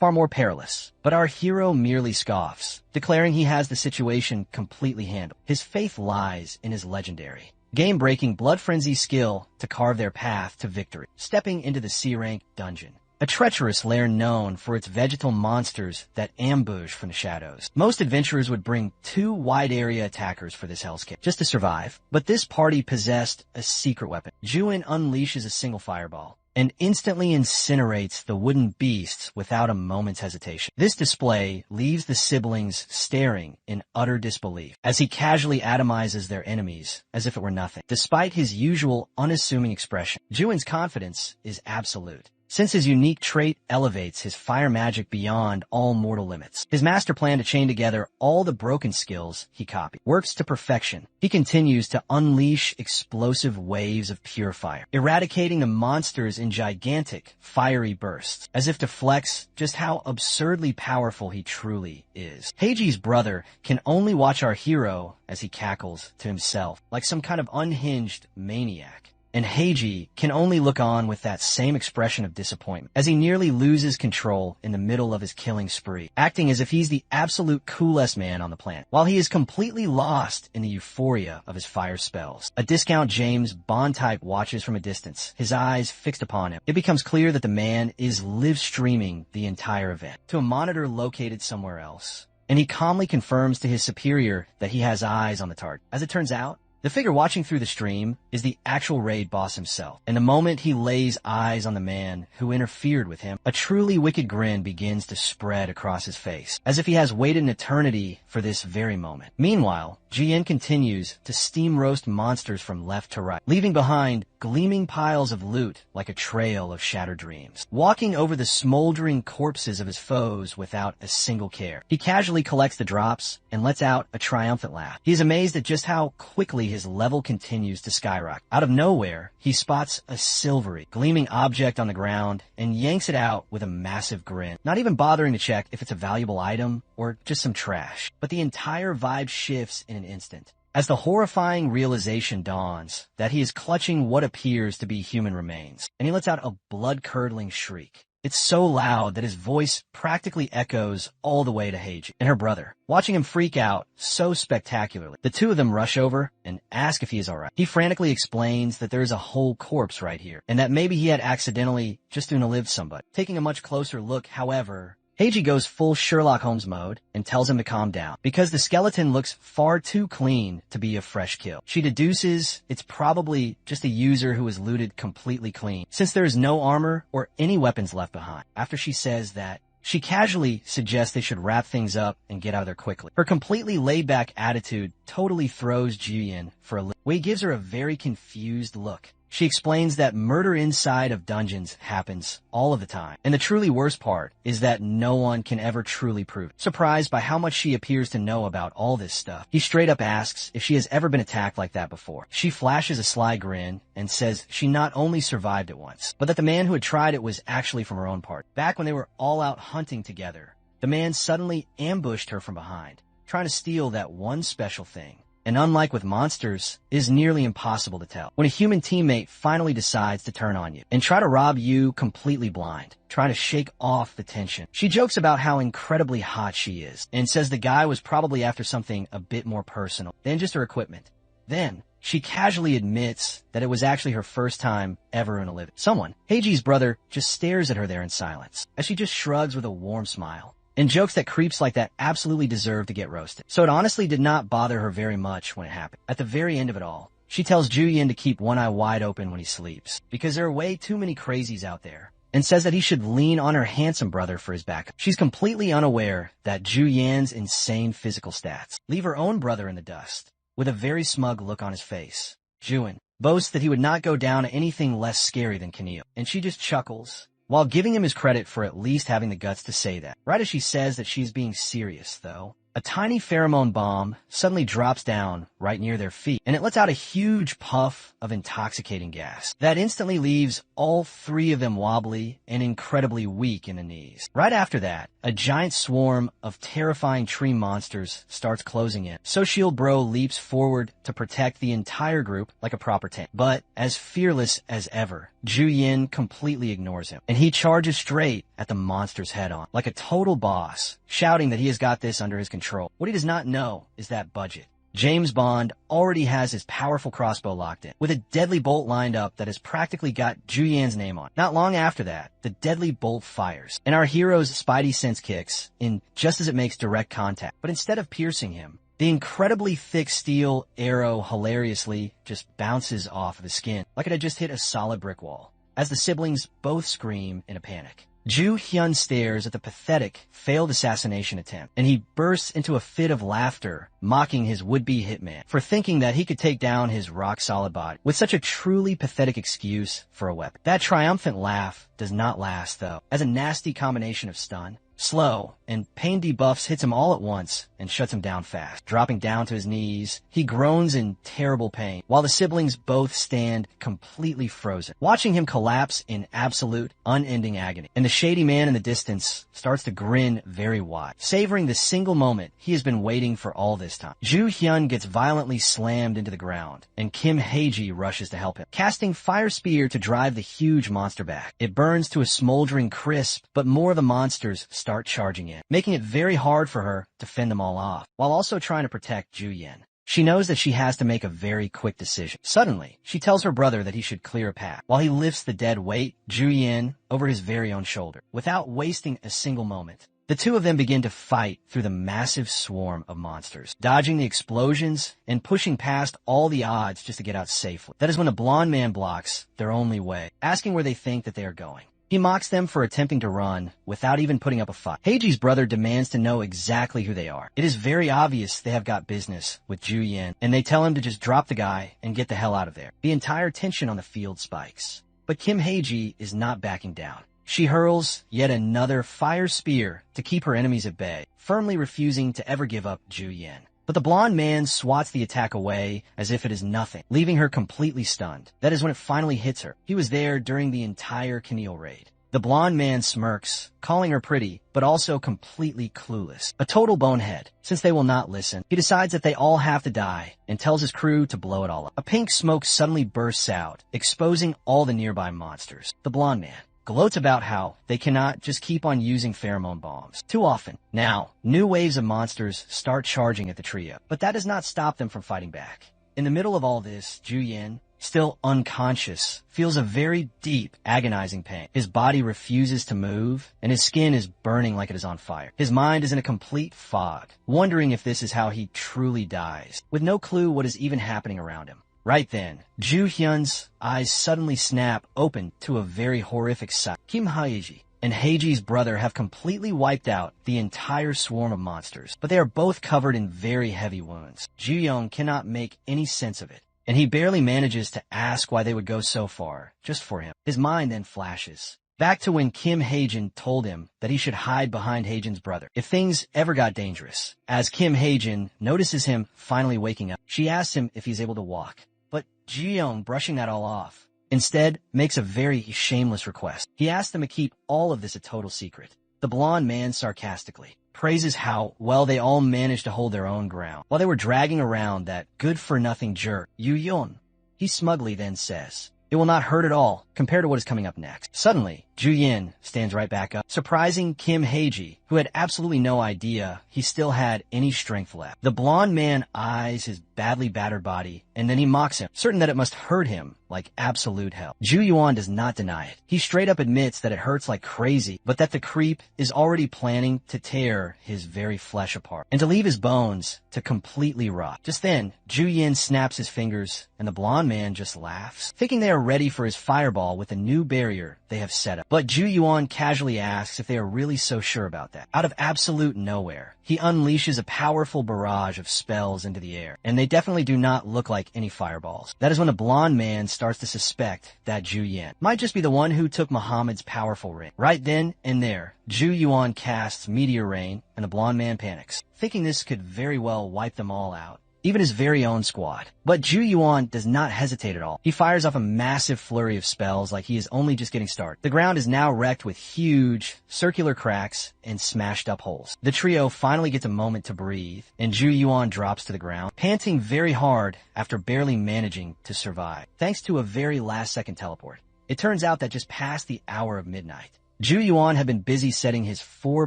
far more perilous. But our hero merely scoffs, declaring he has the situation completely handled. His faith lies in his legendary, game-breaking blood frenzy skill to carve their path to victory, stepping into the C-rank dungeon, a treacherous lair known for its vegetal monsters that ambush from the shadows. Most adventurers would bring 2 wide-area attackers for this hellscape just to survive, but this party possessed a secret weapon. Juin unleashes a single fireball and instantly incinerates the wooden beasts without a moment's hesitation. This display leaves the siblings staring in utter disbelief as he casually atomizes their enemies as if it were nothing. Despite his usual unassuming expression, Juin's confidence is absolute, since his unique trait elevates his fire magic beyond all mortal limits. His master plan to chain together all the broken skills he copied works to perfection. He continues to unleash explosive waves of pure fire, eradicating the monsters in gigantic, fiery bursts, as if to flex just how absurdly powerful he truly is. Heiji's brother can only watch our hero as he cackles to himself like some kind of unhinged maniac. And Heiji can only look on with that same expression of disappointment as he nearly loses control in the middle of his killing spree, acting as if he's the absolute coolest man on the planet, while he is completely lost in the euphoria of his fire spells. A discount James Bond type watches from a distance, his eyes fixed upon him. It becomes clear that the man is live streaming the entire event to a monitor located somewhere else, and he calmly confirms to his superior that he has eyes on the target. As it turns out, the figure watching through the stream is the actual raid boss himself, and the moment he lays eyes on the man who interfered with him, a truly wicked grin begins to spread across his face, as if he has waited an eternity for this very moment. Meanwhile, Jian continues to steam roast monsters from left to right, leaving behind gleaming piles of loot like a trail of shattered dreams. Walking over the smoldering corpses of his foes without a single care, he casually collects the drops and lets out a triumphant laugh. He is amazed at just how quickly his level continues to skyrocket. Out of nowhere, he spots a silvery, gleaming object on the ground and yanks it out with a massive grin, not even bothering to check if it's a valuable item or just some trash. But the entire vibe shifts in an instant, as the horrifying realization dawns that he is clutching what appears to be human remains, and he lets out a blood-curdling shriek. It's so loud that his voice practically echoes all the way to Heiji and her brother, watching him freak out so spectacularly. The two of them rush over and ask if he is alright. He frantically explains that there is a whole corpse right here, and that maybe he had accidentally just outlived somebody. Taking a much closer look, however, Heiji goes full Sherlock Holmes mode and tells him to calm down, because the skeleton looks far too clean to be a fresh kill. She deduces it's probably just a user who was looted completely clean, since there is no armor or any weapons left behind. After she says that, she casually suggests they should wrap things up and get out of there quickly. Her completely laid-back attitude totally throws Jian for a loop. Wei gives her a very confused look. She explains that murder inside of dungeons happens all of the time, and the truly worst part is that no one can ever truly prove it. Surprised by how much she appears to know about all this stuff, he straight up asks if she has ever been attacked like that before. She flashes a sly grin and says she not only survived it once, but that the man who had tried it was actually from her own party. Back when they were all out hunting together, the man suddenly ambushed her from behind, trying to steal that one special thing. And unlike with monsters, it is nearly impossible to tell when a human teammate finally decides to turn on you and try to rob you completely blind, trying to shake off the tension. She jokes about how incredibly hot she is and says the guy was probably after something a bit more personal than just her equipment. Then, she casually admits that it was actually her first time ever in a living. Someone, Heiji's brother, just stares at her there in silence as she just shrugs with a warm smile and jokes that creeps like that absolutely deserve to get roasted. So it honestly did not bother her very much when it happened. At the very end of it all, she tells Juyin to keep one eye wide open when he sleeps, because there are way too many crazies out there and says that he should lean on her handsome brother for his backup. She's completely unaware that Ju Yan's insane physical stats leave her own brother in the dust. With a very smug look on his face, Juin boasts that he would not go down to anything less scary than Keneal, and she just chuckles, while giving him his credit for at least having the guts to say that. Right as she says that she's being serious, though, a tiny pheromone bomb suddenly drops down right near their feet, and it lets out a huge puff of intoxicating gas that instantly leaves all three of them wobbly and incredibly weak in the knees. Right after that, a giant swarm of terrifying tree monsters starts closing in, so Shield Bro leaps forward to protect the entire group like a proper tank. But as fearless as ever, Ju Yin completely ignores him, and he charges straight at the monster's head on, like a total boss, shouting that he has got this under his control. What he does not know is that budget. James Bond already has his powerful crossbow locked in, with a deadly bolt lined up that has practically got Ju Yan's name on. Not long after that, the deadly bolt fires, and our hero's spidey sense kicks in just as it makes direct contact. But instead of piercing him, the incredibly thick steel arrow hilariously just bounces off of his skin, like it had just hit a solid brick wall, as the siblings both scream in a panic. Ju Hyun stares at the pathetic, failed assassination attempt, and he bursts into a fit of laughter, mocking his would-be hitman for thinking that he could take down his rock-solid body with such a truly pathetic excuse for a weapon. That triumphant laugh does not last, though, as a nasty combination of stun, slow, and pain debuffs hits him all at once and shuts him down fast. Dropping down to his knees, he groans in terrible pain, while the siblings both stand completely frozen, watching him collapse in absolute, unending agony. And the shady man in the distance starts to grin very wide, savoring the single moment he has been waiting for all this time. Ju Hyun gets violently slammed into the ground, and Kim Hae-ji rushes to help him, casting Fire Spear to drive the huge monster back. It burns to a smoldering crisp, but more of the monsters start charging in, making it very hard for her to fend them all off, while also trying to protect Ju Yin. She knows that she has to make a very quick decision. Suddenly, she tells her brother that he should clear a path, while he lifts the dead weight, Ju Yin, over his very own shoulder. Without wasting a single moment, the two of them begin to fight through the massive swarm of monsters, dodging the explosions and pushing past all the odds just to get out safely. That is when a blonde man blocks their only way, asking where they think that they are going. He mocks them for attempting to run without even putting up a fight. Heiji's brother demands to know exactly who they are. It is very obvious they have got business with Ju Yin, and they tell him to just drop the guy and get the hell out of there. The entire tension on the field spikes. But Kim Hae-ji is not backing down. She hurls yet another fire spear to keep her enemies at bay, firmly refusing to ever give up Ju Yin. But the blonde man swats the attack away as if it is nothing, leaving her completely stunned. That is when it finally hits her. He was there during the entire Keneal raid. The blonde man smirks, calling her pretty, but also completely clueless. A total bonehead. Since they will not listen, he decides that they all have to die and tells his crew to blow it all up. A pink smoke suddenly bursts out, exposing all the nearby monsters. The blonde man gloats about how they cannot just keep on using pheromone bombs too often. Now, new waves of monsters start charging at the trio, but that does not stop them from fighting back. In the middle of all this, Ju Yin, still unconscious, feels a very deep, agonizing pain. His body refuses to move, and his skin is burning like it is on fire. His mind is in a complete fog, wondering if this is how he truly dies, with no clue what is even happening around him. Right then, Ju Hyun's eyes suddenly snap open to a very horrific sight. Kim Hae-ji and Hae-ji's brother have completely wiped out the entire swarm of monsters, but they are both covered in very heavy wounds. Ju-young cannot make any sense of it, and he barely manages to ask why they would go so far, just for him. His mind then flashes back to when Kim Hae-jin told him that he should hide behind Hae-jin's brother if things ever got dangerous. As Kim Hae-jin notices him finally waking up, she asks him if he's able to walk. But Ji-young, brushing that all off, instead makes a very shameless request. He asks them to keep all of this a total secret. The blonde man sarcastically praises how well they all managed to hold their own ground while they were dragging around that good-for-nothing jerk, Yu-yeon. He smugly then says, "It will not hurt at all compared to what is coming up next." Suddenly, Ju Yin stands right back up, surprising Kim Hae-ji, who had absolutely no idea he still had any strength left. The blonde man eyes his badly battered body, and then he mocks him, certain that it must hurt him like absolute hell. Ju Yuan does not deny it. He straight up admits that it hurts like crazy, but that the creep is already planning to tear his very flesh apart, and to leave his bones to completely rot. Just then, Ju Yin snaps his fingers, and the blonde man just laughs, thinking they are ready for his fireball with a new barrier they have set up. But Zhu Yuan casually asks if they are really so sure about that. Out of absolute nowhere, he unleashes a powerful barrage of spells into the air, and they definitely do not look like any fireballs. That is when a blonde man starts to suspect that Zhu Yan might just be the one who took Muhammad's powerful ring. Right then and there, Zhu Yuan casts Meteor Rain, and the blonde man panics, thinking this could very well wipe them all out, even his very own squad. But Zhu Yuan does not hesitate at all. He fires off a massive flurry of spells like he is only just getting started. The ground is now wrecked with huge, circular cracks and smashed up holes. The trio finally gets a moment to breathe, and Zhu Yuan drops to the ground, panting very hard after barely managing to survive, thanks to a very last-second teleport. It turns out that just past the hour of midnight, Zhu Yuan had been busy setting his 4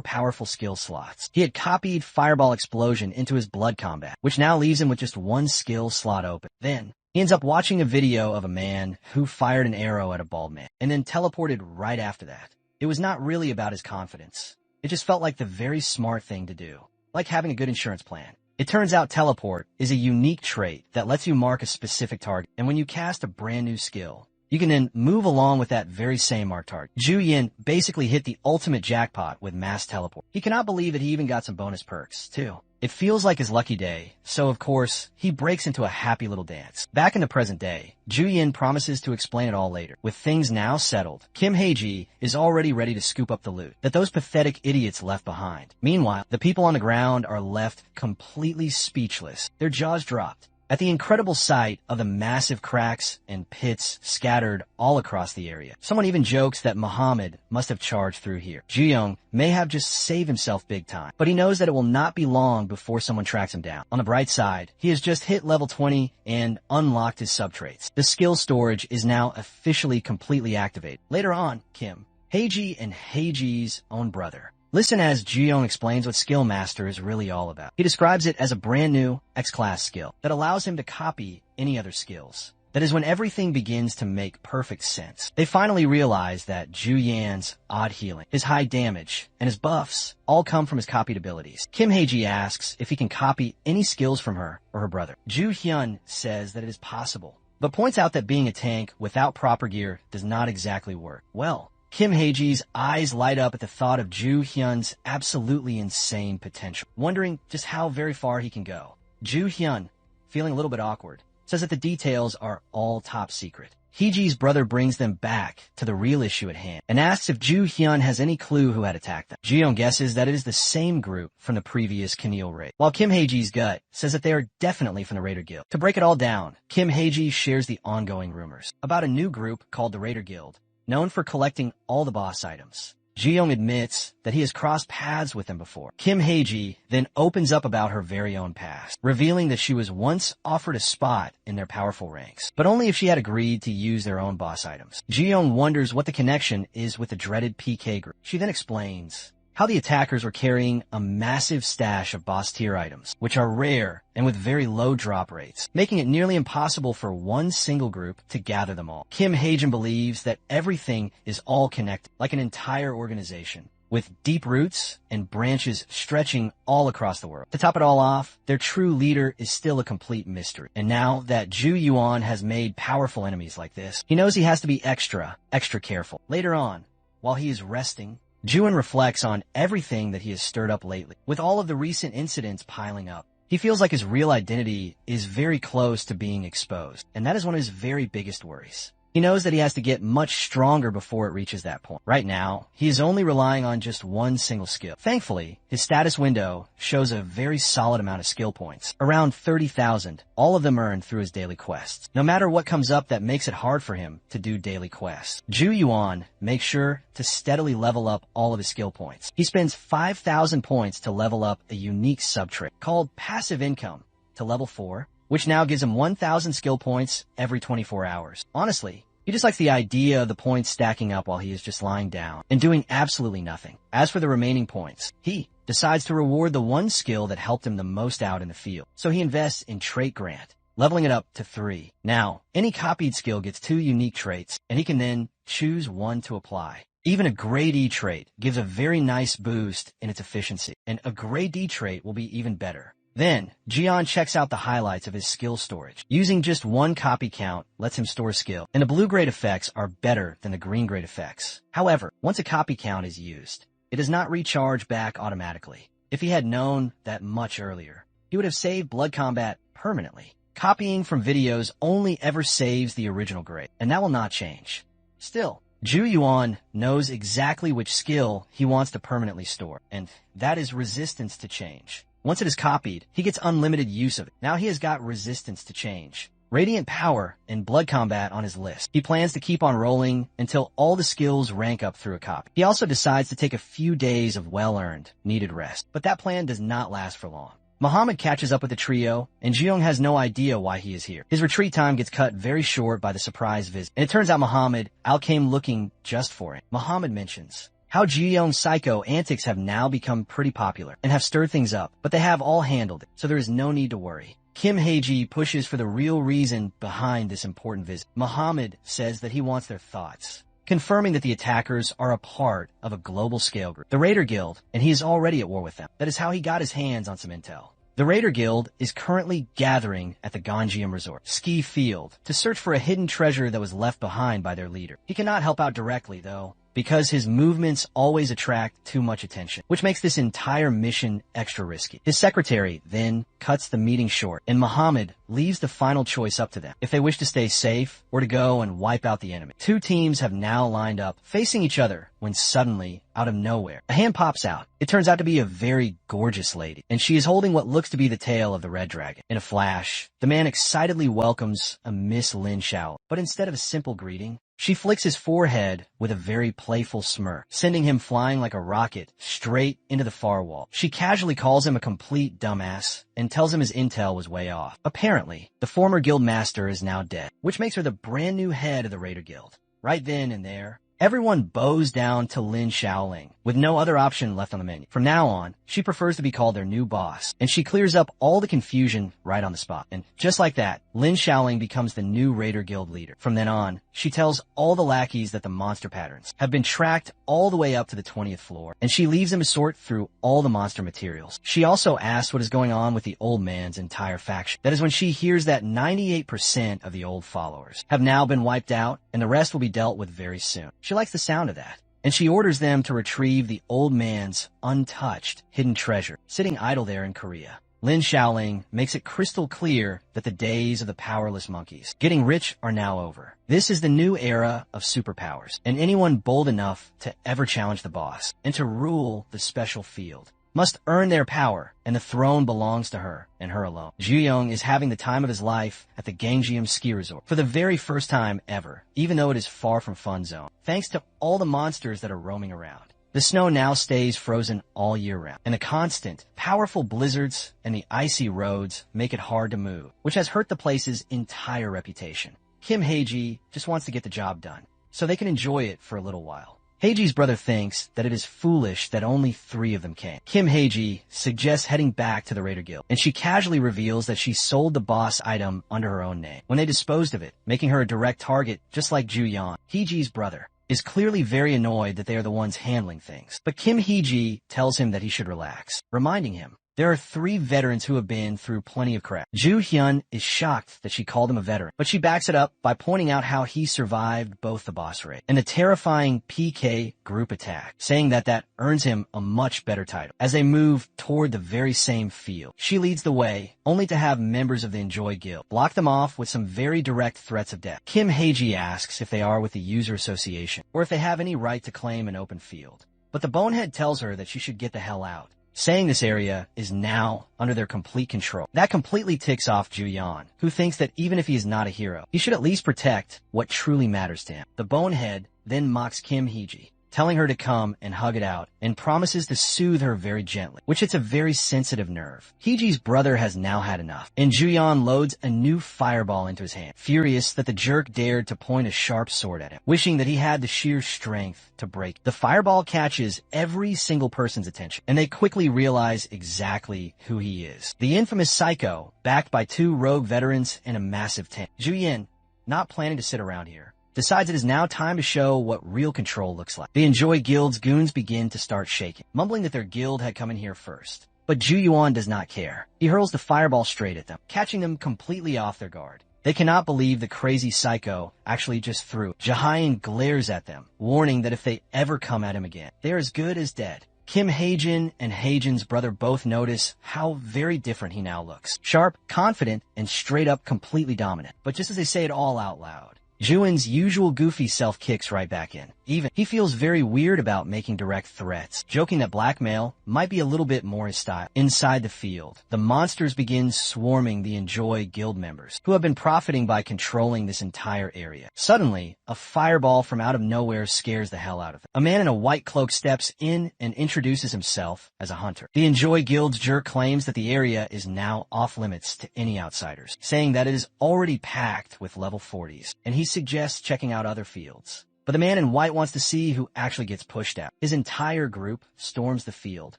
powerful skill slots. He had copied Fireball Explosion into his Blood Combat, which now leaves him with just 1 skill slot open. Then, he ends up watching a video of a man who fired an arrow at a bald man, and then teleported right after that. It was not really about his confidence. It just felt like the very smart thing to do, like having a good insurance plan. It turns out Teleport is a unique trait that lets you mark a specific target, and when you cast a brand new skill, you can then move along with that very same marked target. Zhu Yan basically hit the ultimate jackpot with mass teleport. He cannot believe that he even got some bonus perks, too. It feels like his lucky day, so of course, he breaks into a happy little dance. Back in the present day, Zhu Yan promises to explain it all later. With things now settled, Kim Hae-ji is already ready to scoop up the loot that those pathetic idiots left behind. Meanwhile, the people on the ground are left completely speechless, their jaws dropped at the incredible sight of the massive cracks and pits scattered all across the area. Someone even jokes that Muhammad must have charged through here. Ji-young may have just saved himself big time, but he knows that it will not be long before someone tracks him down. On the bright side, he has just hit level 20 and unlocked his sub-traits. The skill storage is now officially completely activated. Later on, Kim, Hae-ji and Hae-ji's own brother, listen as Ji-young explains what Skill Master is really all about. He describes it as a brand new X-Class skill that allows him to copy any other skills. That is when everything begins to make perfect sense. They finally realize that Zhu Yan's odd healing, his high damage, and his buffs all come from his copied abilities. Kim Hae-ji asks if he can copy any skills from her or her brother. Ju Hyun says that it is possible, but points out that being a tank without proper gear does not exactly work. Well, Kim Hae-ji's eyes light up at the thought of Ju Hyun's absolutely insane potential, wondering just how very far he can go. Ju Hyun, feeling a little bit awkward, says that the details are all top secret. Hae-ji's brother brings them back to the real issue at hand and asks if Ju Hyun has any clue who had attacked them. Ji-young guesses that it is the same group from the previous Keneal raid, while Kim Hae-ji's gut says that they are definitely from the Raider Guild. To break it all down, Kim Hae-ji shares the ongoing rumors about a new group called the Raider Guild, known for collecting all the boss items. Ji-young admits that he has crossed paths with them before. Kim Hae-ji then opens up about her very own past, revealing that she was once offered a spot in their powerful ranks, but only if she had agreed to use their own boss items. Ji-young wonders what the connection is with the dreaded PK group. She then explains how the attackers were carrying a massive stash of boss tier items, which are rare and with very low drop rates, making it nearly impossible for one single group to gather them all. Kim Hae-jin believes that everything is all connected, like an entire organization, with deep roots and branches stretching all across the world. To top it all off, their true leader is still a complete mystery. And now that Zhu Yuan has made powerful enemies like this, he knows he has to be extra careful. Later on, while he is resting, Juin reflects on everything that he has stirred up lately. With all of the recent incidents piling up, he feels like his real identity is very close to being exposed, and that is one of his very biggest worries. He knows that he has to get much stronger before it reaches that point. Right now, he is only relying on just one single skill. Thankfully, his status window shows a very solid amount of skill points, around 30,000, all of them earned through his daily quests. No matter what comes up that makes it hard for him to do daily quests, Zhu Yuan makes sure to steadily level up all of his skill points. He spends 5,000 points to level up a unique sub-trait called Passive Income to level 4, which now gives him 1,000 skill points every 24 hours. Honestly, he just likes the idea of the points stacking up while he is just lying down and doing absolutely nothing. As for the remaining points, he decides to reward the one skill that helped him the most out in the field. So he invests in Trait Grant, leveling it up to 3. Now, any copied skill gets 2 unique traits, and he can then choose one to apply. Even a Grade E trait gives a very nice boost in its efficiency, and a Grade D trait will be even better. Then, Jian checks out the highlights of his skill storage. Using just one copy count lets him store skill, and the blue grade effects are better than the green grade effects. However, once a copy count is used, it does not recharge back automatically. If he had known that much earlier, he would have saved Blood Combat permanently. Copying from videos only ever saves the original grade, and that will not change. Still, Zhu Yuan knows exactly which skill he wants to permanently store, and that is resistance to change. Once it is copied, he gets unlimited use of it. Now he has got resistance to change, Radiant Power, and Blood Combat on his list. He plans to keep on rolling until all the skills rank up through a copy. He also decides to take a few days of well-earned, needed rest. But that plan does not last for long. Muhammad catches up with the trio, and Jiyoung has no idea why he is here. His retreat time gets cut very short by the surprise visit, and it turns out Muhammad came looking just for him. Muhammad mentions how Jiyoung's psycho antics have now become pretty popular and have stirred things up, but they have all handled it, so there is no need to worry. Kim Hae-ji pushes for the real reason behind this important visit. Muhammad says that he wants their thoughts, confirming that the attackers are a part of a global scale group, the Raider Guild, and he is already at war with them. That is how he got his hands on some intel. The Raider Guild is currently gathering at the Ganjiam Resort ski field to search for a hidden treasure that was left behind by their leader. He cannot help out directly, though, because his movements always attract too much attention, which makes this entire mission extra risky. His secretary then cuts the meeting short, and Muhammad leaves the final choice up to them, if they wish to stay safe or to go and wipe out the enemy. Two teams have now lined up, facing each other, when suddenly, out of nowhere, a hand pops out. It turns out to be a very gorgeous lady, and she is holding what looks to be the tail of the red dragon. In a flash, the man excitedly welcomes a Miss Lin Xiao, but instead of a simple greeting, she flicks his forehead with a very playful smirk, sending him flying like a rocket straight into the far wall. She casually calls him a complete dumbass and tells him his intel was way off. Apparently, the former guild master is now dead, which makes her the brand new head of the Raider Guild. Right then and there, everyone bows down to Lin Xiaoling, with no other option left on the menu. From now on, she prefers to be called their new boss, and she clears up all the confusion right on the spot. And just like that, Lin Xiaoling becomes the new Raider Guild leader. From then on, she tells all the lackeys that the monster patterns have been tracked all the way up to the 20th floor, and she leaves them to sort through all the monster materials. She also asks what is going on with the old man's entire faction. That is when she hears that 98% of the old followers have now been wiped out, and the rest will be dealt with very soon. She likes the sound of that, and she orders them to retrieve the old man's untouched hidden treasure, sitting idle there in Korea. Lin Xiaoling makes it crystal clear that the days of the powerless monkeys getting rich are now over. This is the new era of superpowers, and anyone bold enough to ever challenge the boss and to rule the special field must earn their power, and the throne belongs to her and her alone. Jiyoung is having the time of his life at the Ganjiam Ski Resort for the very first time ever, even though it is far from fun zone, thanks to all the monsters that are roaming around. The snow now stays frozen all year round, and the constant, powerful blizzards and the icy roads make it hard to move, which has hurt the place's entire reputation. Kim Hae-ji just wants to get the job done, so they can enjoy it for a little while. Hae-ji's brother thinks that it is foolish that only 3 of them came. Kim Hae-ji suggests heading back to the Raider Guild, and she casually reveals that she sold the boss item under her own name when they disposed of it, making her a direct target just like Ju Yan. Hae-ji's brother is clearly very annoyed that they are the ones handling things, but Kim Hae-ji tells him that he should relax, reminding him there are 3 veterans who have been through plenty of crap. Ju Hyun is shocked that she called him a veteran, but she backs it up by pointing out how he survived both the boss raid and the terrifying PK group attack, saying that earns him a much better title. As they move toward the very same field, she leads the way, only to have members of the Enjoy Guild block them off with some very direct threats of death. Kim Hae-ji asks if they are with the User Association or if they have any right to claim an open field, but the bonehead tells her that she should get the hell out, saying this area is now under their complete control. That completely ticks off Ju Yan, who thinks that even if he is not a hero, he should at least protect what truly matters to him. The bonehead then mocks Kim Hae-ji, telling her to come and hug it out, and promises to soothe her very gently, which hits a very sensitive nerve. Hae-ji's brother has now had enough, and Ju Yan loads a new fireball into his hand, furious that the jerk dared to point a sharp sword at him, wishing that he had the sheer strength to break. The fireball catches every single person's attention, and they quickly realize exactly who he is. The infamous psycho, backed by 2 rogue veterans and a massive tank. Ju Yin, not planning to sit around here, decides it is now time to show what real control looks like. The Enjoy Guild's goons begin to start shaking, mumbling that their guild had come in here first. But But Zhu Yuan does not care. He hurls the fireball straight at them, catching them completely off their guard. They cannot believe the crazy psycho actually just threw it. Jahayan glares at them, warning that if they ever come at him again, they are as good as dead. Kim Haejin and Haejin's brother both notice how very different he now looks. Sharp, confident, and straight up completely dominant. But just as they say it all out loud, Juin's usual goofy self kicks right back in. Even, he feels very weird about making direct threats, joking that blackmail might be a little bit more his style. Inside the field, the monsters begin swarming the Enjoy guild members, who have been profiting by controlling this entire area. Suddenly, a fireball from out of nowhere scares the hell out of them. A man in a white cloak steps in and introduces himself as a hunter. The Enjoy guild's jerk claims that the area is now off limits to any outsiders, saying that it is already packed with level 40s, and he suggests checking out other fields. But the man in white wants to see who actually gets pushed out. His entire group storms the field,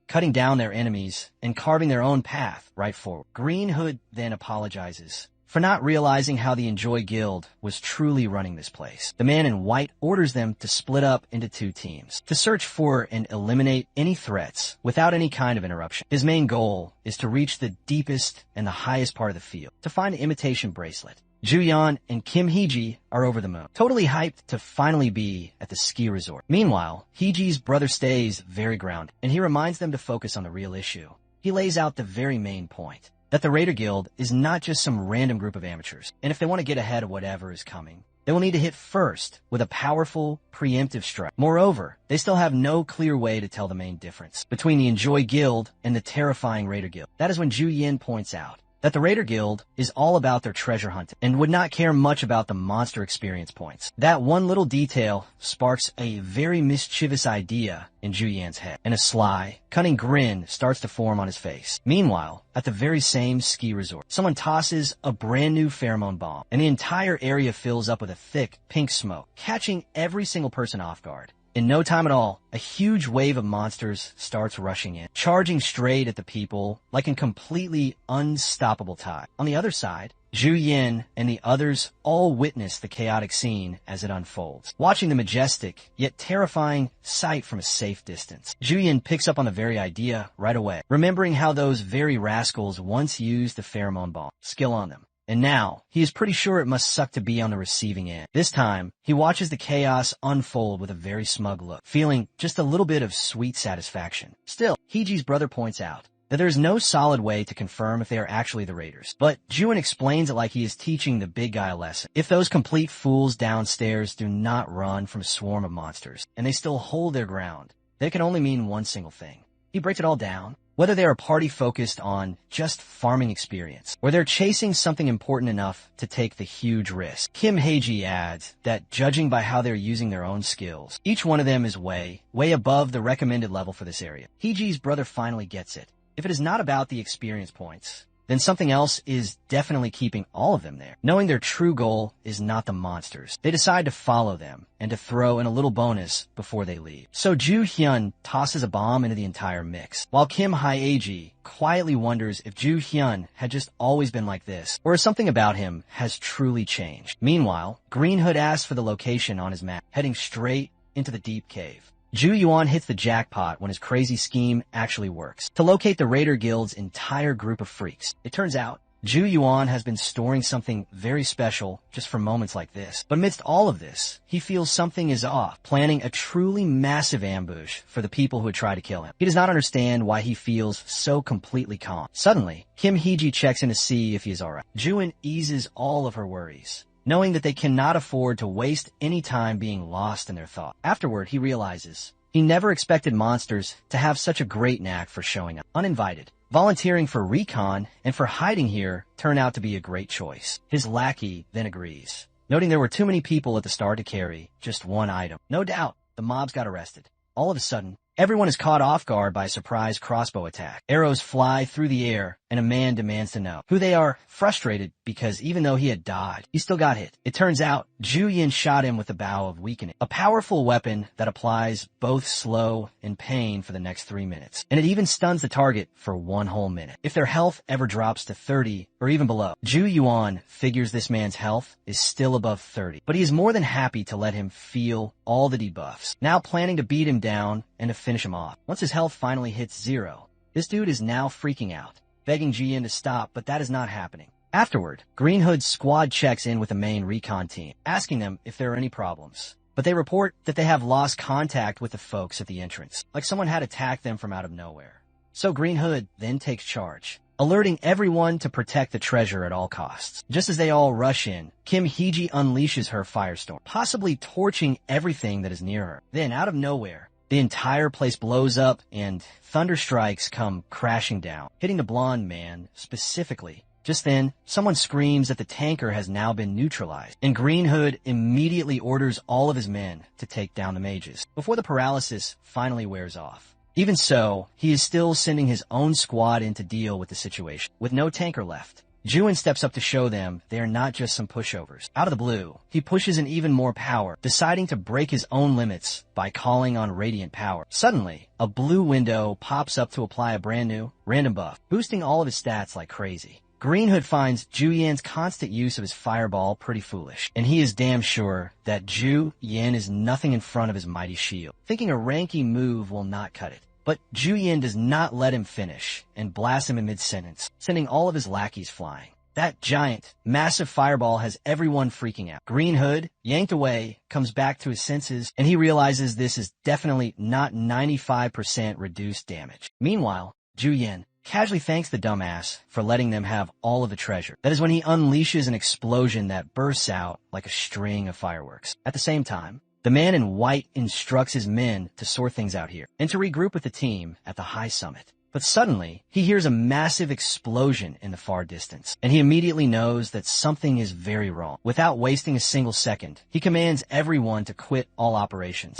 cutting down their enemies and carving their own path right forward. Green Hood then apologizes for not realizing how the Enjoy Guild was truly running this place. The man in white orders them to split up into 2 teams, to search for and eliminate any threats without any kind of interruption. His main goal is to reach the deepest and the highest part of the field, to find the imitation bracelet. Juyeon and Kim Heeji are over the moon, totally hyped to finally be at the ski resort. Meanwhile, Heeji's brother stays very grounded, and he reminds them to focus on the real issue. He lays out the very main point, that the Raider Guild is not just some random group of amateurs, and if they want to get ahead of whatever is coming, they will need to hit first with a powerful, preemptive strike. Moreover, they still have no clear way to tell the main difference between the Enjoy Guild and the terrifying Raider Guild. That is when Ju Yin points out that the Raider Guild is all about their treasure hunting and would not care much about the monster experience points. That one little detail sparks a very mischievous idea in Ju Yan's head, and a sly, cunning grin starts to form on his face. Meanwhile, at the very same ski resort, someone tosses a brand new pheromone bomb, and the entire area fills up with a thick, pink smoke, catching every single person off guard. In no time at all, a huge wave of monsters starts rushing in, charging straight at the people like in completely unstoppable tide. On the other side, Zhu Yin and the others all witness the chaotic scene as it unfolds, watching the majestic yet terrifying sight from a safe distance. Zhu Yin picks up on the very idea right away, remembering how those very rascals once used the pheromone bomb skill on them. And now, he is pretty sure it must suck to be on the receiving end. This time, he watches the chaos unfold with a very smug look, feeling just a little bit of sweet satisfaction. Still, Heeji's brother points out that there is no solid way to confirm if they are actually the raiders. But Juin explains it like he is teaching the big guy a lesson. If those complete fools downstairs do not run from a swarm of monsters, and they still hold their ground, then it can only mean one single thing. He breaks it all down. Whether they are a party focused on just farming experience, or they're chasing something important enough to take the huge risk. Kim Heiji adds that judging by how they're using their own skills, each one of them is way above the recommended level for this area. Heiji's brother finally gets it. If it is not about the experience points, then something else is definitely keeping all of them there. Knowing their true goal is not the monsters, they decide to follow them and to throw in a little bonus before they leave. So Ju Hyun tosses a bomb into the entire mix, while Kim Hae-ji quietly wonders if Ju Hyun had just always been like this, or if something about him has truly changed. Meanwhile, Green Hood asks for the location on his map, heading straight into the deep cave. Ju Yuan hits the jackpot when his crazy scheme actually works, to locate the Raider Guild's entire group of freaks. It turns out, Ju Yuan has been storing something very special just for moments like this. But amidst all of this, he feels something is off, planning a truly massive ambush for the people who would try to kill him. He does not understand why he feels so completely calm. Suddenly, Kim Heeji checks in to see if he is alright. Juin eases all of her worries, knowing that they cannot afford to waste any time being lost in their thought. Afterward, he realizes he never expected monsters to have such a great knack for showing up uninvited. Volunteering for recon and for hiding here turned out to be a great choice. His lackey then agrees, noting there were too many people at the start to carry just one item. No doubt, the mobs got arrested. All of a sudden, everyone is caught off guard by a surprise crossbow attack. Arrows fly through the air, and a man demands to know who they are, frustrated because even though he had dodged, he still got hit. It turns out, Ju Yin shot him with the bow of weakening, a powerful weapon that applies both slow and pain for the next 3 minutes. And it even stuns the target for 1 whole minute. If their health ever drops to 30 or even below, Ju Yuan figures this man's health is still above 30, but he is more than happy to let him feel all the debuffs, now planning to beat him down and to finish him off. Once his health finally hits 0, This dude is now freaking out, begging Ji-Yin to stop, but that is not happening. Afterward, Green Hood's squad checks in with the main recon team, asking them if there are any problems. But they report that they have lost contact with the folks at the entrance, like someone had attacked them from out of nowhere. So Green Hood then takes charge, alerting everyone to protect the treasure at all costs. Just as they all rush in, Kim Hee-ji unleashes her firestorm, possibly torching everything that is near her. Then, out of nowhere, the entire place blows up and thunder strikes come crashing down, hitting the blonde man specifically. Just then, someone screams that the tanker has now been neutralized, and Green Hood immediately orders all of his men to take down the mages, before the paralysis finally wears off. Even so, he is still sending his own squad in to deal with the situation. With no tanker left, Ju-In steps up to show them they are not just some pushovers. Out of the blue, he pushes in even more power, deciding to break his own limits by calling on radiant power. Suddenly, a blue window pops up to apply a brand new, random buff, boosting all of his stats like crazy. Green Hood finds Ju-Yin's constant use of his fireball pretty foolish, and he is damn sure that Ju-Yin is nothing in front of his mighty shield, thinking a ranky move will not cut it. But Ju-Yin does not let him finish and blasts him in mid-sentence, sending all of his lackeys flying. That giant, massive fireball has everyone freaking out. Green Hood, yanked away, comes back to his senses, and he realizes this is definitely not 95% reduced damage. Meanwhile, Ju-Yin casually thanks the dumbass for letting them have all of the treasure. That is when he unleashes an explosion that bursts out like a string of fireworks. At the same time, the man in white instructs his men to sort things out here and to regroup with the team at the high summit. But suddenly, he hears a massive explosion in the far distance, and he immediately knows that something is very wrong. Without wasting a single second, he commands everyone to quit all operations.